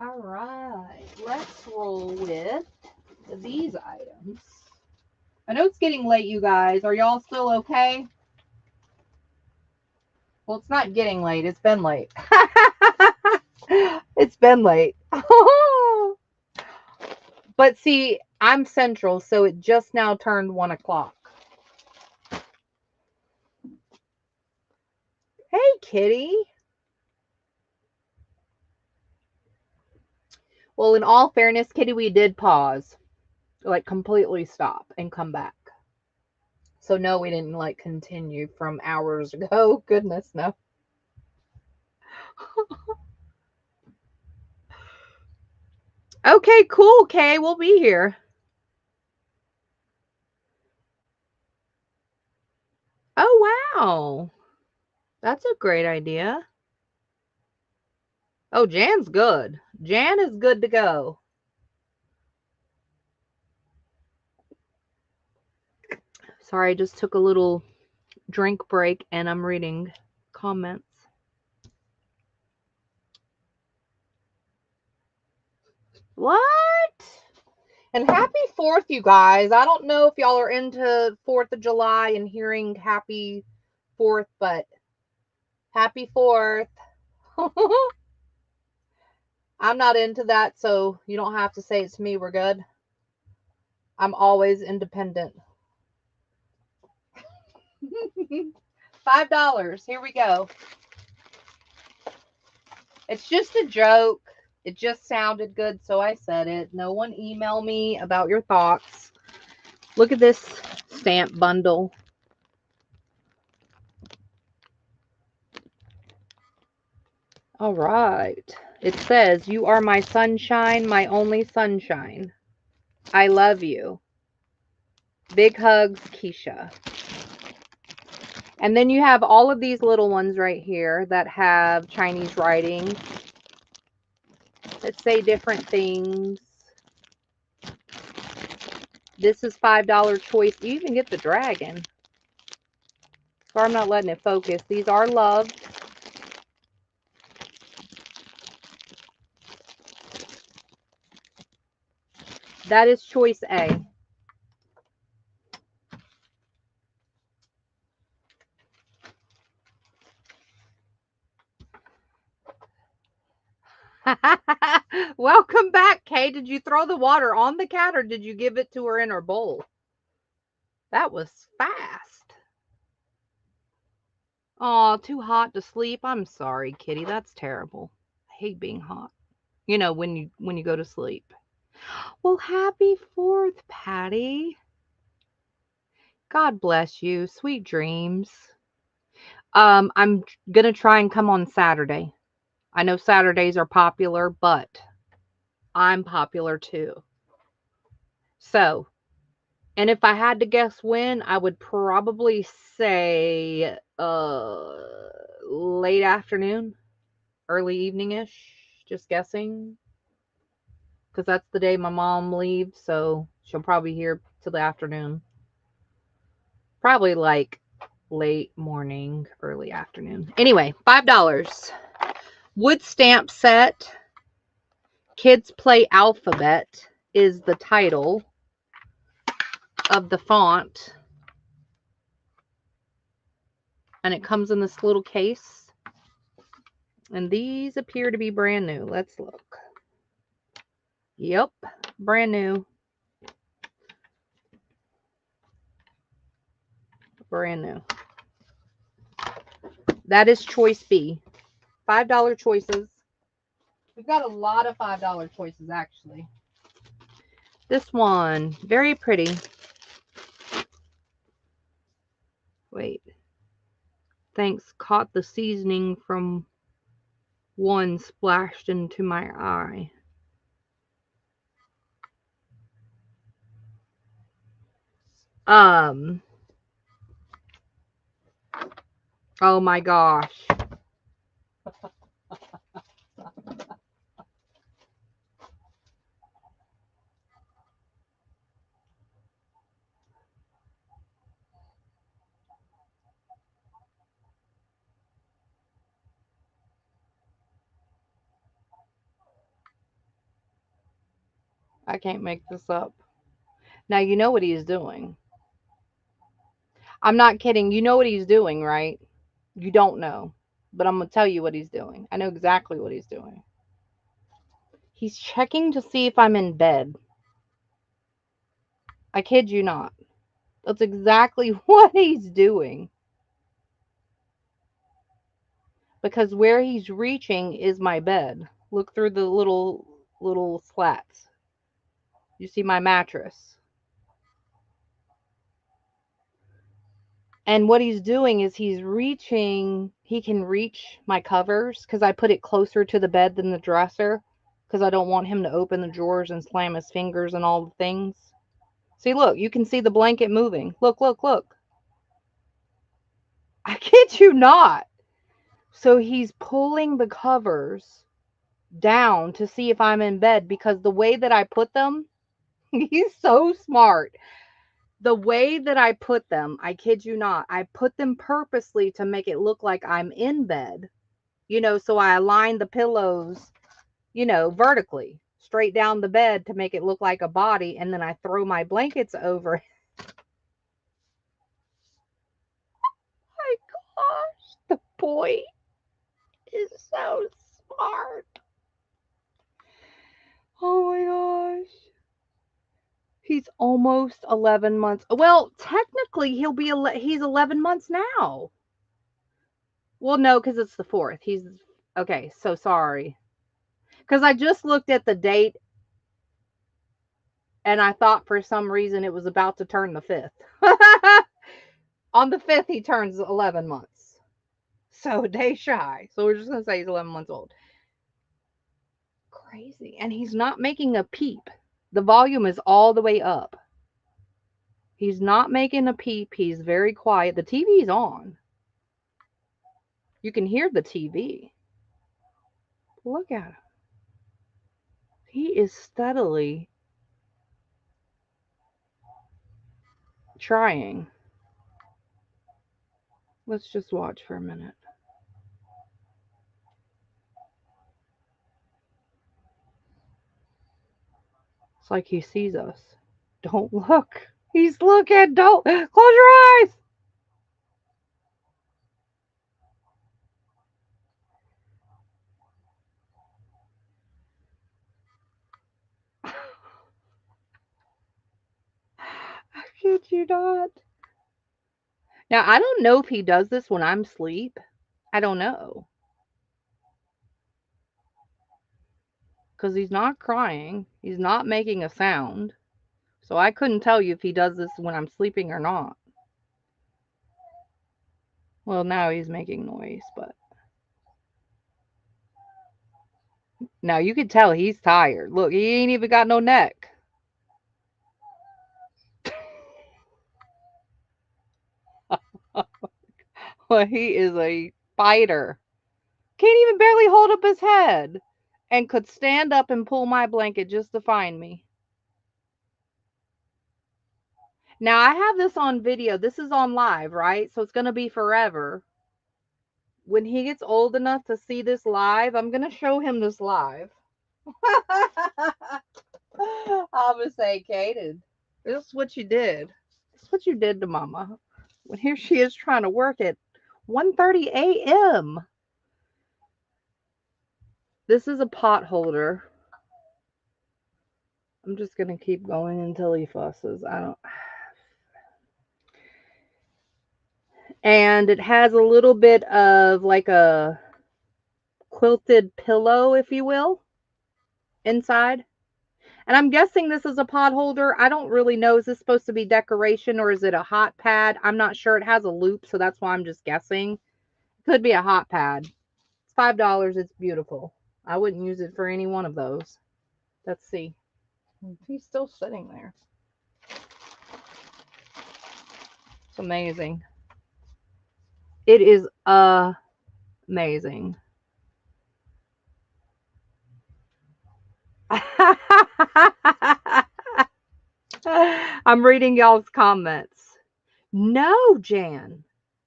All right, let's roll with these items. I know it's getting late, you guys. Are y'all still okay? Well, it's not getting late. It's been late. It's been late. But see, I'm central, so it just now turned 1 o'clock. Hey, kitty. Well, in all fairness, kitty, we did pause. Like, completely stop and come back. So, no, we didn't, like, continue from hours ago. Goodness, no. Okay, cool, Kay. We'll be here. Oh, wow. That's a great idea. Oh, Jan's good. Jan is good to go. Sorry, I just took a little drink break and I'm reading comments. What? And happy 4th, you guys. I don't know if y'all are into 4th of July and hearing happy 4th, but happy 4th. I'm not into that, so you don't have to say it's me. We're good. I'm always independent. $5. Here we go. It's just a joke. It just sounded good, so I said it. No one email me about your thoughts. Look at this stamp bundle. All right. It says, "You are my sunshine, my only sunshine. I love you. Big hugs, Keisha." And then you have all of these little ones right here that have Chinese writing that say different things. This is $5 choice. You even get the dragon. Sorry, I'm not letting it focus. These are loved. That is choice A. Welcome Welcome back, Kay. Did you throw the water on the cat or did you give it to her in her bowl? That was fast. Oh, too hot to sleep. I'm sorry, kitty. That's terrible. I hate being hot. You know, when you go to sleep. Well, happy 4th, Patty. God bless you. Sweet dreams. I'm gonna try and come on Saturday. I know Saturdays are popular, but I'm popular too. So, and if I had to guess when, I would probably say late afternoon, early evening-ish, just guessing. Because that's the day my mom leaves, so she'll probably be here till the afternoon. Probably like late morning, early afternoon. Anyway, $5. Wood stamp set. Kids Play Alphabet is the title of the font. And it comes in this little case. And these appear to be brand new. Let's look. Yep, brand new. Brand new. That is choice B. $5 choices. We've got a lot of $5 choices, actually. This one, very pretty. Wait. Thanks, caught the seasoning from one splashed into my eye. Oh my gosh. I can't make this up. Now, you know what he's doing. I'm not kidding. You know what he's doing, right? You don't know. But I'm going to tell you what he's doing. I know exactly what he's doing. He's checking to see if I'm in bed. I kid you not. That's exactly what he's doing. Because where he's reaching is my bed. Look through the little slats. You see my mattress. And what he's doing is he's reaching, he can reach my covers because I put it closer to the bed than the dresser because I don't want him to open the drawers and slam his fingers and all the things. See, look, you can see the blanket moving. Look, look, look. I kid you not. So he's pulling the covers down to see if I'm in bed because the way that I put them, he's so smart. The way that I put them, I kid you not, I put them purposely to make it look like I'm in bed. You know, so I align the pillows, you know, vertically, straight down the bed to make it look like a body, and then I throw my blankets over. My gosh, the boy is so smart. Oh my gosh. He's almost 11 months. Well, technically he's 11 months now. Well, no, because it's the 4th. He's okay. So sorry. Because I just looked at the date and I thought for some reason it was about to turn the 5th. On the 5th, he turns 11 months. So a day shy. So we're just going to say he's 11 months old. Crazy. And he's not making a peep. The volume is all the way up. He's not making a peep. He's very quiet. The TV's on. You can hear the TV. Look at him. He is steadily trying. Let's just watch for a minute. It's like he sees us. Don't look. He's looking. Don't. Close your eyes. you not? Now, I don't know if he does this when I'm asleep. I don't know. Because he's not crying. He's not making a sound. So I couldn't tell you if he does this when I'm sleeping or not. Well, now he's making noise, but now you can tell he's tired. Look, he ain't even got no neck. Well, he is a fighter. Can't even barely hold up his head. And could stand up and pull my blanket just to find me. Now, I have this on video. This is on live, right? So it's going to be forever. When he gets old enough to see this live, I'm going to show him this live. I'm going to say, Kaden, this is what you did. This is what you did to Mama. When here she is trying to work at 1:30 a.m. This is a pot holder. I'm just going to keep going until he fusses. And it has a little bit of like a quilted pillow, if you will, inside. And I'm guessing this is a pot holder. I don't really know. Is this supposed to be decoration or is it a hot pad? I'm not sure. It has a loop, so that's why I'm just guessing. It could be a hot pad. It's $5. It's beautiful. I wouldn't use it for any one of those. Let's see. He's still sitting there. It's amazing. It is amazing. I'm reading y'all's comments. No, Jan,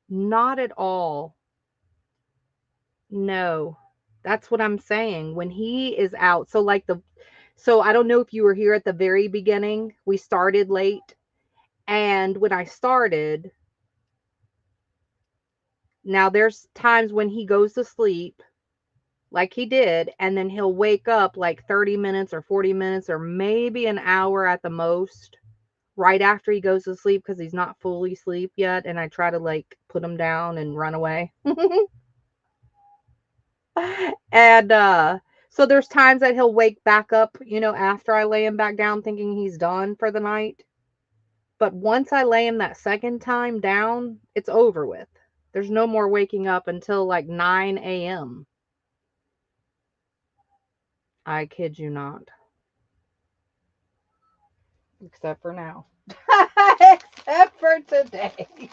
not at all. No, that's what I'm saying. When he is out, so I don't know if you were here at the very beginning. We started late, and when I started, now there's times when he goes to sleep, like he did, and then he'll wake up like 30 minutes or 40 minutes or maybe an hour at the most right after he goes to sleep because he's not fully asleep yet, and I try to like put him down and run away. And so there's times that he'll wake back up, after I lay him back down thinking he's done for the night. But once I lay him that second time down, it's over with. There's no more waking up until like 9 a.m. I kid you not. Except for now. Except for today.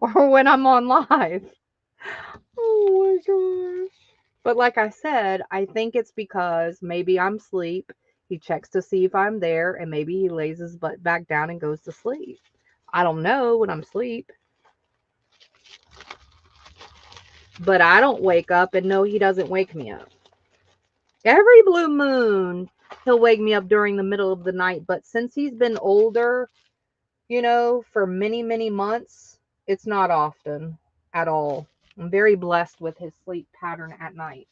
Or when I'm on live. Oh my gosh. But like I said, I think it's because maybe I'm asleep. He checks to see if I'm there, and maybe he lays his butt back down and goes to sleep. I don't know when I'm asleep. But I don't wake up, and no, he doesn't wake me up. Every blue moon, he'll wake me up during the middle of the night. But since he's been older, for many, many months, it's not often at all. I'm very blessed with his sleep pattern at night.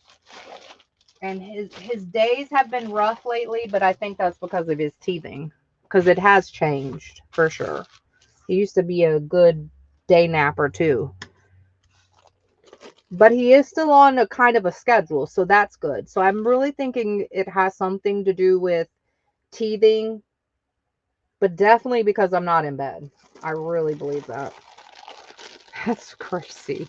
And his days have been rough lately, but I think that's because of his teething. Because it has changed, for sure. He used to be a good day napper, too. But he is still on a kind of a schedule, so that's good. So I'm really thinking it has something to do with teething, but definitely because I'm not in bed. I really believe that. That's crazy.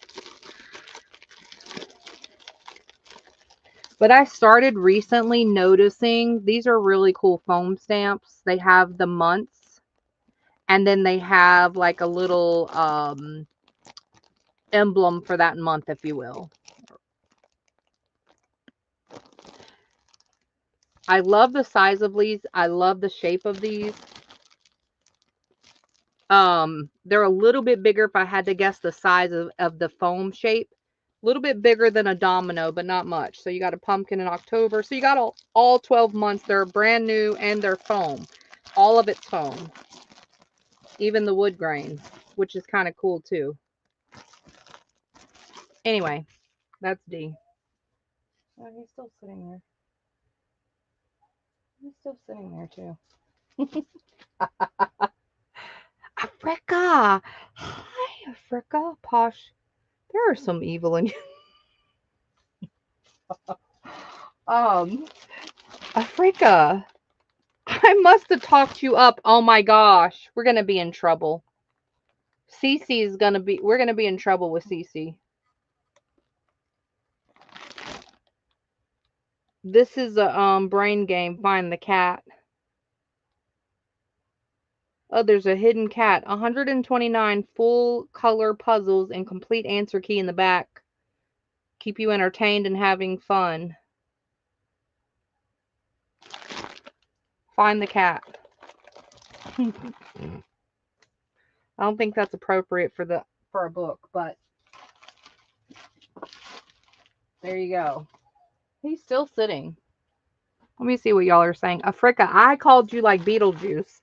But I started recently noticing these are really cool foam stamps. They have the months, and then they have like a little emblem for that month, if you will. I love the size of these. I love the shape of these. They're a little bit bigger if I had to guess the size of the foam shape. A little bit bigger than a domino, but not much. So you got a pumpkin in October. So you got all 12 months. They're brand new and they're foam. All of it's foam. Even the wood grain, which is kind of cool too. Anyway, that's D. Oh, he's still sitting there. He's still sitting there too. Africa. Hi, Africa. Posh. There are some evil in you. Africa. I must have talked you up. Oh my gosh. We're gonna be in trouble. Cece is gonna be. We're gonna be in trouble with Cece. This is a brain game. Find the cat. Oh, there's a hidden cat. 129 full color puzzles and complete answer key in the back. Keep you entertained and having fun. Find the cat. I don't think that's appropriate for a book, but there you go. He's still sitting. Let me see what y'all are saying. Africa, I called you like Beetlejuice.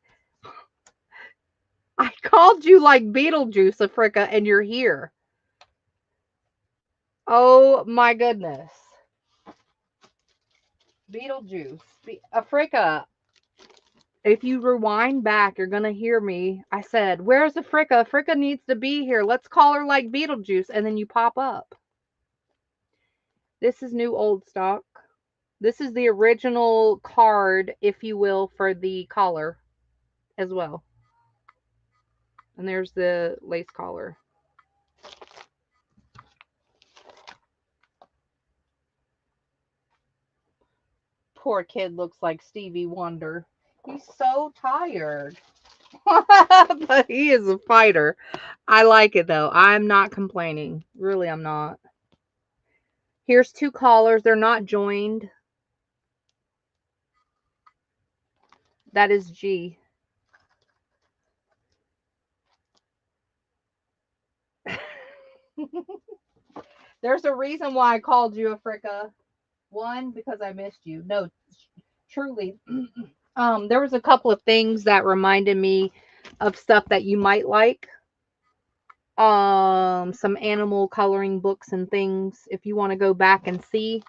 I called you like Beetlejuice, Africa, and you're here. Oh my goodness. Beetlejuice. Africa. If you rewind back, you're going to hear me. I said, where's Africa? Africa needs to be here. Let's call her like Beetlejuice. And then you pop up. This is new old stock. This is the original card, if you will, for the collar as well. And there's the lace collar. Poor kid looks like Stevie Wonder. He's so tired. But he is a fighter. I like it though. I'm not complaining. Really, I'm not. Here's two collars. They're not joined. That is G. There's a reason why I called you Africa. One, because I missed you. No, truly. There was a couple of things that reminded me of stuff that you might like. Some animal coloring books and things. If you want to go back and see.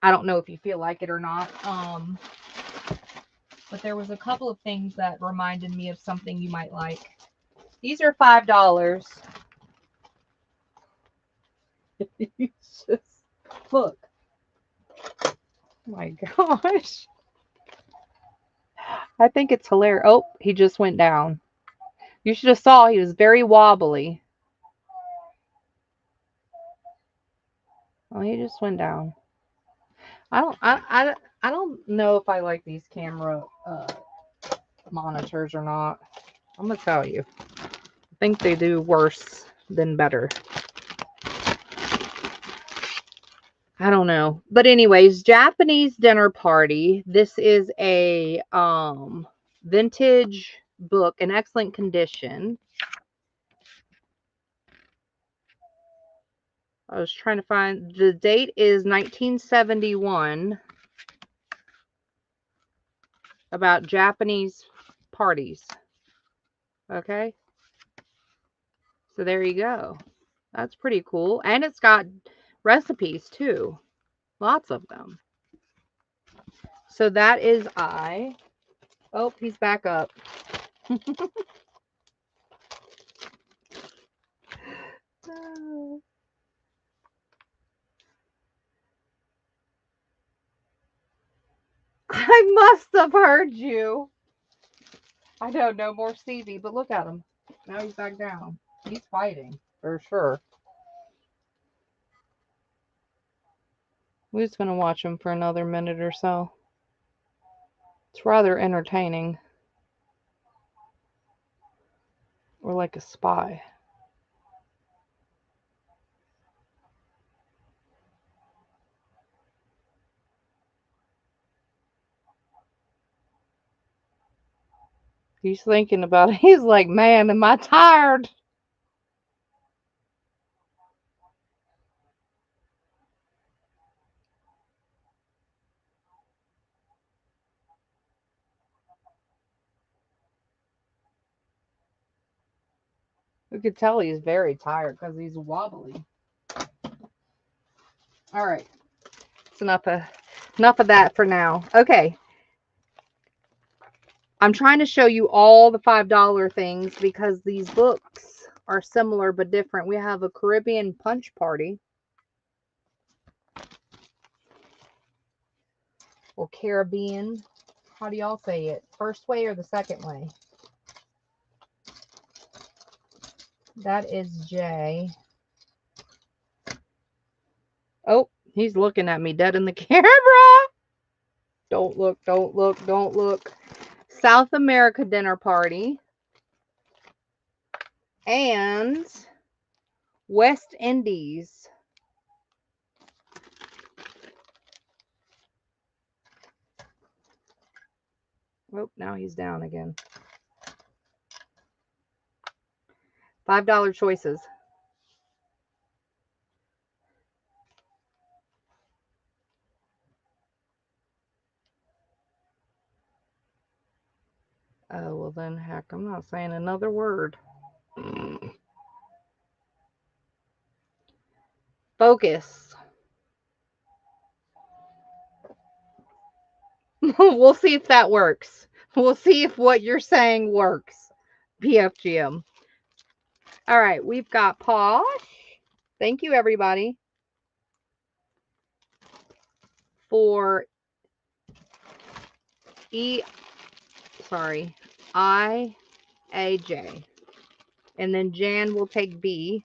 I don't know if you feel like it or not. But there was a couple of things that reminded me of something you might like. These are $5. Just, look. Oh my gosh. I think it's hilarious. Oh, he just went down. You should have saw he was very wobbly. Oh, he just went down. I don't know if I like these camera monitors or not. I'm gonna tell you. I think they do worse than better. I don't know. But anyways, Japanese dinner party. This is a vintage book in excellent condition. I was trying to find the date is 1971. About Japanese parties. Okay. So there you go. That's pretty cool. And it's got recipes too. Lots of them. So that is I. Oh, he's back up. I must have heard you. I know, no more Stevie, but look at him. Now he's back down. He's fighting, for sure. We're just going to watch him for another minute or so. It's rather entertaining. Or like a spy. He's thinking about it. He's like, man, am I tired? We could tell he's very tired because he's wobbly. All right. It's enough of that for now. Okay. I'm trying to show you all the $5 things because these books are similar but different. We have a Caribbean punch party. Or Caribbean. How do y'all say it? First way or the second way? That is J. Oh, he's looking at me dead in the camera. Don't look, don't look, don't look. South America dinner party. And West Indies. Oh, now he's down again. $5 choices. Oh, well then, heck, I'm not saying another word. Focus. We'll see if that works. We'll see if what you're saying works. PFGM. All right, we've got Posh. Thank you, everybody, for IAJ. And then Jan will take B.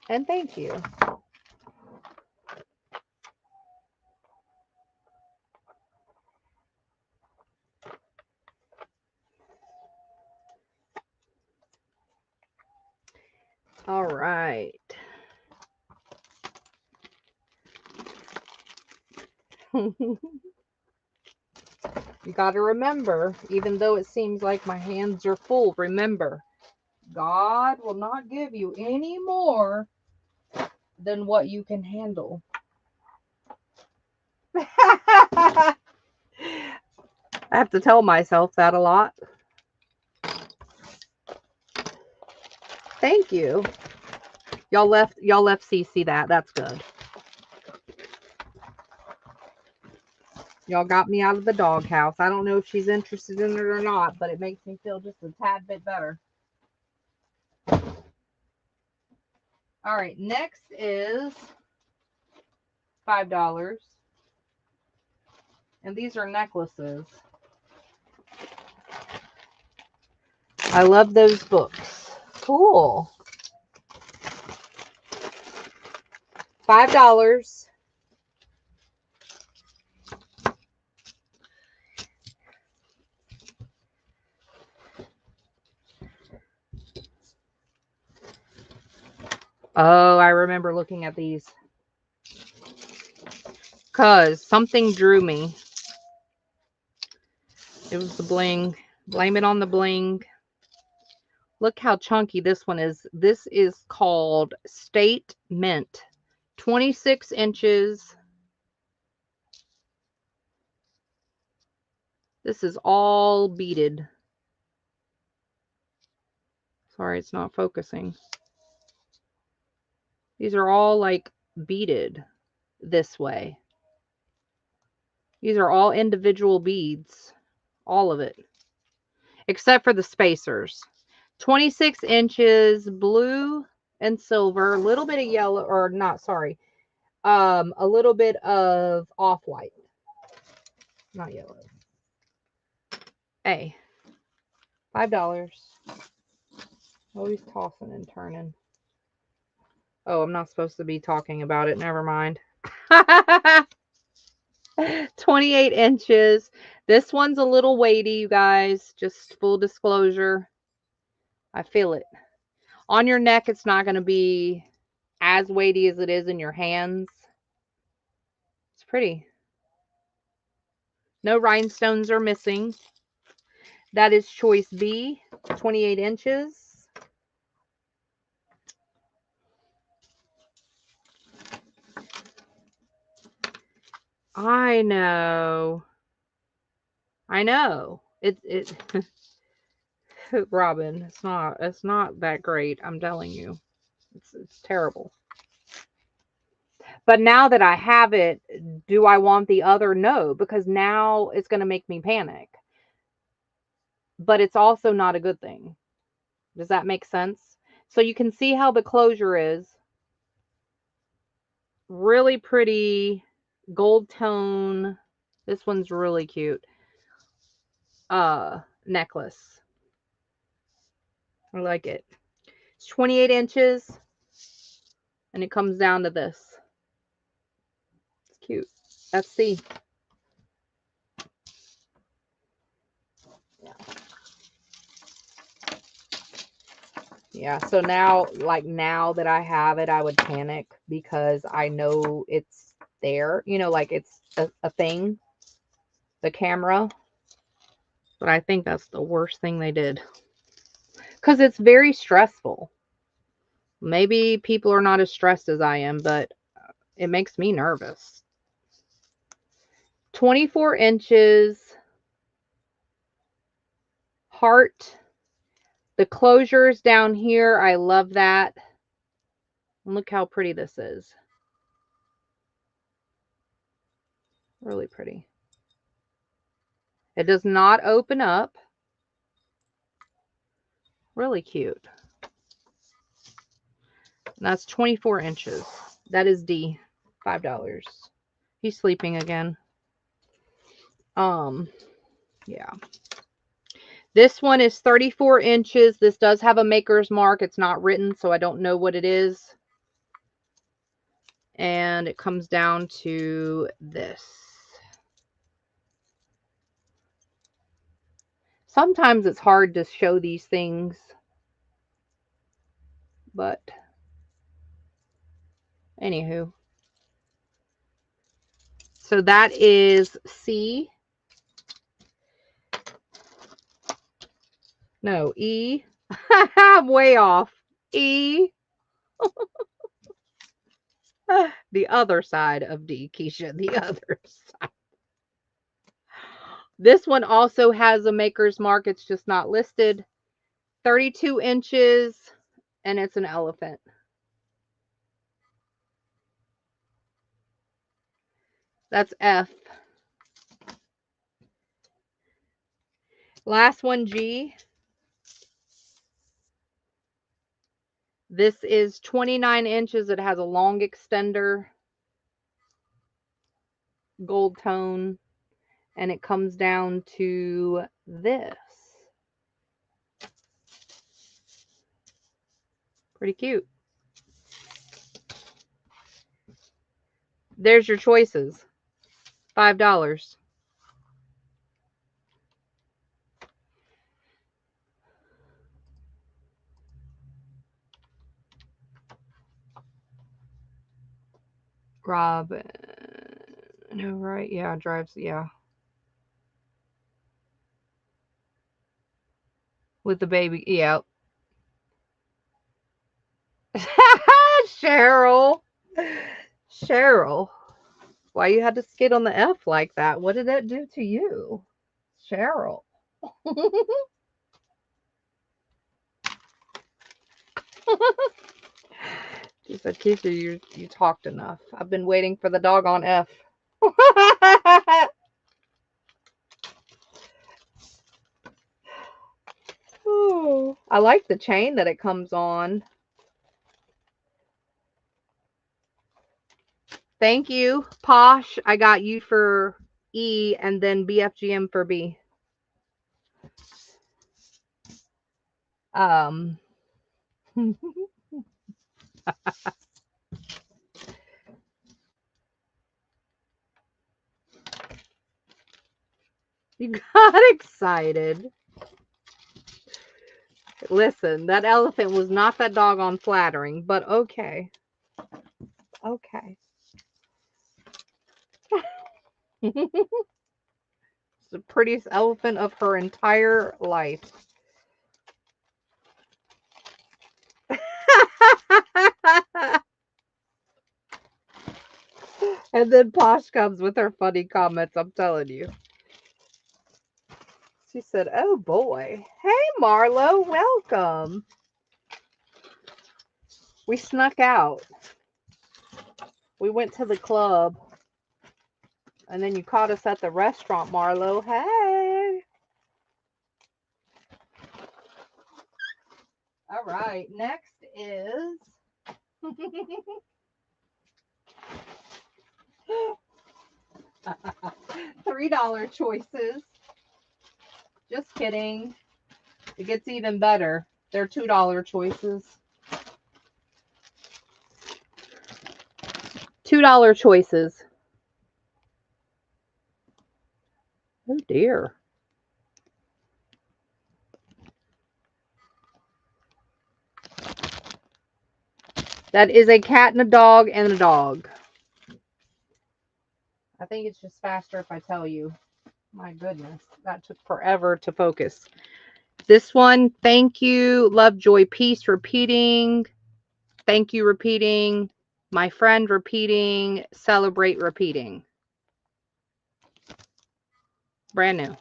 And thank you. All right. You got to remember, even though it seems like my hands are full, remember, God will not give you any more than what you can handle. I have to tell myself that a lot. Thank you. Y'all left CC that. That's good. Y'all got me out of the doghouse. I don't know if she's interested in it or not, but it makes me feel just a tad bit better. All right, next is $5. And these are necklaces. I love those books. Cool. $5. Oh, I remember looking at these. Because something drew me. It was the bling. Blame it on the bling. Look how chunky this one is. This is called State Mint. 26 inches. This is all beaded. Sorry, it's not focusing. These are all like beaded this way. These are all individual beads. All of it. Except for the spacers. 26 inches, blue and silver, a little bit of yellow, or not, sorry. A little bit of off-white. Not yellow. Hey. $5. Always tossing and turning. Oh, I'm not supposed to be talking about it. Never mind. 28 inches. This one's a little weighty, you guys. Just full disclosure. I feel it. On your neck, it's not going to be as weighty as it is in your hands. It's pretty. No rhinestones are missing. That is choice B, 28 inches. I know. I know. It Robin, it's not that great. I'm telling you. It's terrible. But now that I have it, do I want the other? No, because now it's going to make me panic. But it's also not a good thing. Does that make sense? So you can see how the closure is. Really pretty gold tone. This one's really cute. Necklace. I like it. It's 28 inches and it comes down to this. It's cute. Let's see. Yeah, so now, like now that I have it, I would panic because I know it's there, you know, like it's a thing, the camera. But I think that's the worst thing they did because it's very stressful. Maybe people are not as stressed as I am, but it makes me nervous. 24 inches, heart. The closures down here, I love that. And look how pretty this is. Really pretty. It does not open up. Really cute. And that's 24 inches. That is D. $5. He's sleeping again. Yeah. This one is 34 inches. This does have a maker's mark. It's not written, so I don't know what it is. And it comes down to this. Sometimes it's hard to show these things, but anywho. So that is C. No, E. I'm way off. E. The other side of D, Keisha. The other side. This one also has a maker's mark. It's just not listed. 32 inches, and it's an elephant. That's F. Last one, G. This is 29 inches. It has a long extender, gold tone, and it comes down to this. Pretty cute. There's your choices. $5. Rob, no, right? Yeah, drives, yeah. With the baby, yeah. Cheryl. Cheryl. Why you had to skid on the F like that? What did that do to you? Cheryl. She said, Keisha, you talked enough. I've been waiting for the doggone F. Ooh, I like the chain that it comes on. Thank you, Posh. I got you for E and then BFGM for B. You got excited. Listen, that elephant was not that doggone flattering, but okay. Okay. It's the prettiest elephant of her entire life. And then Posh comes with her funny comments, I'm telling you. She said, oh boy. Hey, Marlo, welcome. We snuck out. We went to the club. And then you caught us at the restaurant, Marlo. Hey. All right. Next is $3 choices. Just kidding. It gets even better. They're $2 choices. $2 choices. Oh dear. That is a cat and a dog and a dog. I think it's just faster if I tell you. My goodness, that took forever to focus. This one, thank you, love, joy, peace, repeating. Thank you, repeating. My friend, repeating. Celebrate, repeating. Brand new.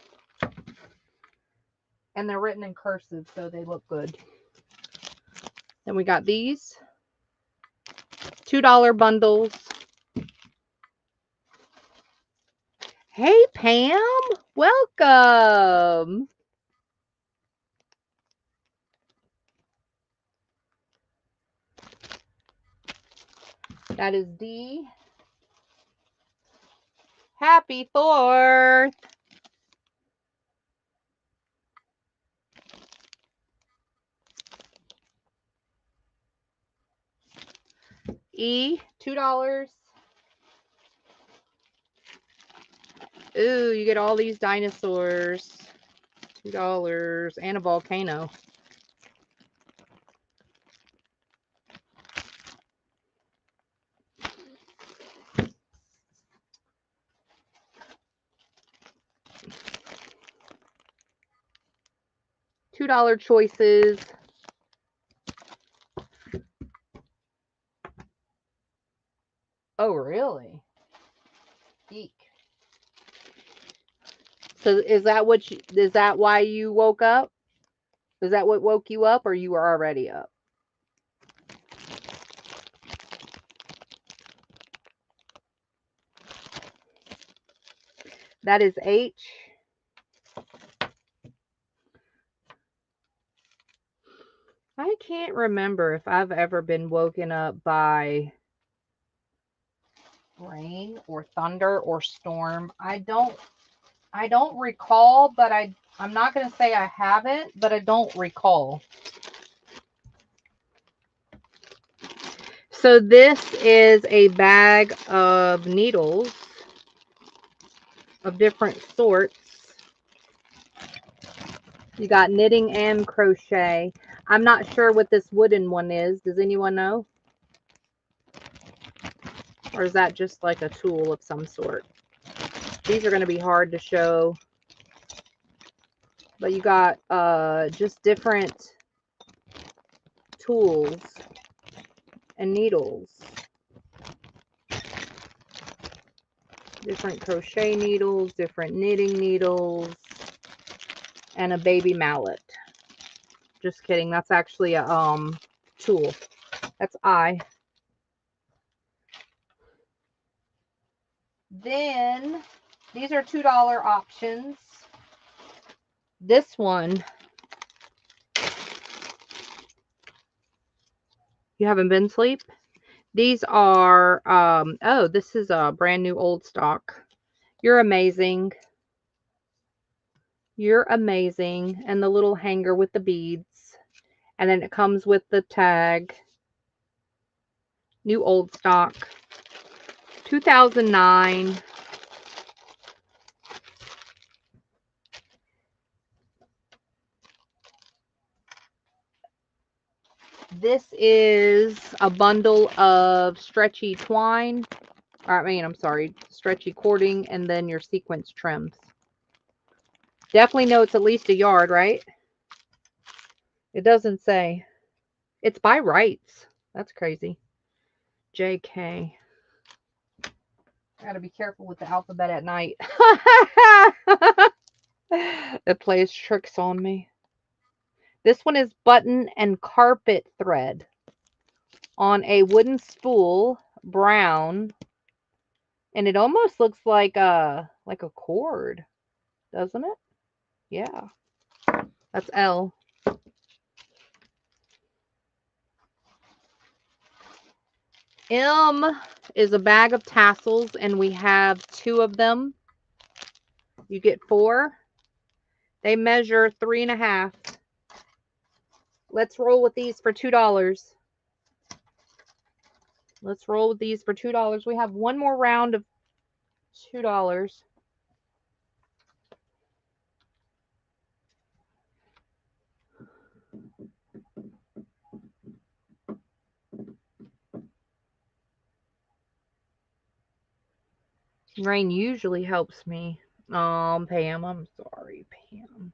And they're written in cursive, so they look good. Then we got these. $2 bundles. Hey, Pam. Welcome. That is D. Happy 4th. E, $2. Ooh, you get all these dinosaurs. $2 and a volcano. $2 choices. Oh, really? Eek. So is that why you woke up? Is that what woke you up, or you were already up? That is H. I can't remember if I've ever been woken up by rain or thunder or storm. I don't recall, but I'm not going to say I haven't, but I don't recall. So this is a bag of needles of different sorts. You got knitting and crochet. I'm not sure what this wooden one is. Does anyone know? Or is that just like a tool of some sort? These are going to be hard to show. But you got just different tools and needles. Different crochet needles, different knitting needles, and a baby mallet. Just kidding. That's actually a tool. That's I. Then these are $2 options. This one, you haven't been asleep? These are, oh, this is a brand new old stock. You're amazing. You're amazing. And the little hanger with the beads. And then it comes with the tag. New old stock. 2009. This is a bundle of stretchy twine. I'm sorry, stretchy cording, and then your sequence trims. Definitely know it's at least a yard, right? It doesn't say. It's by rights. That's crazy. JK. I gotta be careful with the alphabet at night. It plays tricks on me. This one is button and carpet thread on a wooden spool brown. And it almost looks like a cord, doesn't it? Yeah. That's L. M is a bag of tassels, and we have 2 of them. You get 4. They measure 3.5. Let's roll with these for $2. Let's roll with these for $2. We have one more round of $2. Rain usually helps me. Pam, I'm sorry, Pam.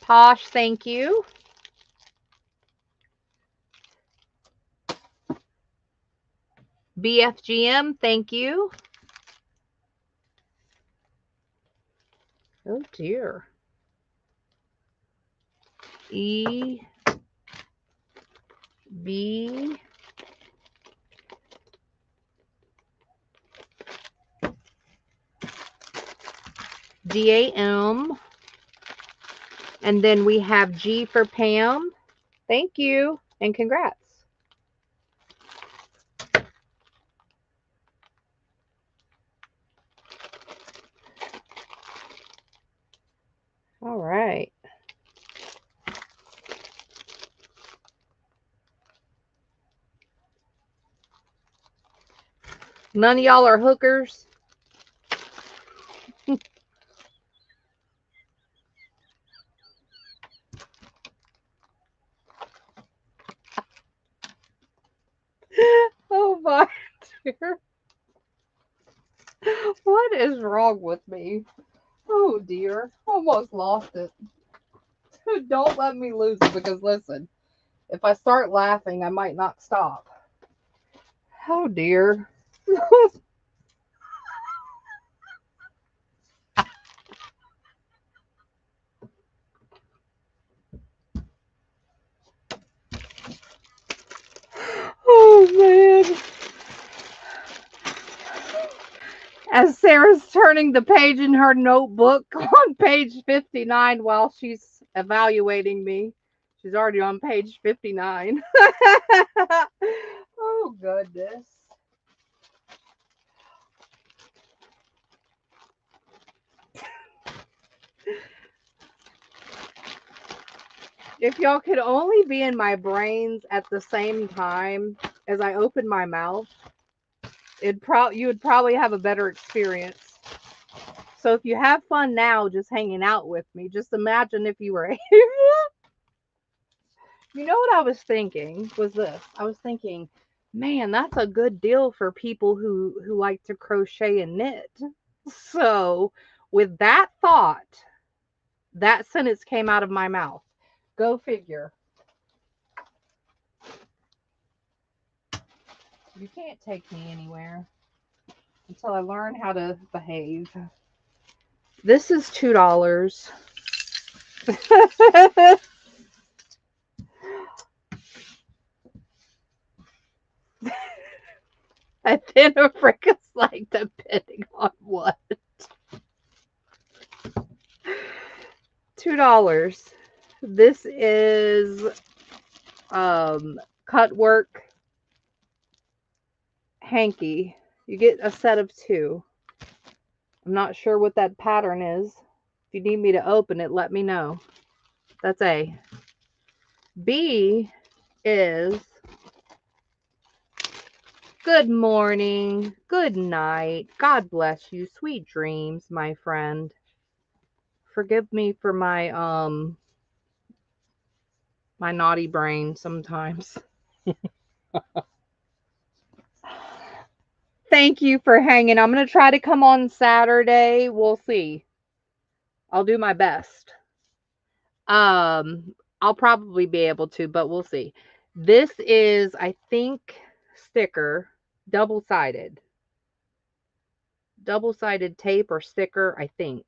Posh, thank you. BFGM, thank you. Oh dear. E B GAM. And then we have G for Pam. Thank you and congrats. All right. None of y'all are hookers. Oh my dear. What is wrong with me? Oh dear. Almost lost it. Don't let me lose it, because listen, if I start laughing, I might not stop. Oh dear. Oh man. As Sarah's turning the page in her notebook on page 59 while she's evaluating me. She's already on page 59. Oh, goodness. If y'all could only be in my brains at the same time as I open my mouth, you would probably have a better experience. So if you have fun now just hanging out with me, just imagine if you were able. You know what I was thinking was this. I was thinking, man, that's a good deal for people who like to crochet and knit. So with that thought, that sentence came out of my mouth. Go figure. You can't take me anywhere until I learn how to behave. This is $2. A dinner frickin' like depending on what. $2. This is cut work hanky. You get a set of 2. I'm not sure what that pattern is. If you need me to open it, let me know. That's A. B is good morning, good night, God bless you, sweet dreams, my friend. Forgive me for my my naughty brain sometimes. Thank you for hanging. I'm going to try to come on Saturday. We'll see. I'll do my best. I'll probably be able to, but we'll see. This is, I think, sticker, double-sided. Double-sided tape or sticker, I think.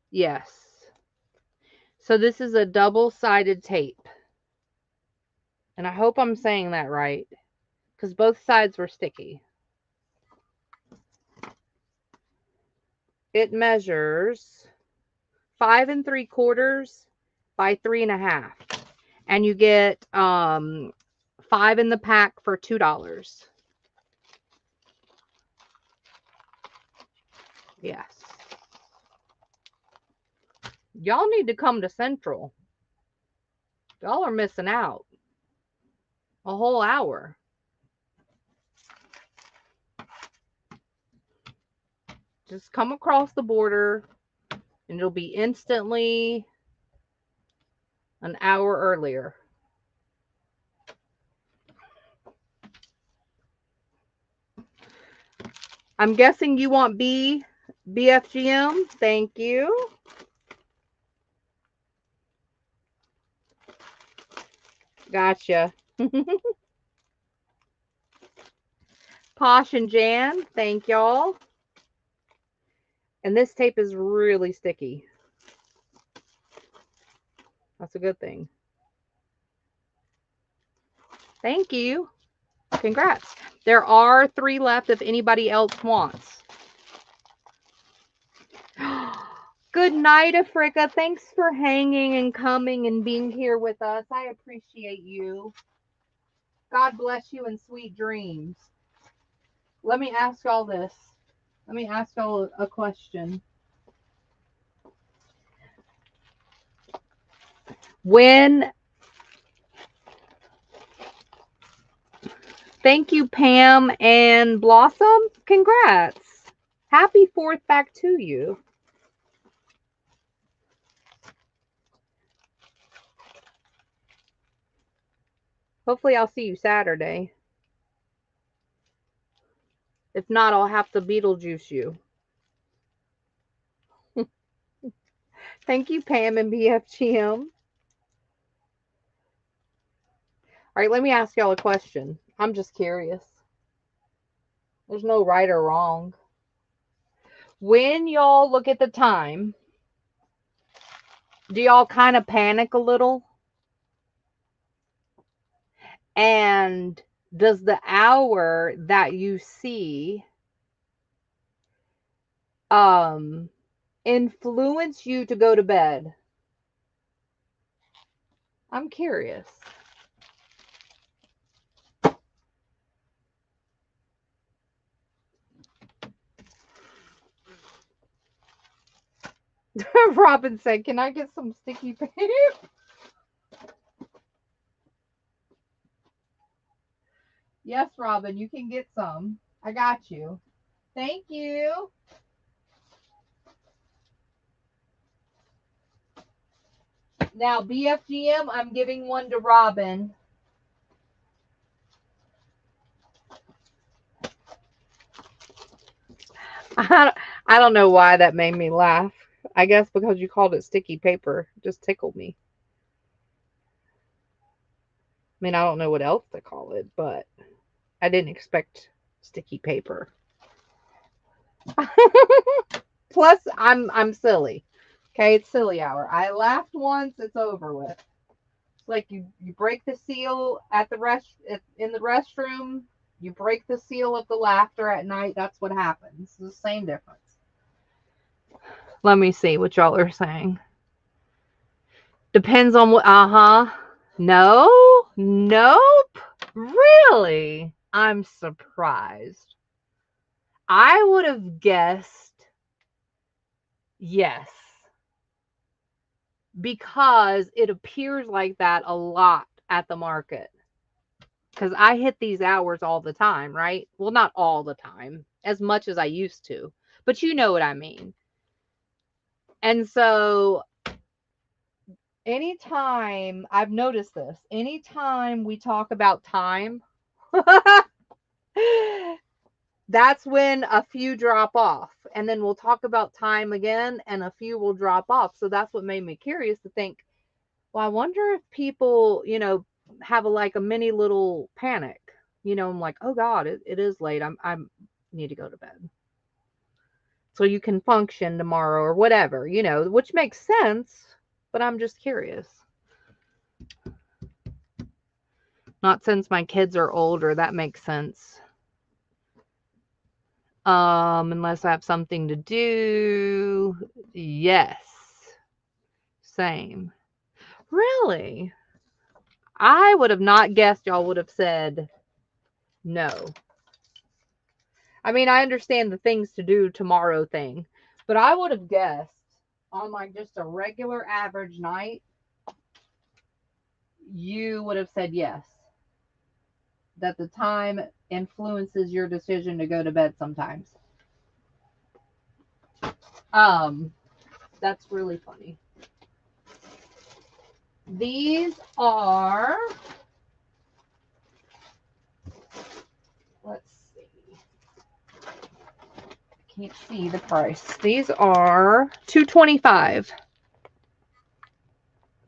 Yes. So this is a double-sided tape. And I hope I'm saying that right, because both sides were sticky. It measures 5 3/4 by 3 1/2. And you get 5 in the pack for $2. Yes. Y'all need to come to Central. Y'all are missing out. A whole hour. Just come across the border and it'll be instantly an hour earlier. I'm guessing you want BFGM. Thank you. Gotcha. Posh and Jan, thank y'all. And this tape is really sticky. That's a good thing. Thank you. Congrats. There are 3 left if anybody else wants. Good night, Africa. Thanks for hanging and coming and being here with us. I appreciate you. God bless you and sweet dreams. Let me ask y'all this. Let me ask y'all a question. Thank you, Pam and Blossom. Congrats. Happy 4th back to you. Hopefully I'll see you Saturday. If not, I'll have to Beetlejuice you. Thank you, Pam and BFGM. All right, let me ask y'all a question. I'm just curious. There's no right or wrong. When y'all look at the time, do y'all kind of panic a little? And does the hour that you see influence you to go to bed? I'm curious. Robin said, can I get some sticky paper? Yes, Robin, you can get some. I got you. Thank you. Now, BFGM, I'm giving one to Robin. I don't know why that made me laugh. I guess because you called it sticky paper. It just tickled me. I mean, I don't know what else to call it, but I didn't expect sticky paper. Plus, I'm silly. Okay, it's silly hour. I laughed once, it's over with. It's like you break the seal at the in the restroom, you break the seal of the laughter at night. That's what happens. It's the same difference. Let me see what y'all are saying. Depends on what. No, nope. Really? I'm surprised. I would have guessed yes, because it appears like that a lot at the market. Because I hit these hours all the time, right? Well, not all the time, as much as I used to, but you know what I mean. And so anytime I've noticed this, anytime we talk about time, that's when a few drop off. And then we'll talk about time again and a few will drop off. So that's what made me curious to think, well, I wonder if people, have a mini little panic. I'm like, oh God, it is late. I need to go to bed. So you can function tomorrow or whatever, which makes sense. but I'm just curious. Not since my kids are older, that makes sense. Unless I have something to do. Yes. Same. Really? I would have not guessed y'all would have said no. I mean, I understand the things to do tomorrow thing, but I would have guessed on like just a regular average night, you would have said yes. That the time influences your decision to go to bed sometimes. That's really funny. These are, let's see. I can't see the price. These are $2.25.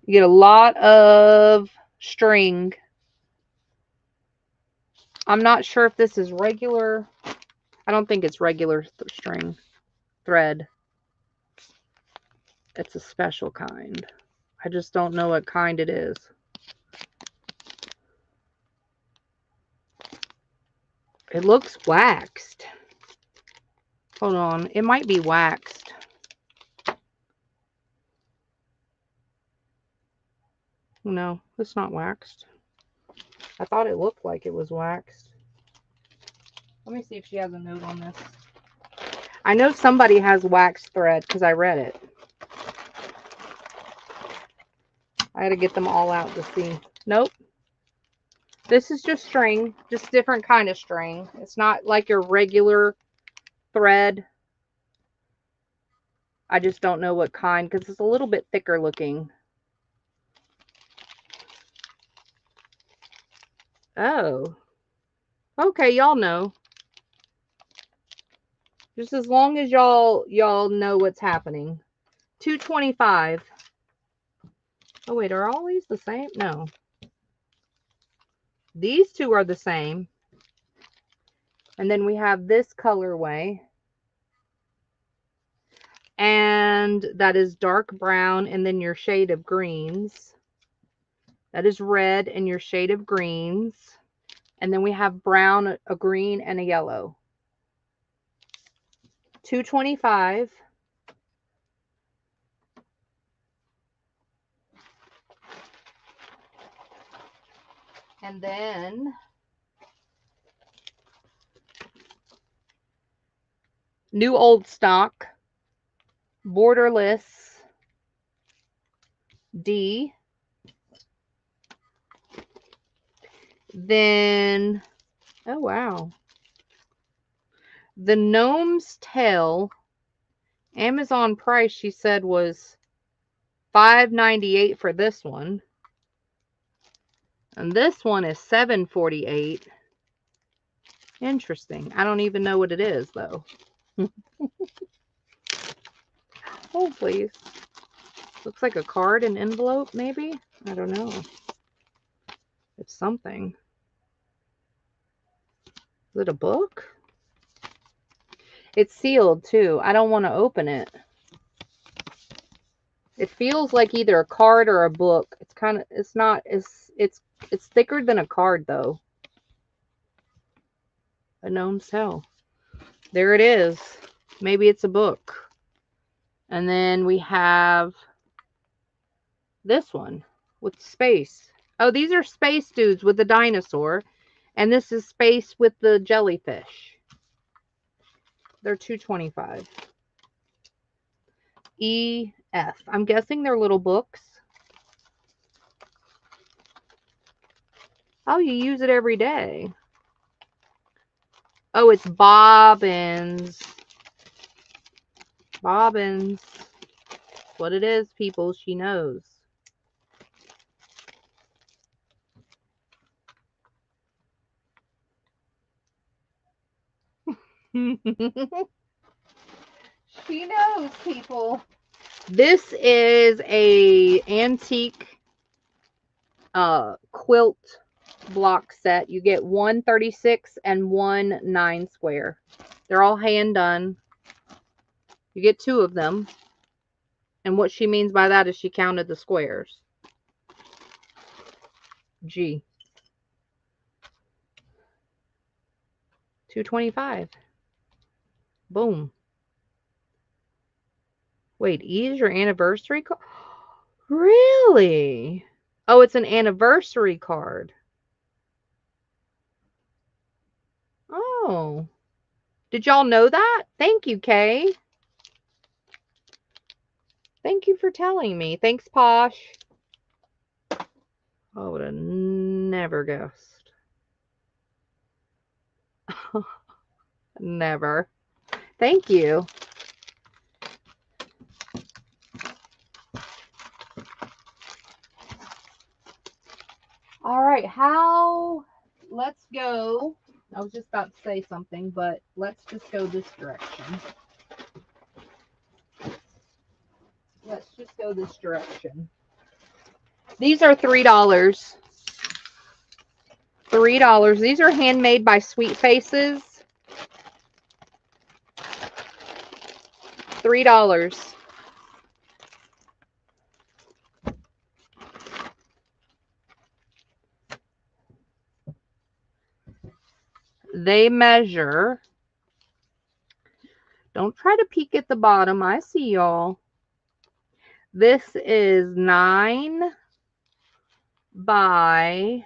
You get a lot of string. I'm not sure if this is regular. I don't think it's regular string thread. It's a special kind. I just don't know what kind it is. It looks waxed. Hold on. It might be waxed. No, it's not waxed. I thought it looked like it was waxed. Let me see if she has a note on this. I know somebody has waxed thread because I read it. I had to get them all out to see. Nope. This is just string. Just different kind of string. It's not like your regular thread. I just don't know what kind because it's a little bit thicker looking. Oh. Okay, y'all know. Just as long as y'all know what's happening. $2.25. Oh wait, are all these the same? No. These two are the same. And then we have this colorway. And that is dark brown and then your shade of greens. That is red and your shade of greens. And then we have brown, a green, and a yellow. $2.25. And then new old stock, borderless D. Then, oh wow. The Gnome's Tail, Amazon price she said was $5.98 for this one. And this one is $7.48. Interesting. I don't even know what it is though. Oh, please. Looks like a card and envelope, maybe? I don't know. It's something. Is it a book? It's sealed too. I don't want to open it. It feels like either a card or a book. It's kind of, it's not, it's thicker than a card though. A Gnome's Tail. There it is. Maybe it's a book. And then we have this one with space. Oh, these are space dudes with the dinosaur. And this is space with the jellyfish. They're $2.25. EF. I'm guessing they're little books. Oh, you use it every day. Oh, it's bobbins. Bobbins. That's what it is, people. She knows. She knows, people. This is a antique quilt block set. You get one 36 and one 9 square. They're all hand done. You get 2 of them. And what she means by that is she counted the squares. G. 225. Boom. Wait, E is your anniversary card? Really? Oh, it's an anniversary card. Oh. Did y'all know that? Thank you, Kay. Thank you for telling me. Thanks, Posh. I would have never guessed. Never. Thank you. All right, let's go. I was just about to say something, but let's just go this direction. Let's just go this direction. These are $3. $3. These are handmade by Sweet Faces. $3. They measure. Don't try to peek at the bottom. I see y'all. This is 9 by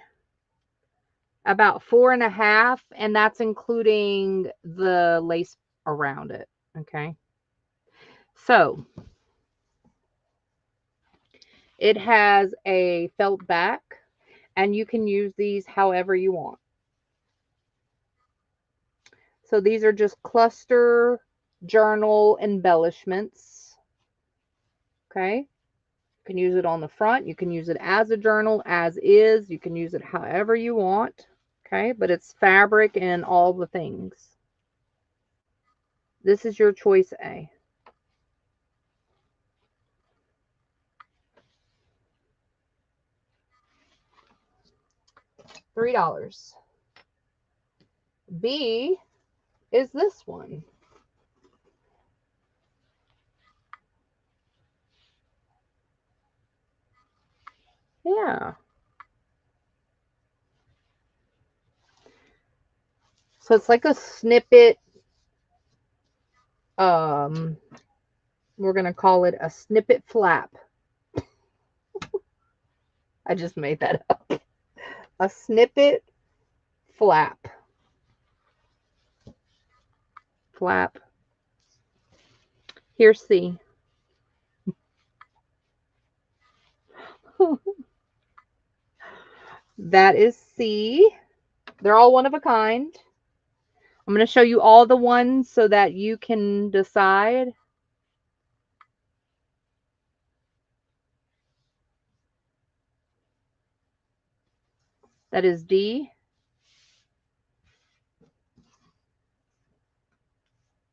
about 4.5, and that's including the lace around it. Okay. So it has a felt back, and you can use these however you want. So these are just cluster journal embellishments. Okay. You can use it on the front. You can use it as a journal, as is. You can use it however you want. Okay. But it's fabric and all the things. This is your choice A. $3. B is this one. Yeah. So it's like a snippet. We're going to call it a snippet flap. I just made that up. A snippet flap. Flap. Here's C. That is C. They're all one of a kind. I'm going to show you all the ones so that you can decide. That is D.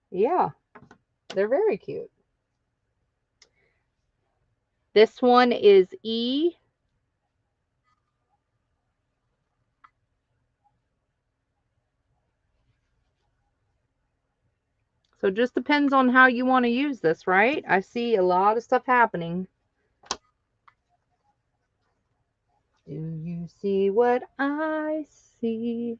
Yeah, they're very cute. This one is E. So it just depends on how you want to use this, right? I see a lot of stuff happening. Do you see what I see?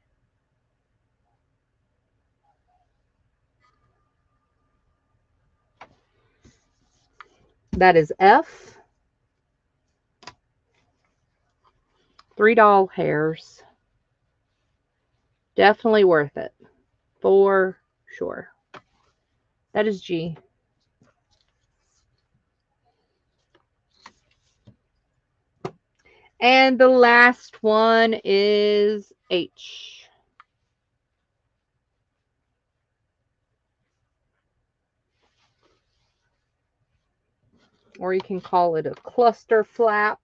That is F. $3 hairs. Definitely worth it. For sure. That is G. And the last one is H. Or you can call it a cluster flap.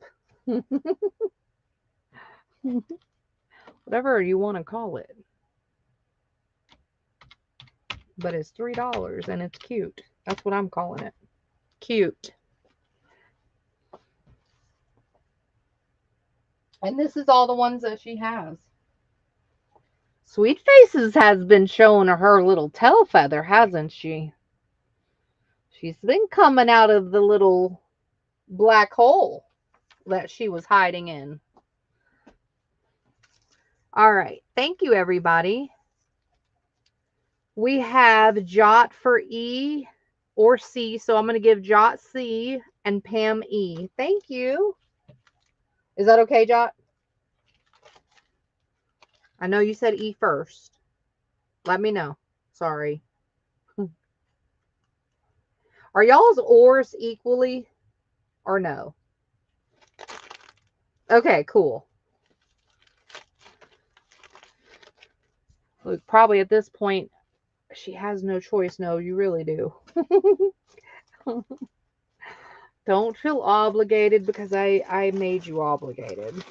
Whatever you want to call it. But it's $3 and it's cute. That's what I'm calling it. Cute. And this is all the ones that she has. Sweet Faces has been showing her little tail feather, hasn't she? She's been coming out of the little black hole that she was hiding in. All right. Thank you, everybody. We have Jot for E or C. So I'm going to give Jot C and Pam E. Thank you. Is that okay, Jot? I know you said E first. Let me know. Sorry. Are y'all's oars equally or no? Okay, cool. Look, probably at this point, she has no choice. No, you really do. Don't feel obligated because I made you obligated.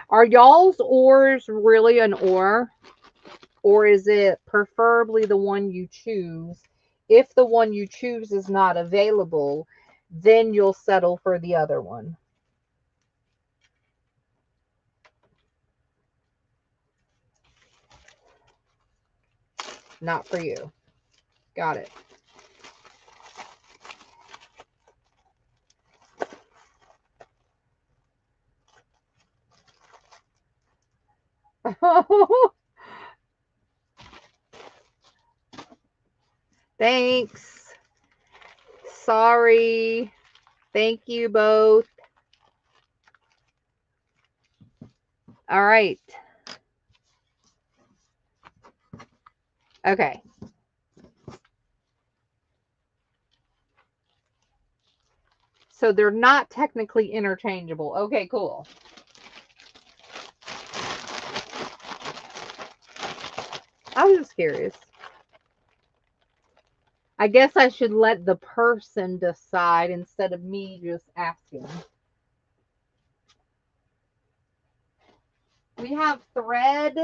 Are y'all's oars really an oar? Or is it preferably the one you choose? If the one you choose is not available, then you'll settle for the other one. Not for you. Got it. Thanks. Sorry. Thank you both. All right. Okay. So they're not technically interchangeable. Okay, cool. I was just curious. I guess I should let the person decide instead of me just asking. We have thread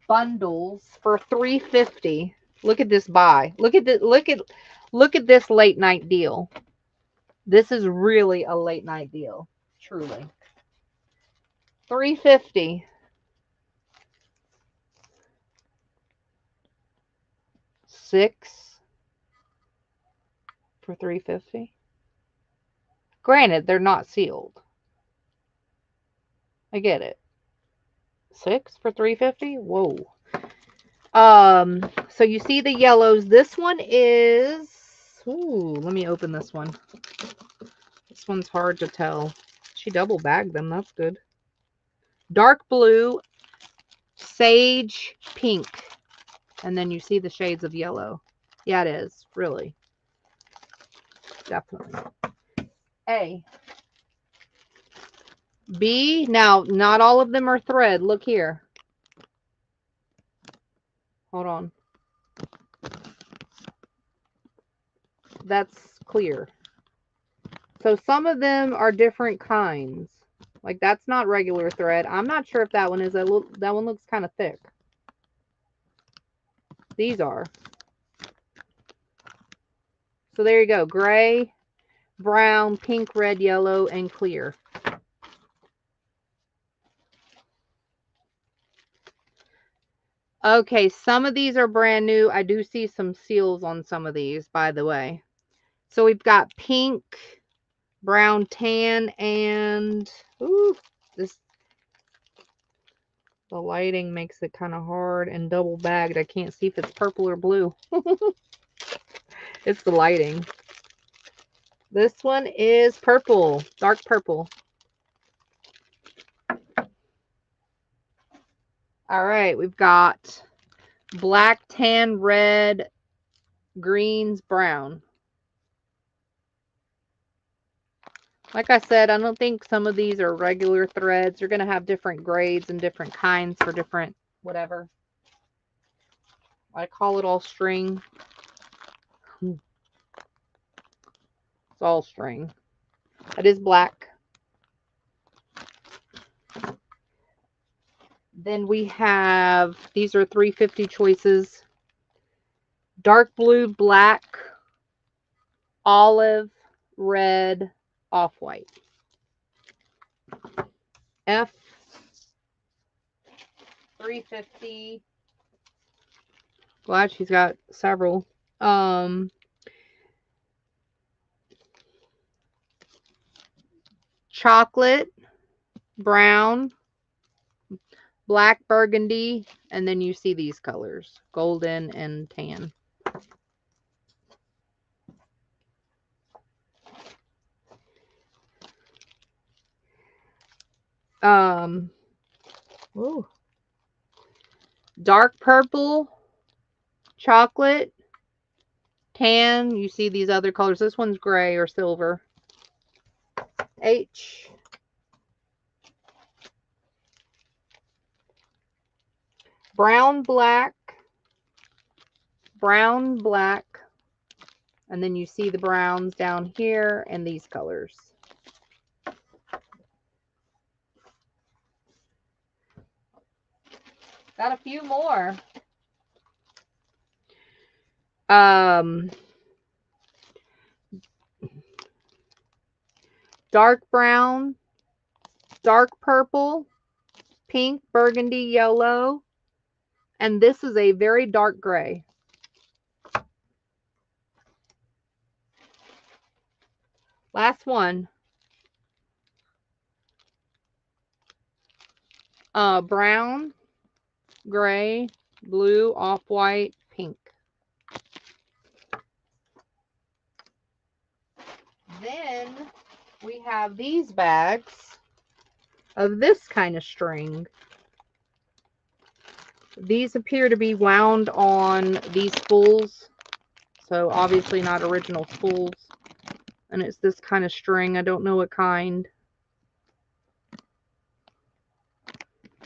bundles for $3.50. Look at this buy. Look at this late night deal. This is really a late night deal. Truly. $3.50. 6 for $3.50. Granted, they're not sealed. I get it. 6 for $3.50? Whoa. So you see the yellows. This one is, ooh, let me open this one. This one's hard to tell. She double bagged them. That's good. Dark blue, sage pink. And then you see the shades of yellow. Yeah, it is. Really. Definitely. A. B. Now, not all of them are thread. Look here. Hold on. That's clear. So some of them are different kinds. Like that's not regular thread. I'm not sure if that one is. That one looks kind of thick. These are. So there you go. Gray, brown, pink, red, yellow, and clear. Okay, some of these are brand new. I do see some seals on some of these, by the way. So we've got pink, brown, tan, and ooh, this. The lighting makes it kind of hard and double bagged. I can't see if it's purple or blue. It's the lighting. This one is purple, dark purple. All right, we've got black, tan, red, greens, brown. Like I said, I don't think some of these are regular threads. You're going to have different grades and different kinds for different whatever. I call it all string. It's all string. It is black. Then we have, these are $3.50 choices. Dark blue, black, olive, red, off-white. F, $3.50. Glad she's got several. Chocolate, brown, black, burgundy, and then you see these colors, golden and tan. Ooh. Dark purple, chocolate, tan. You see these other colors. This one's gray or silver. H. Brown, black, and then you see the browns down here and these colors. Got a few more. Dark brown, dark purple, pink, burgundy, yellow, and this is a very dark gray. Last one. Brown, gray, blue, off-white, pink. Then we have these bags of this kind of string. These appear to be wound on these spools, so obviously not original spools. And it's this kind of string. I don't know what kind.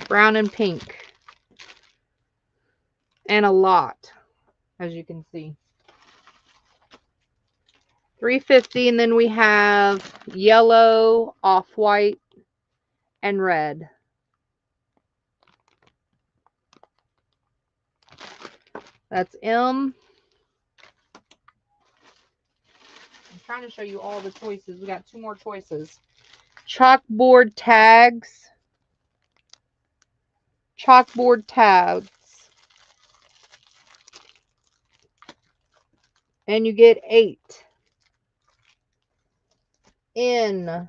Brown and pink. And a lot, as you can see. $3.50, and then we have yellow, off-white, and red. That's M. I'm trying to show you all the choices. We got 2 more choices. Chalkboard tags. Chalkboard tags. And you get 8. In.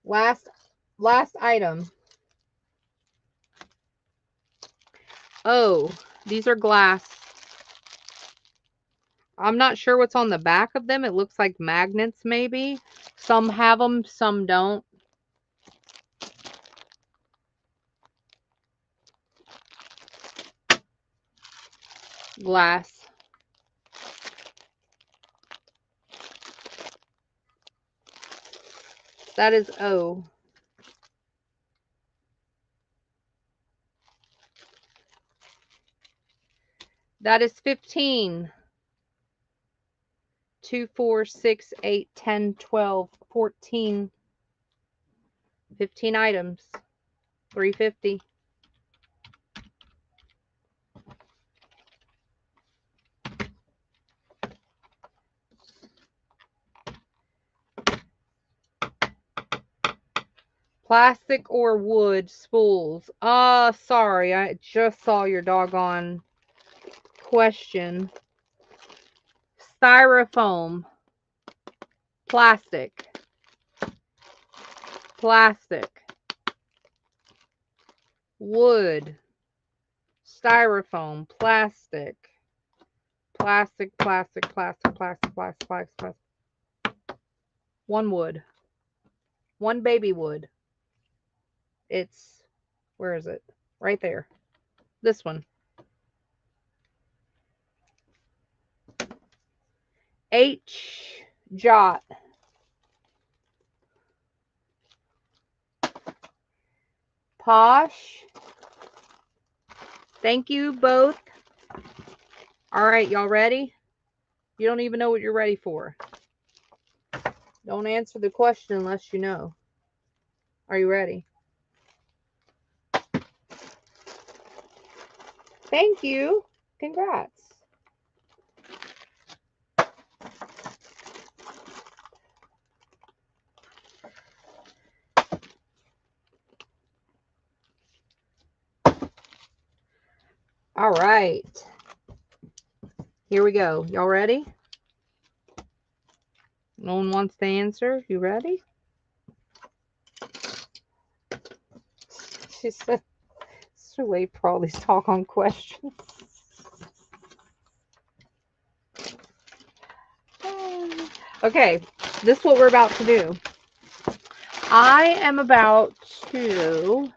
Last item. Oh, these are glass. I'm not sure what's on the back of them. It looks like magnets maybe. Some have them, some don't. Glass. That is O. That is 15. 2, 4, 6, 8, 10, 12, 14. 15 items. $3.50. Plastic or wood spools. Sorry, I just saw your doggone question. Styrofoam. Plastic. Wood. Styrofoam. Plastic. One wood. One baby wood. It's, where is it? Right there. This one. H. Jot. Posh. Thank you both. All right, y'all ready? You don't even know what you're ready for. Don't answer the question unless you know. Are you ready? Thank you. Congrats. All right. Here we go. Y'all ready? No one wants to answer. You ready? She said, it's too late for all these talk on questions. Okay, this is what we're about to do. I am about to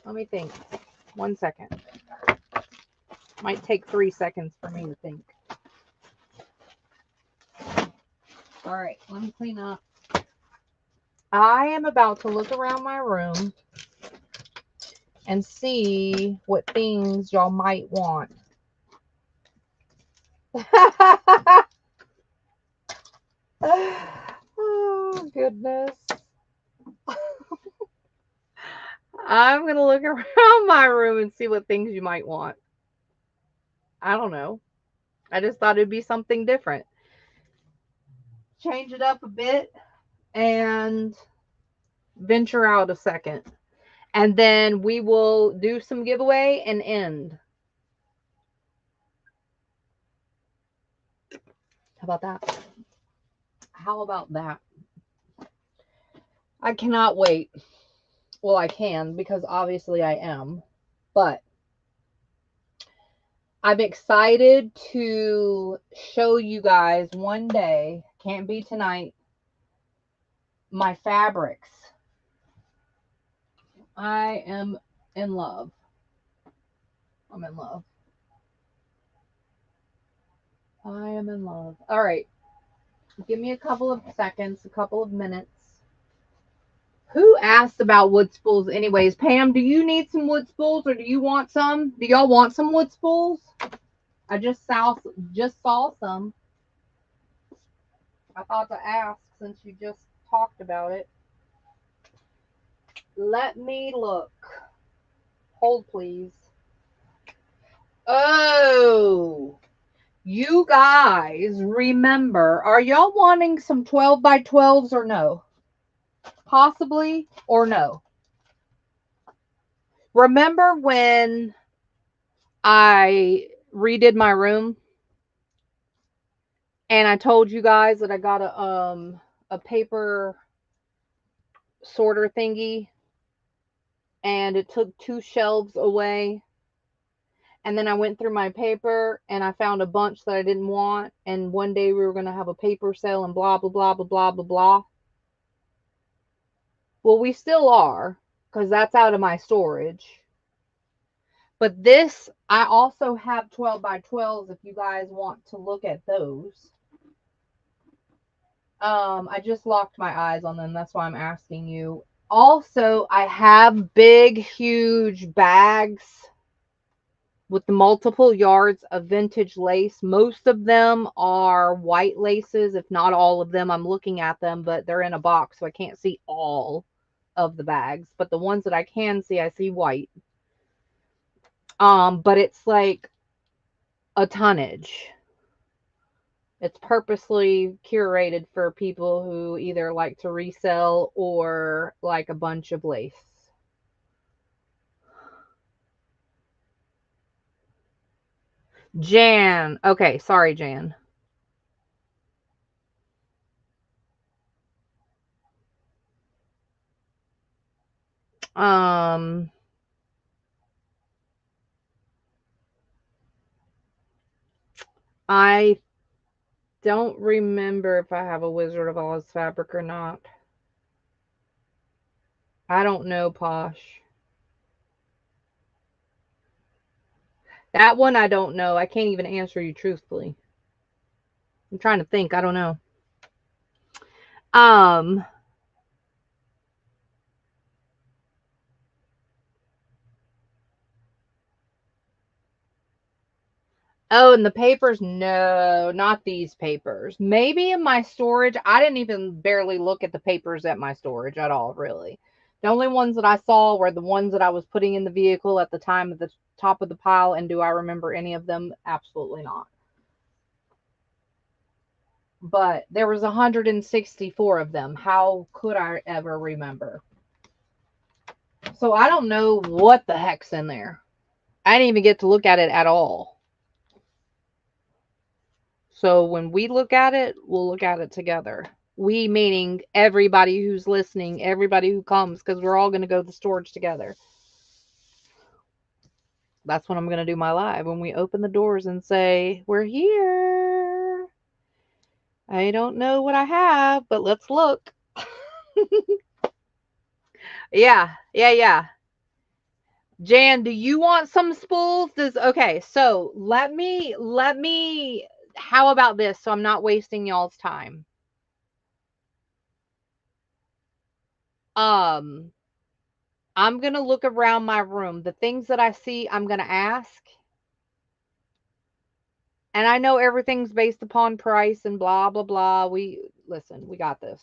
let me think. 1 second. Might take 3 seconds for me to think. All right, let me clean up. I am about to look around my room and see what things y'all might want. Oh, goodness. I'm going to look around my room and see what things you might want. I don't know. I just thought it'd be something different. Change it up a bit and venture out a second. And then we will do some giveaway and end. How about that? How about that? I cannot wait. Well, I can because obviously I am. But I'm excited to show you guys one day, can't be tonight, my fabrics. I am in love. I'm in love. I am in love. All right. Give me a couple of seconds, a couple of minutes. Who asked about wood spools anyways? Pam, do you need some wood spools or do you want some? Do y'all want some wood spools? I just saw some. I thought to ask since you just talked about it. Let me look. Hold, please. Oh, you guys remember, are y'all wanting some 12 by 12s or no? Possibly or no? Remember when I redid my room and I told you guys that I got a paper sorter thingy and it took 2 shelves away, and then I went through my paper and I found a bunch that I didn't want, and one day we were going to have a paper sale and blah blah blah blah blah blah blah. Well, we still are because that's out of my storage. But this, I also have 12 by 12s if you guys want to look at those. I just locked my eyes on them. That's why I'm asking you. Also, I have big, huge bags with the multiple yards of vintage lace. Most of them are white laces, if not all of them. I'm looking at them, but they're in a box, so I can't see all of the bags. But the ones that I can see, I see white. But it's like a tonnage. It's purposely curated for people who either like to resell or like a bunch of lace. Jan. Okay, sorry, Jan. I don't remember if I have a Wizard of Oz fabric or not. I don't know, Posh. That one I don't know. I can't even answer you truthfully. I'm trying to think. I don't know. Oh, and the papers? No, not these papers. Maybe in my storage. I didn't even barely look at the papers at my storage at all, really. The only ones that I saw were the ones that I was putting in the vehicle at the time at the top of the pile. And do I remember any of them? Absolutely not. But there was 164 of them. How could I ever remember? So I don't know what the heck's in there. I didn't even get to look at it at all. So when we look at it, we'll look at it together. We meaning everybody who's listening, everybody who comes, because we're all going to go to the storage together. That's when I'm going to do my live, when we open the doors and say, we're here. I don't know what I have, but let's look. Yeah. Jan, do you want some spools? Okay, so let me how about this so I'm not wasting y'all's time? I'm gonna look around my room. The things that I see, I'm gonna ask. And I know everything's based upon price and blah blah blah. We got this.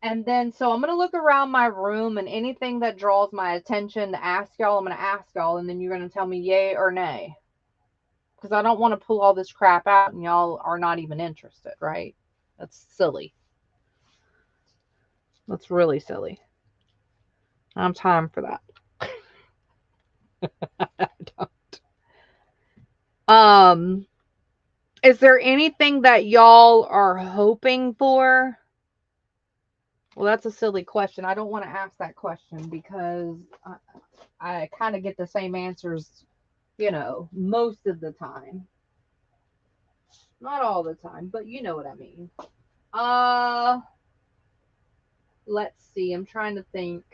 And then so I'm gonna look around my room, and anything that draws my attention to ask y'all, I'm gonna ask y'all, and then you're gonna tell me yay or nay. Because I don't want to pull all this crap out and y'all are not even interested, right? That's silly. That's really silly. I don't have time for that. I don't. Is there anything that y'all are hoping for? Well, that's a silly question. I don't want to ask that question because I kind of get the same answers, most of the time. Not all the time, but you know what I mean. Let's see. I'm trying to think.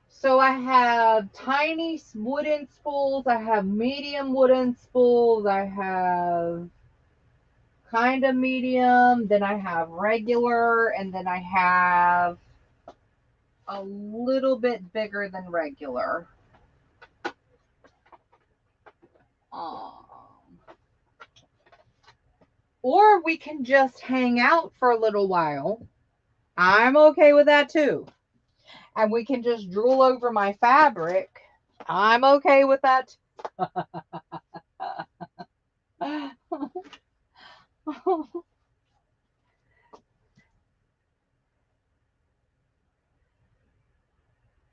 So I have tiny wooden spools. I have medium wooden spools. I have kind of medium. Then I have regular. And then I have a little bit bigger than regular. Or we can just hang out for a little while. I'm okay with that too. And we can just drool over my fabric. I'm okay with that.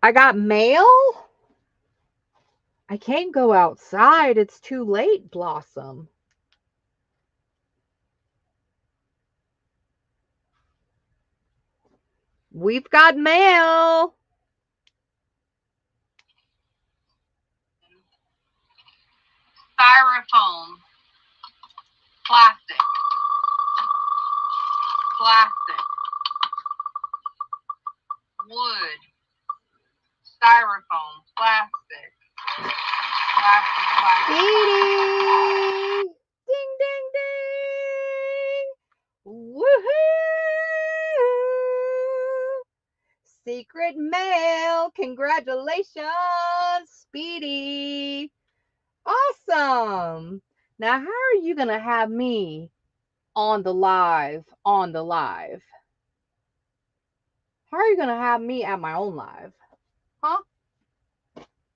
I got mail? I can't go outside. It's too late, Blossom. We've got mail. Styrofoam. Plastic. Wood. Styrofoam. Plastic. Ding, ding, ding. Woohoo! Secret mail. Congratulations, Speedy. Awesome. Now, how are you going to have me on the live? How are you going to have me at my own live? Huh?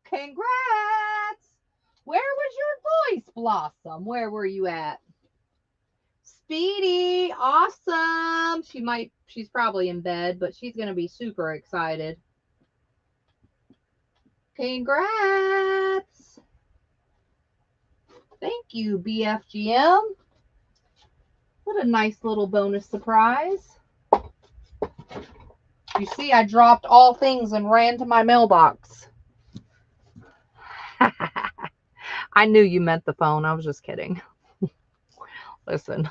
Congrats. Where was your voice, Blossom? Where were you at? Speedy, awesome. She's probably in bed, but she's going to be super excited. Congrats. Thank you, BFGM. What a nice little bonus surprise. You see, I dropped all things and ran to my mailbox. I knew you meant the phone. I was just kidding. Listen,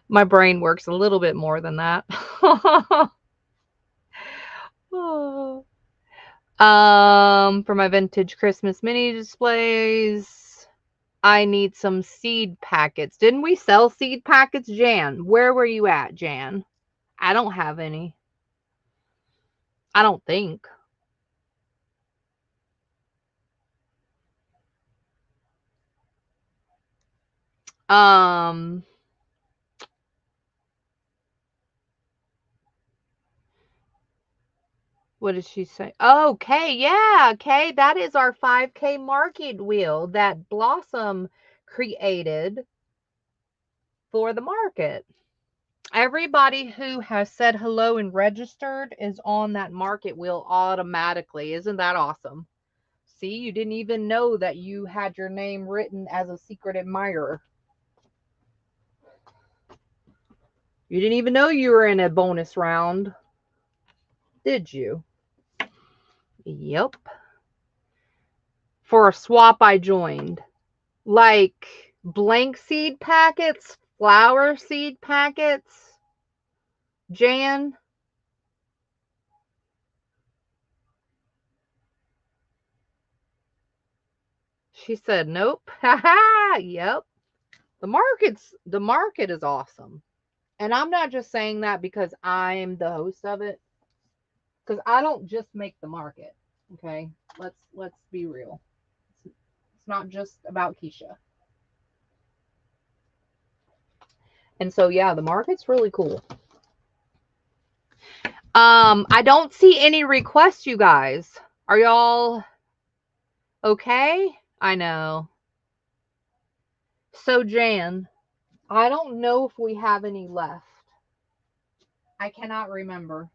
my brain works a little bit more than that. For my vintage Christmas mini displays, I need some seed packets. Didn't we sell seed packets, Jan? Where were you at, Jan? I don't have any. I don't think. What did she say? Oh, Kay, yeah, Kay, that is our 5K market wheel that Blossom created for the market. Everybody who has said hello and registered is on that market wheel automatically. Isn't that awesome? See, you didn't even know that you had your name written as a secret admirer. You didn't even know you were in a bonus round, did you? Yep. For a swap I joined. Like blank seed packets, flower seed packets. Jan? She said, nope. Haha, yep. The market is awesome. And I'm not just saying that because I'm the host of it. Because I don't just make the market. Okay? Let's be real. It's not just about Keisha. And so yeah, the market's really cool. I don't see any requests, you guys. Are y'all okay? I know. So Jan, I don't know if we have any left. I cannot remember.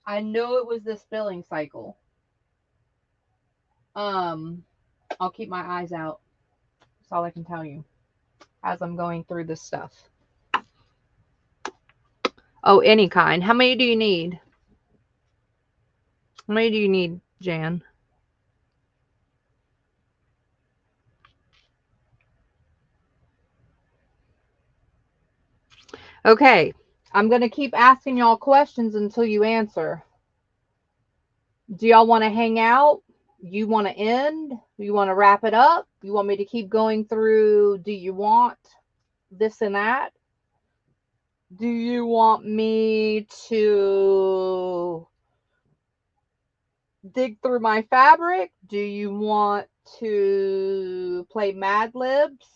I know it was this billing cycle. I'll keep my eyes out. That's all I can tell you as I'm going through this stuff. Oh, any kind. How many do you need? How many do you need, Jan? Okay. I'm going to keep asking y'all questions until you answer. Do y'all want to hang out? You want to end? You want to wrap it up? You want me to keep going through? Do you want this and that? Do you want me to dig through my fabric? Do you want to play Mad Libs?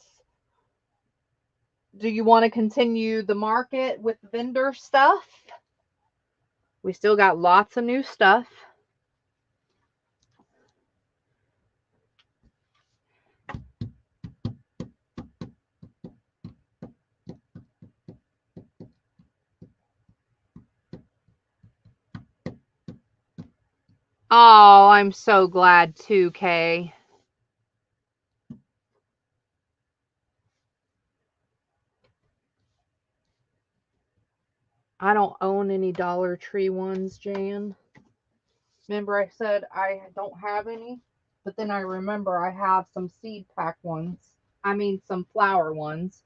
Do you want to continue the market with vendor stuff? We still got lots of new stuff. Oh, I'm so glad too, Kay. I don't own any Dollar Tree ones, Jan. Remember I said I don't have any? But then I remember I have some seed pack ones. I mean some flower ones.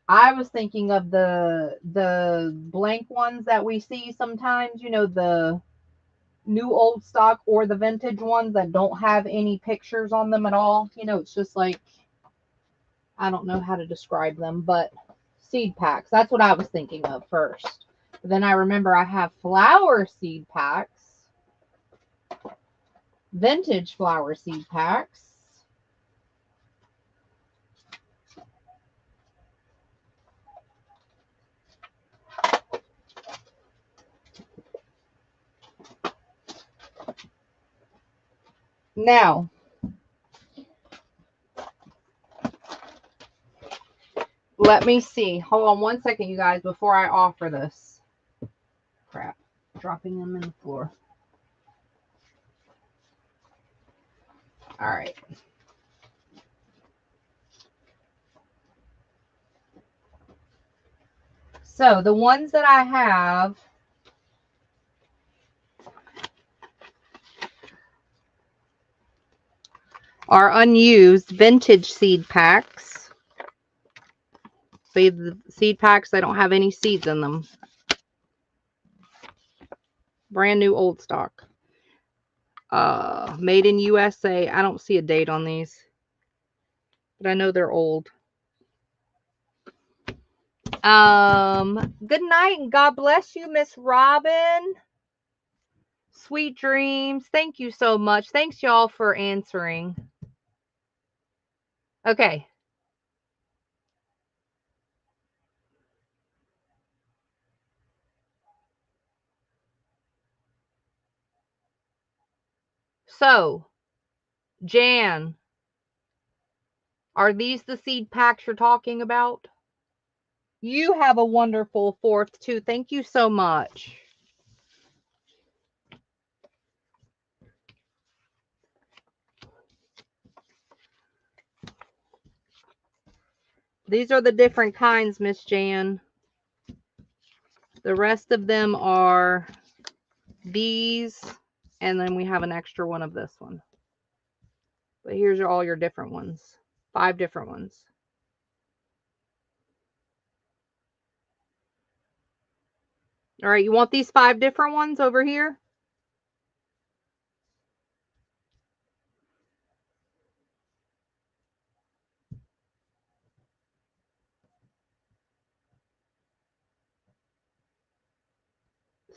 I was thinking of the blank ones that we see sometimes, you know, the new old stock or the vintage ones that don't have any pictures on them at all. You know, it's just like, I don't know how to describe them, but seed packs. That's what I was thinking of first. But then I remember I have flower seed packs, vintage flower seed packs. Now, let me see. Hold on one second, you guys, before I offer this. Crap. Dropping them in the floor. All right. So the ones that I have are unused vintage seed packs. See the seed packs, they don't have any seeds in them. Brand new old stock. Made in USA. I don't see a date on these, but I know they're old. Good night and God bless you, Miss Robin. Sweet dreams. Thank you so much. Thanks y'all for answering. Okay. So, Jan, are these the seed packs you're talking about? You have a wonderful 4th too. Thank you so much. These are the different kinds, Miss Jan. The rest of them are these, and then we have an extra one of this one. But here's all your different ones. 5 different ones. All right, you want these 5 different ones over here?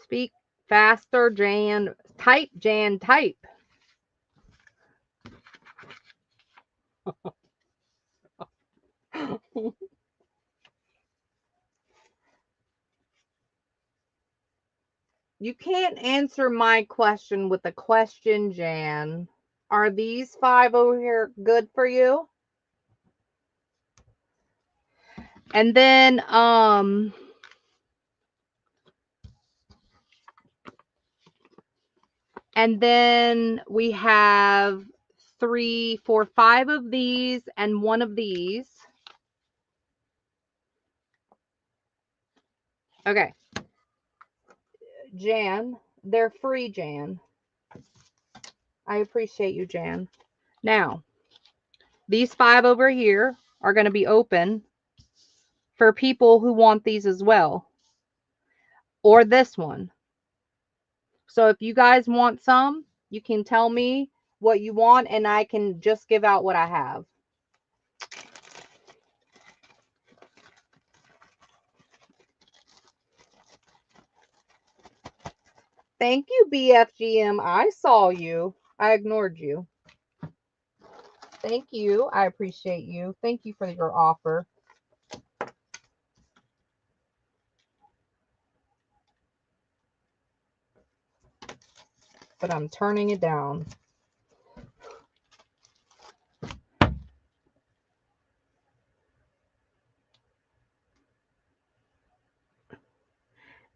Speak faster, Jan. Type, Jan, type. You can't answer my question with a question, Jan. Are these 5 over here good for you? And then, we have 3, 4, 5 of these and 1 of these. Okay. Jan, they're free, Jan. I appreciate you, Jan. Now, these 5 over here are going to be open for people who want these as well. Or this one. So if you guys want some, you can tell me what you want and I can just give out what I have. Thank you, BFGM. I saw you. I ignored you. Thank you. I appreciate you. Thank you for your offer. But I'm turning it down.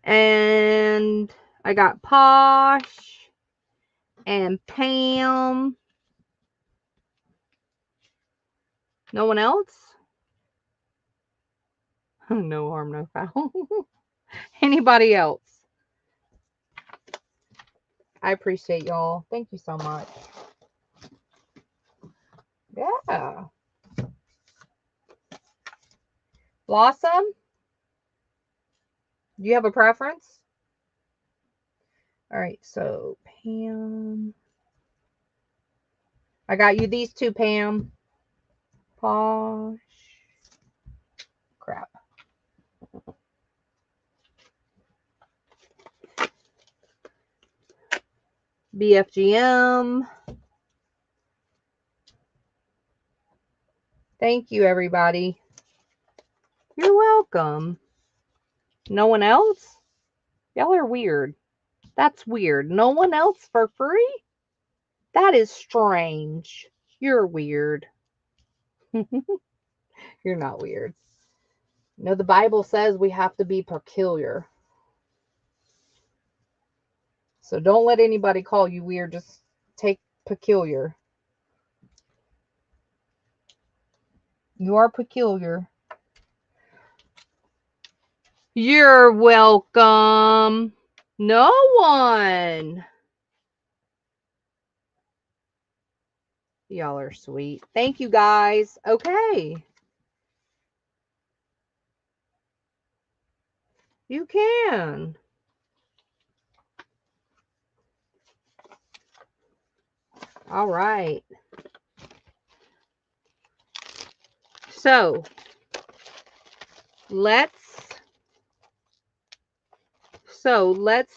And I got Posh and Pam. No one else? No harm, no foul. Anybody else? I appreciate y'all. Thank you so much. Yeah. Blossom? Do you have a preference? All right, so Pam. I got you these 2, Pam. Posh. Crap. BFGM. Thank you, everybody. You're welcome. No one else? Y'all are weird. That's weird. No one else for free? That is strange. You're weird. You're not weird. No, the Bible says we have to be peculiar. So don't let anybody call you weird. Just take peculiar. You are peculiar. You're welcome. No one. Y'all are sweet. Thank you, guys. Okay. You can. All right. So, let's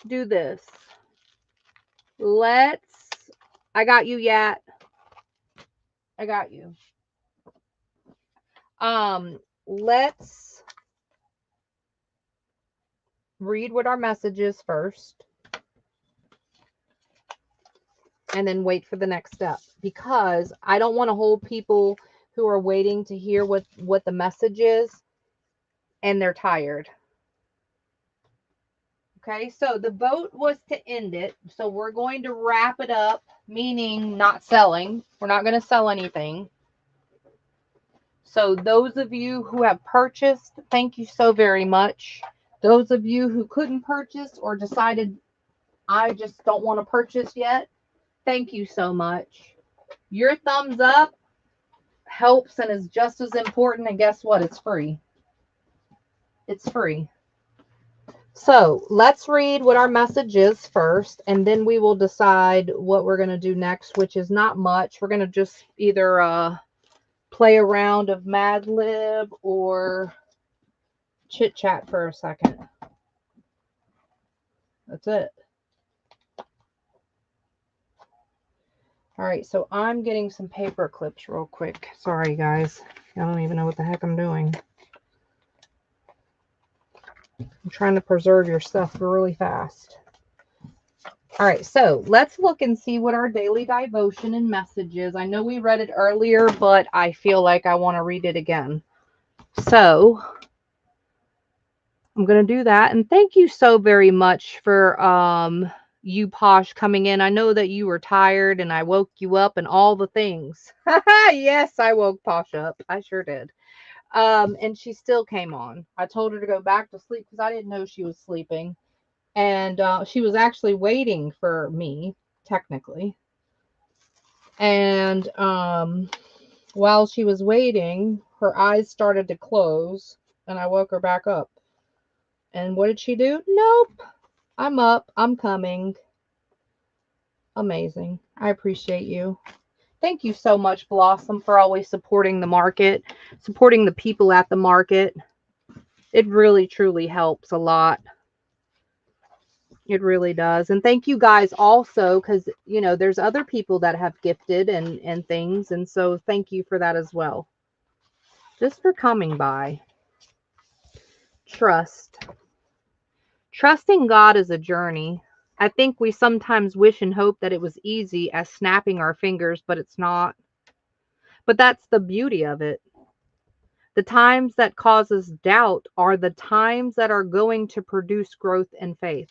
do this. I got you, Yat. I got you. Let's read what our message is first. and then wait for the next step, because I don't want to hold people who are waiting to hear what the message is and they're tired. Okay, so the vote was to end it. So we're going to wrap it up, meaning not selling. We're not going to sell anything. So those of you who have purchased, thank you so very much. Those of you who couldn't purchase or decided, I just don't want to purchase yet, thank you so much. Your thumbs up helps and is just as important. And guess what? It's free. It's free. So let's read what our message is first, and then we will decide what we're going to do next, which is not much. We're going to just either play a round of Mad Lib or chit chat for a second. That's it. All right, so I'm getting some paper clips real quick. Sorry, guys. I don't even know what the heck I'm doing. I'm trying to preserve your stuff really fast. All right, so let's look and see what our daily devotion and message is. I know we read it earlier, but I feel like I want to read it again. So I'm going to do that. And thank you so very much for you, Posh, coming in. I know that you were tired and I woke you up and all the things. Yes, I woke Posh up. I sure did. And she still came on. I told her to go back to sleep because I didn't know she was sleeping. And she was actually waiting for me, technically. And while she was waiting, her eyes started to close, and I woke her back up. And what did she do? Nope. I'm up. I'm coming. Amazing. I appreciate you. Thank you so much, Blossom, for always supporting the market, supporting the people at the market. It really, truly helps a lot. It really does. And thank you guys also, because, you know, there's other people that have gifted and things. And so thank you for that as well. Just for coming by. Trust. Trusting God is a journey. I think we sometimes wish and hope that it was easy as snapping our fingers, but it's not. But that's the beauty of it. The times that cause us doubt are the times that are going to produce growth and faith.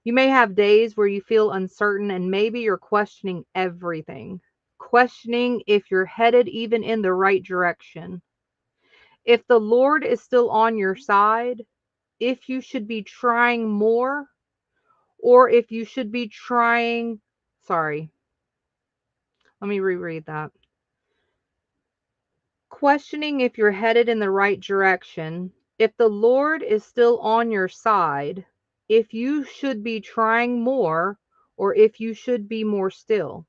You may have days where you feel uncertain and maybe you're questioning everything, questioning if you're headed even in the right direction. If the Lord is still on your side, if you should be trying more, or if you should be trying, sorry, let me reread that. Questioning if you're headed in the right direction, if the Lord is still on your side, if you should be trying more, or if you should be more still.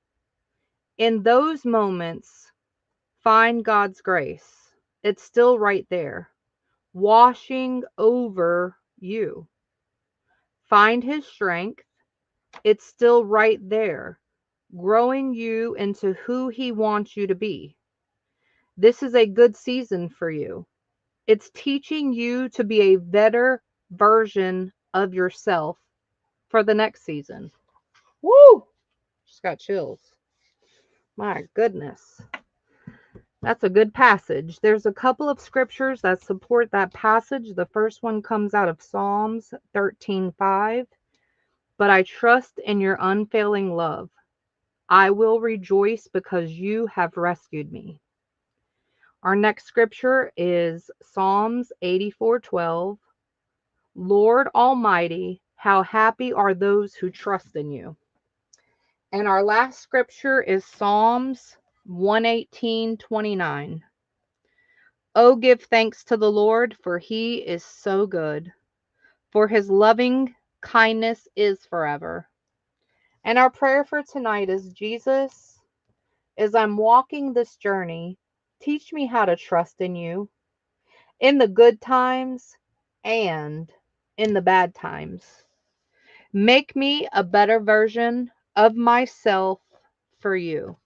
In those moments, find God's grace. It's still right there, washing over you. Find His strength. It's still right there, growing you into who He wants you to be. This is a good season for you. It's teaching you to be a better version of yourself for the next season. Woo! Just got chills. My goodness. That's a good passage. There's a couple of scriptures that support that passage. The first one comes out of Psalms 13:5. But I trust in your unfailing love. I will rejoice because you have rescued me. Our next scripture is Psalms 84:12. Lord Almighty, how happy are those who trust in you. And our last scripture is Psalms 118:29. Oh, give thanks to the Lord, for he is so good, for his loving kindness is forever. And our prayer for tonight is, Jesus, as I'm walking this journey, teach me how to trust in you in the good times and in the bad times. Make me a better version of myself for you.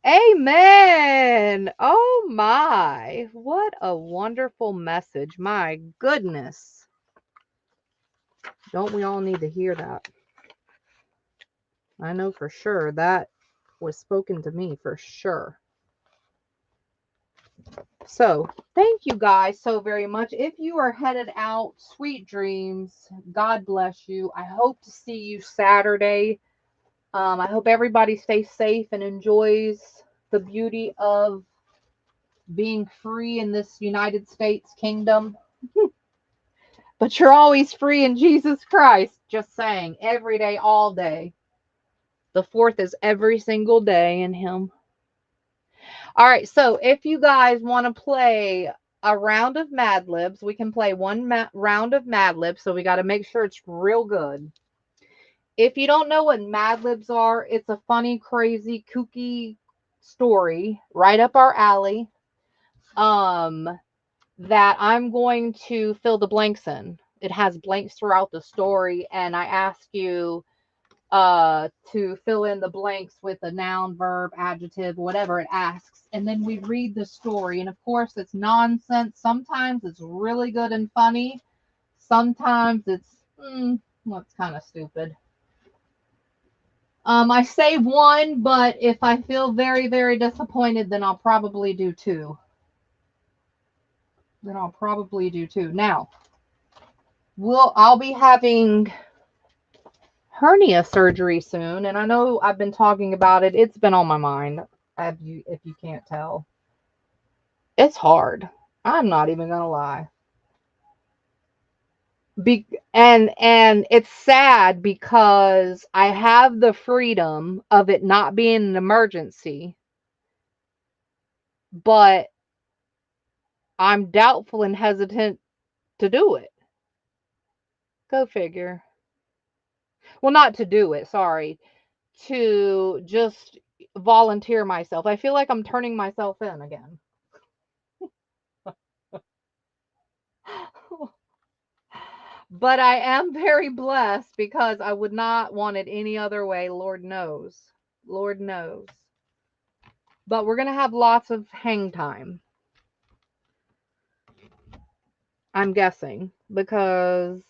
Amen. Oh my, what a wonderful message. My goodness. Don't we all need to hear that? I know for sure that was spoken to me for sure. So thank you guys so very much. If you are headed out, sweet dreams. God bless you. I hope to see you Saturday. I hope everybody stays safe and enjoys the beauty of being free in this United States kingdom. But you're always free in Jesus Christ. Just saying. Every day, all day. The fourth is every single day in Him. All right. So if you guys want to play a round of Mad Libs, we can play one round of Mad Libs. So we got to make sure it's real good. If you don't know what Mad Libs are, it's a funny, crazy, kooky story right up our alley. That I'm going to fill the blanks in. It has blanks throughout the story, and I ask you to fill in the blanks with a noun, verb, adjective, whatever it asks, and then we read the story. And of course, it's nonsense. Sometimes it's really good and funny. Sometimes it's well, it's kind of stupid. I say one, but if I feel very, very disappointed, then I'll probably do two. Now, I'll be having hernia surgery soon, and I know I've been talking about it. It's been on my mind. If you can't tell, it's hard. I'm not even gonna lie. And it's sad because I have the freedom of it not being an emergency, but I'm doubtful and hesitant to do it. Go figure. Well, not to do it, sorry. To just volunteer myself. I feel like I'm turning myself in again. But I am very blessed because I would not want it any other way. Lord knows. Lord knows. But we're going to have lots of hang time. I'm guessing. Because,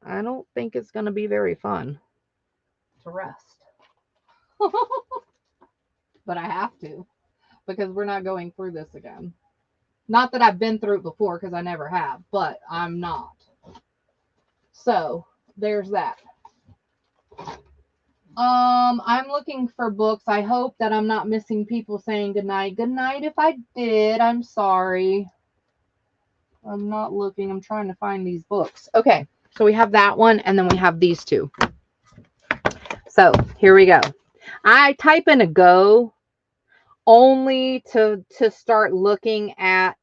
I don't think it's going to be very fun to rest. But I have to. Because we're not going through this again. Not that I've been through it before, because I never have. But I'm not. So, there's that. I'm looking for books. I hope that I'm not missing people saying goodnight. Good night. If I did, I'm sorry. I'm not looking. I'm trying to find these books. Okay, so we have that one, and then we have these two. So, here we go. I type in a go only to start looking at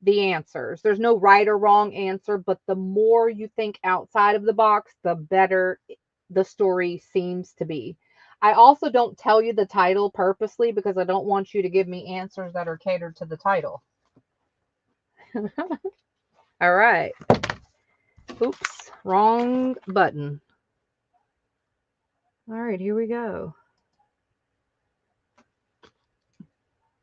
the answers. There's no right or wrong answer, but the more you think outside of the box, the better the story seems to be. I also don't tell you the title purposely because I don't want you to give me answers that are catered to the title. All right. Oops, wrong button. All right, here we go.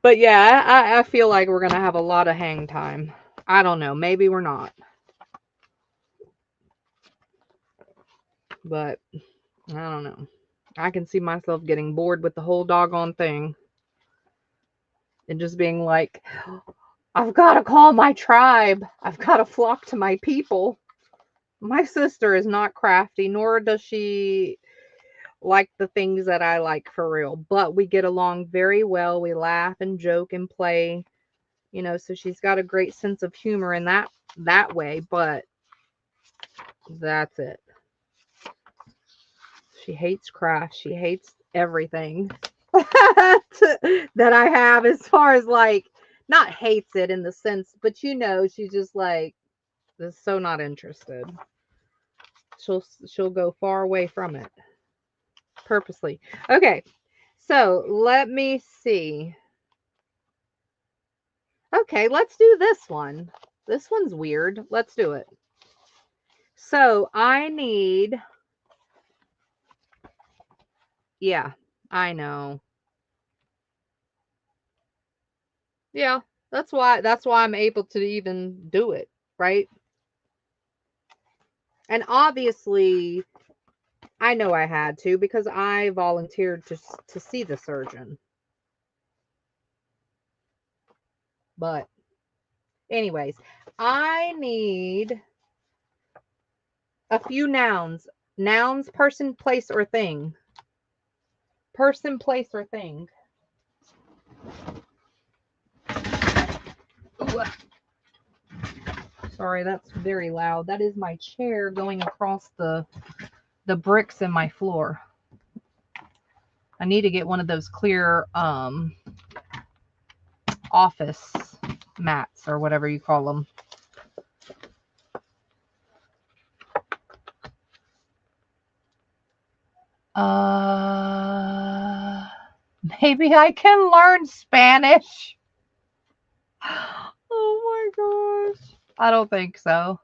But yeah, I feel like we're going to have a lot of hang time. I don't know. Maybe we're not. But I don't know. I can see myself getting bored with the whole doggone thing. And just being like, I've got to call my tribe. I've got to flock to my people. My sister is not crafty, nor does she like the things that I like for real. But we get along very well. We laugh and joke and play. So she's got a great sense of humor in that way. But that's it. She hates craft. She hates everything that I have as far as like, not hates it in the sense, but she's just like, is so not interested. She'll go far away from it purposely. Okay, so let me see. Okay, let's do this one. This one's weird. Let's do it. So I need. Yeah, I know. Yeah, that's why I'm able to even do it, right? And obviously, I know I had to because I volunteered to see the surgeon. But anyways, I need a few nouns. Nouns, person, place, or thing. Person, place, or thing. Ooh. Sorry, that's very loud. That is my chair going across the bricks in my floor. I need to get one of those clear office mats or whatever you call them. Maybe I can learn Spanish. Oh my gosh. I don't think so.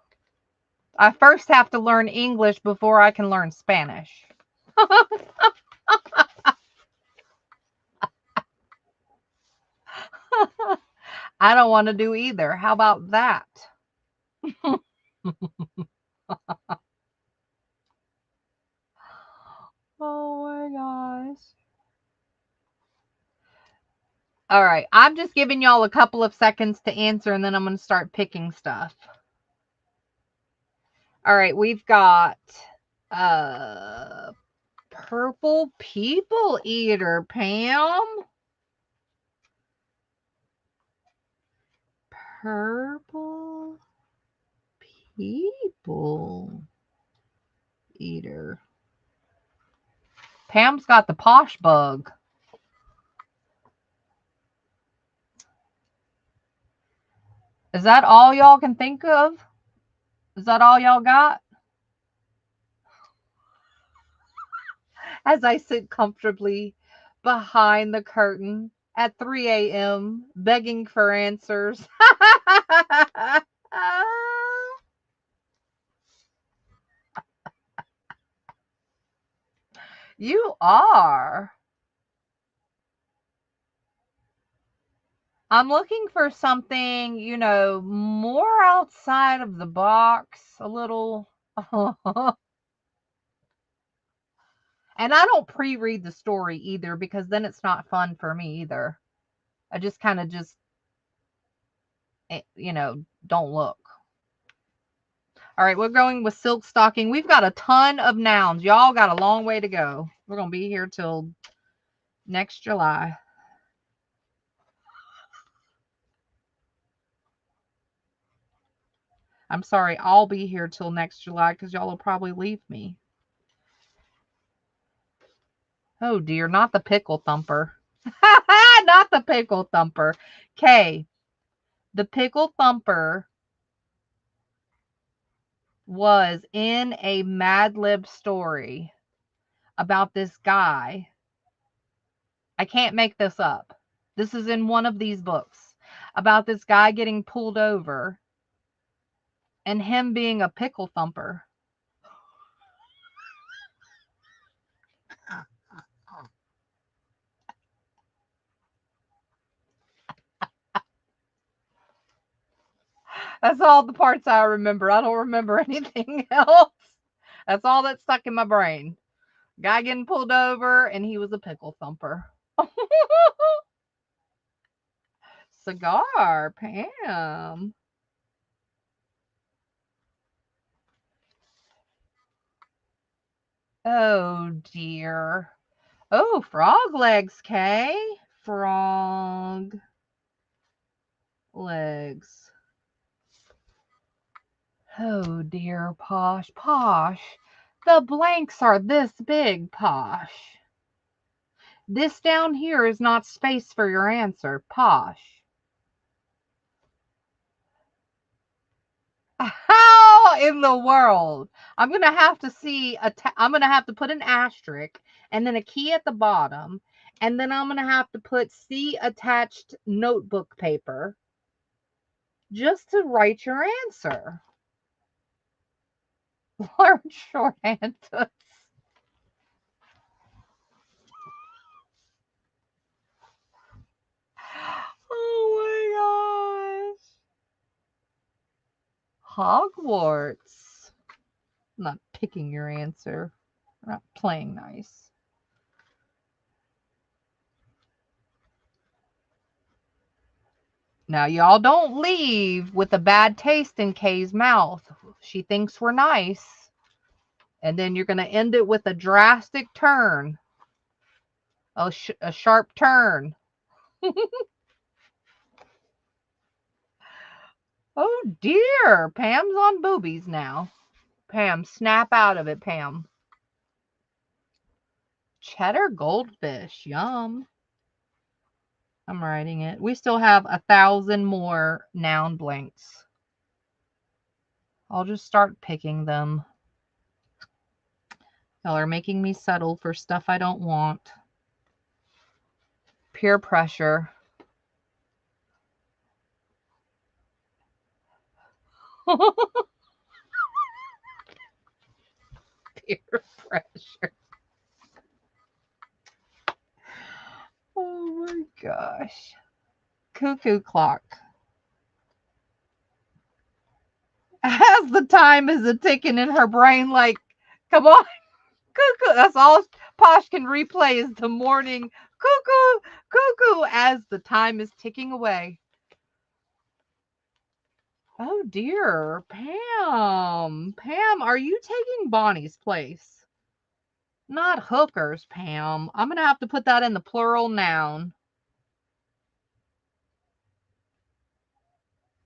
I first have to learn English before I can learn Spanish. I don't want to do either. How about that? Oh my gosh. All right. I'm just giving y'all a couple of seconds to answer and then I'm going to start picking stuff. All right. We've got purple people eater, Pam. Purple people eater. Pam's got the posh bug. Is that all y'all can think of? Is that all y'all got? As I sit comfortably behind the curtain at 3 a.m., begging for answers. You are. I'm looking for something, more outside of the box, a little. And I don't pre-read the story either because then it's not fun for me either. I just kind of don't look. All right, we're going with silk stocking. We've got a ton of nouns. Y'all got a long way to go. We're going to be here till next July. I'm sorry, I'll be here till next July because y'all will probably leave me. Oh dear, not the pickle thumper. Not the pickle thumper. Okay, the pickle thumper was in a Mad Lib story about this guy. I can't make this up. This is in one of these books about this guy getting pulled over and him being a pickle thumper. That's all the parts I remember. I don't remember anything else. That's all that's stuck in my brain. Guy getting pulled over and he was a pickle thumper. Cigar, Pam. Oh dear. Oh, frog legs, Kay. Frog legs. Oh dear, Posh. Posh. The blanks are this big, Posh. This down here is not space for your answer, Posh. How in the world? I'm going to have to see, I'm going to have to put an asterisk and then a key at the bottom. And then I'm going to have to put C attached notebook paper just to write your answer. Large shorthand toots. Oh my gosh. Hogwarts. I'm not picking your answer. Not playing nice. Now, y'all don't leave with a bad taste in Kay's mouth. She thinks we're nice. And then you're going to end it with a drastic turn. A sharp turn. Oh, dear. Pam's on boobies now. Pam, snap out of it, Pam. Cheddar goldfish. Yum. I'm writing it. We still have 1,000 more noun blanks. I'll just start picking them. Y'all are making me settle for stuff I don't want. Peer pressure. Peer pressure. Oh my gosh. Cuckoo clock. As the time is a ticking in her brain, like, come on, cuckoo. That's all Posh can replay is the morning cuckoo, cuckoo, as the time is ticking away. Oh dear, Pam. Pam, are you taking Bonnie's place? Not hookers, Pam. I'm going to have to put that in the plural noun.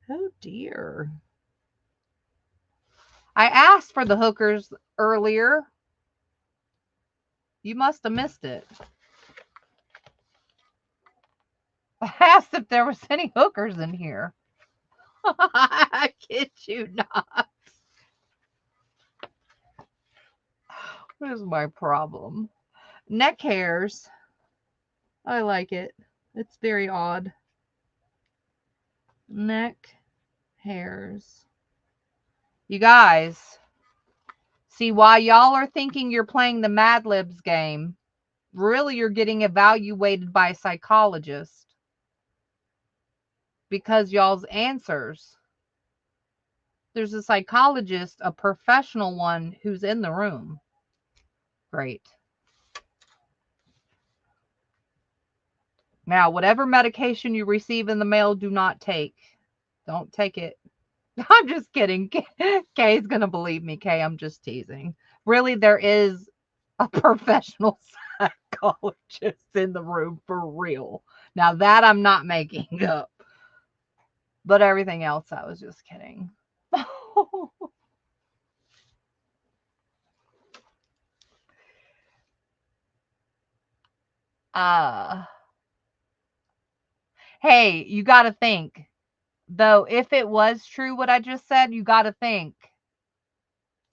Oh dear. I asked for the hookers earlier. You must have missed it. I asked if there was any hookers in here. I kid you not. What is my problem? Neck hairs. I like it. It's very odd. Neck hairs. You guys, see, while y'all are thinking you're playing the Mad Libs game, really you're getting evaluated by a psychologist because y'all's answers. There's a psychologist, a professional one, who's in the room. Great. Now, whatever medication you receive in the mail, do not take. Don't take it. I'm just kidding. Kay's going to believe me. Kay, I'm just teasing. Really, there is a professional psychologist in the room for real. Now, that I'm not making up. But everything else, I was just kidding. Hey, you got to think. Though, if it was true what I just said, you got to think.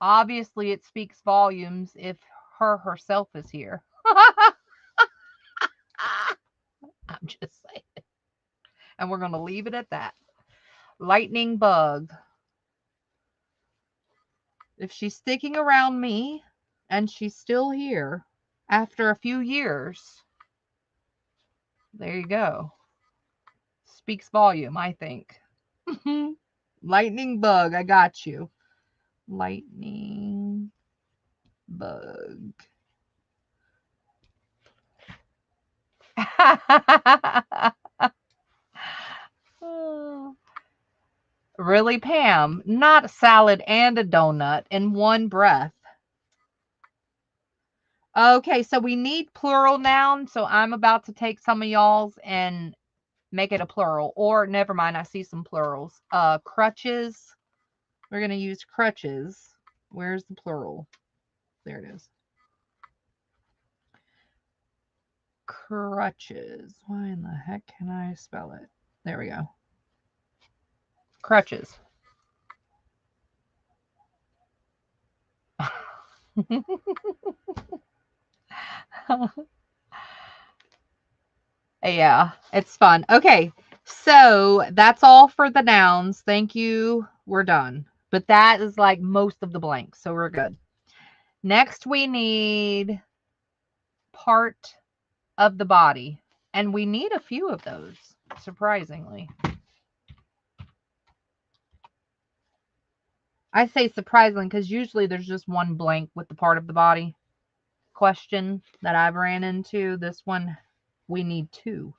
Obviously, it speaks volumes if her herself is here. I'm just saying. And we're going to leave it at that. Lightning bug. If she's sticking around me and she's still here after a few years, there you go. Speaks volume, I think. Lightning bug, I got you. Lightning bug. Really, Pam? Not a salad and a donut in one breath. Okay, so we need plural nouns. So I'm about to take some of y'all's and make it a plural. Or never mind, I see some plurals. Crutches. We're going to use crutches. Where's the plural? There it is. Crutches. Why in the heck can I spell it? There we go. Crutches. Yeah, it's fun. Okay, so that's all for the nouns. Thank you. We're done. But that is like most of the blanks, so we're good. Next, we need part of the body. And we need a few of those, surprisingly. I say surprisingly because usually there's just one blank with the part of the body. question that I've ran into. This one, we need 2.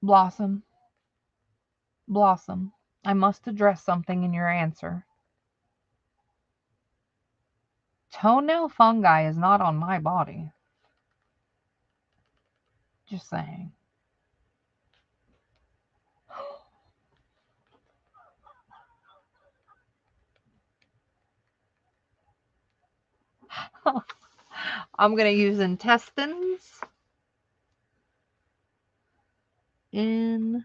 Blossom, Blossom, I must address something in your answer. Toenail fungi is not on my body. Just saying. I'm going to use intestines. Intestines.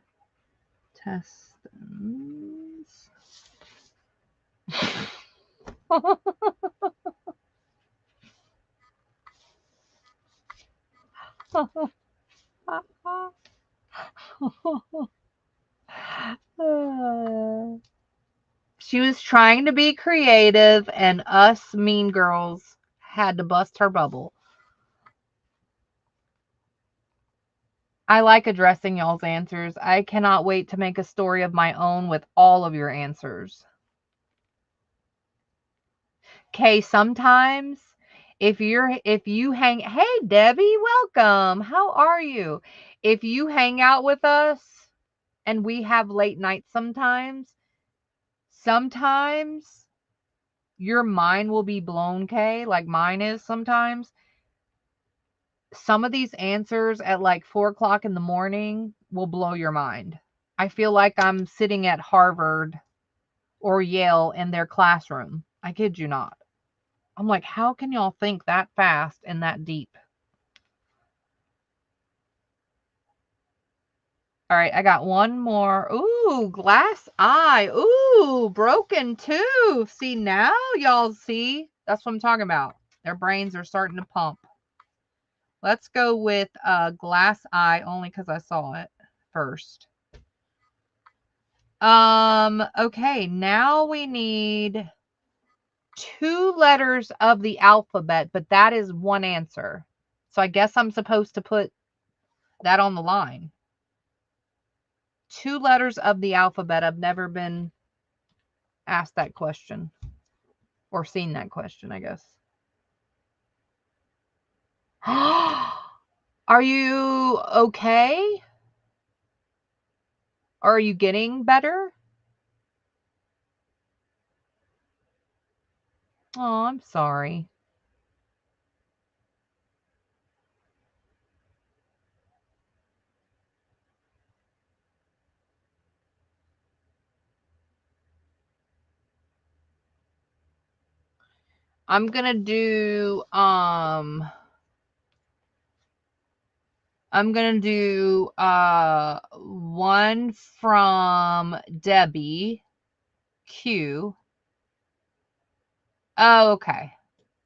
She was trying to be creative, and us mean girls had to bust her bubble. I like addressing y'all's answers. I cannot wait to make a story of my own with all of your answers. Okay, sometimes if you hang, hey Debbie, welcome. How are you? If you hang out with us and we have late nights sometimes your mind will be blown, okay? Like mine is sometimes. Some of these answers at like 4 o'clock in the morning will blow your mind. I feel like I'm sitting at Harvard or Yale in their classroom. I kid you not. I'm like, how can y'all think that fast and that deep? All right, I got one more. Ooh, glass eye. Ooh, broken tooth. See, now y'all see. That's what I'm talking about. Their brains are starting to pump. Let's go with glass eye only because I saw it first. Okay, now we need 2 letters of the alphabet, but that is one answer. So I guess I'm supposed to put that on the line. 2 letters of the alphabet. I've never been asked that question or seen that question, I guess. Are you okay? Are you getting better? Oh, I'm sorry. I'm gonna do one from Debbie Q. Oh, okay.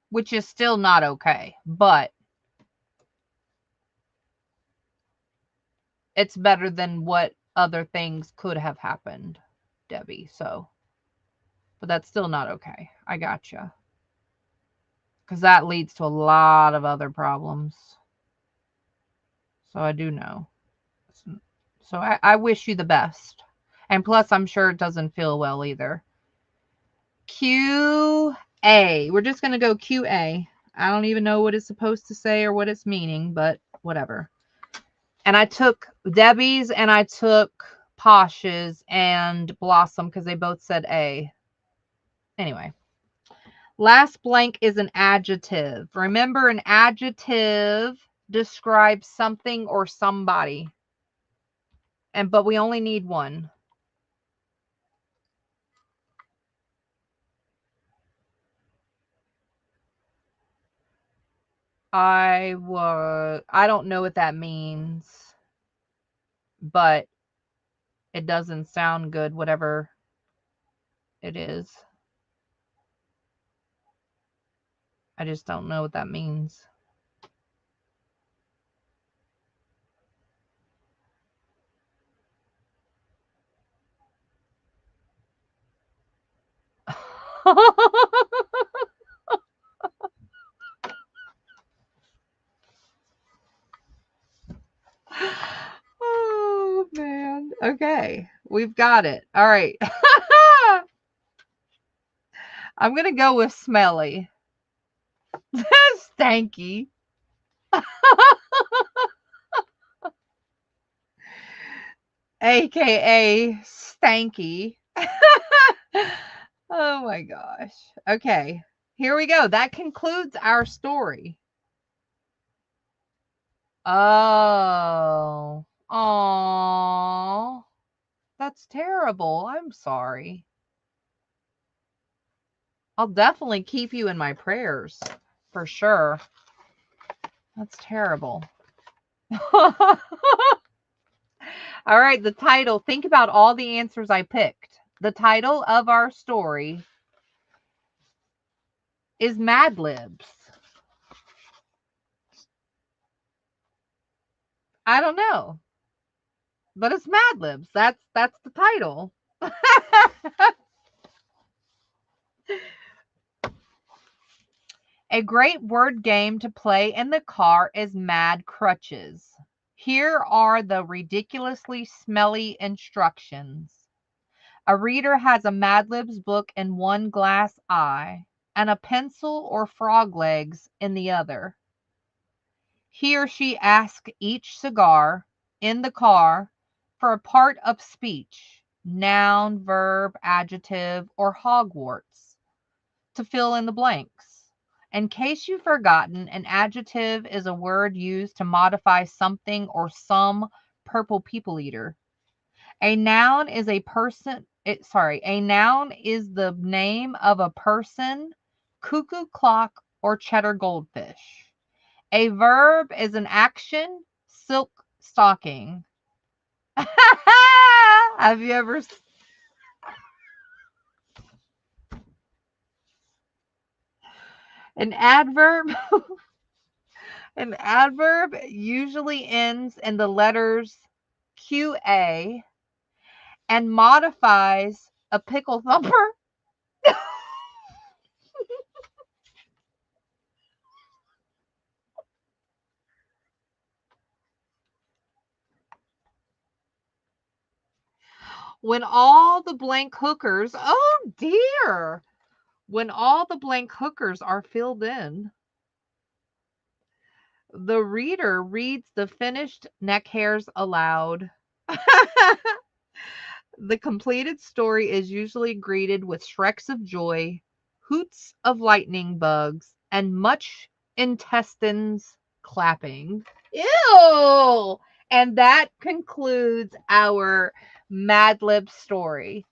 Which is still not okay, but it's better than what other things could have happened, Debbie. So, but that's still not okay. I gotcha. Because that leads to a lot of other problems. So I do know. So I wish you the best. And plus, I'm sure it doesn't feel well either. QA. We're just going to go QA. I don't even know what it's supposed to say or what it's meaning, but whatever. And I took Debbie's and I took Posh's and Blossom because they both said A. Anyway. Last blank is an adjective. Remember, an adjective describes something or somebody. But we only need one. I don't know what that means, but it doesn't sound good, whatever it is. I just don't know what that means. We've got it. All right. I'm going to go with smelly. Stanky. AKA stanky. Oh my gosh. Okay. Here we go. That concludes our story. Oh. Aww. That's terrible. I'm sorry. I'll definitely keep you in my prayers. For sure. That's terrible. All right, the title. Think about all the answers I picked. The title of our story is Mad Libs. I don't know. But it's Mad Libs. That's the title. A great word game to play in the car is Mad Crutches. Here are the ridiculously smelly instructions. A reader has a Mad Libs book in one glass eye and a pencil or frog legs in the other. He or she asks each cigar in the car for a part of speech, noun, verb, adjective, or Hogwarts, to fill in the blanks. In case you've forgotten, an adjective is a word used to modify something or some purple people eater. A noun is a person. A noun is the name of a person, cuckoo clock, or cheddar goldfish. A verb is an action, silk stocking. Have you ever? An adverb. An adverb usually ends in the letters QA and modifies a pickle thumper. When all the blank hookers, oh dear, when all the blank hookers are filled in, the reader reads the finished neck hairs aloud. The completed story is usually greeted with shrieks of joy, hoots of lightning bugs, and much intestines clapping. Ew! And that concludes our Mad Lib story.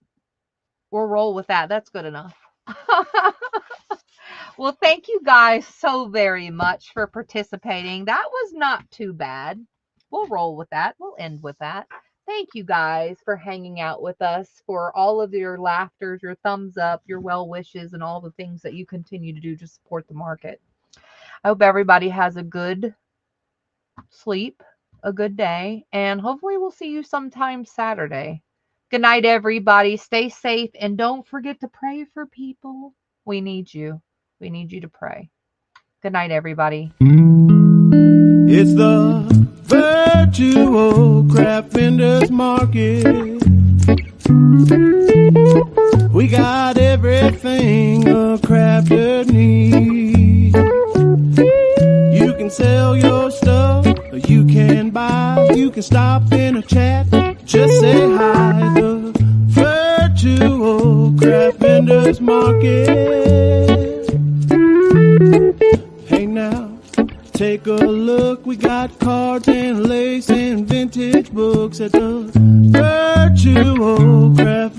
We'll roll with that. That's good enough. Well, thank you guys so very much for participating. That was not too bad. We'll roll with that. We'll end with that. Thank you guys for hanging out with us, for all of your laughters, your thumbs up, your well wishes, and all the things that you continue to do to support the market. I hope everybody has a good sleep, a good day, and hopefully we'll see you sometime Saturday. Good night, everybody. Stay safe, and don't forget to pray for people. We need you. We need you to pray. Good night, everybody. It's the virtual craft vendors market. We got everything a crafter needs. You can sell your stuff, or you can buy. You can stop in a chat, just say hi. The virtual craft vendors market. Hey now, take a look. We got cards and lace and vintage books at the virtual craft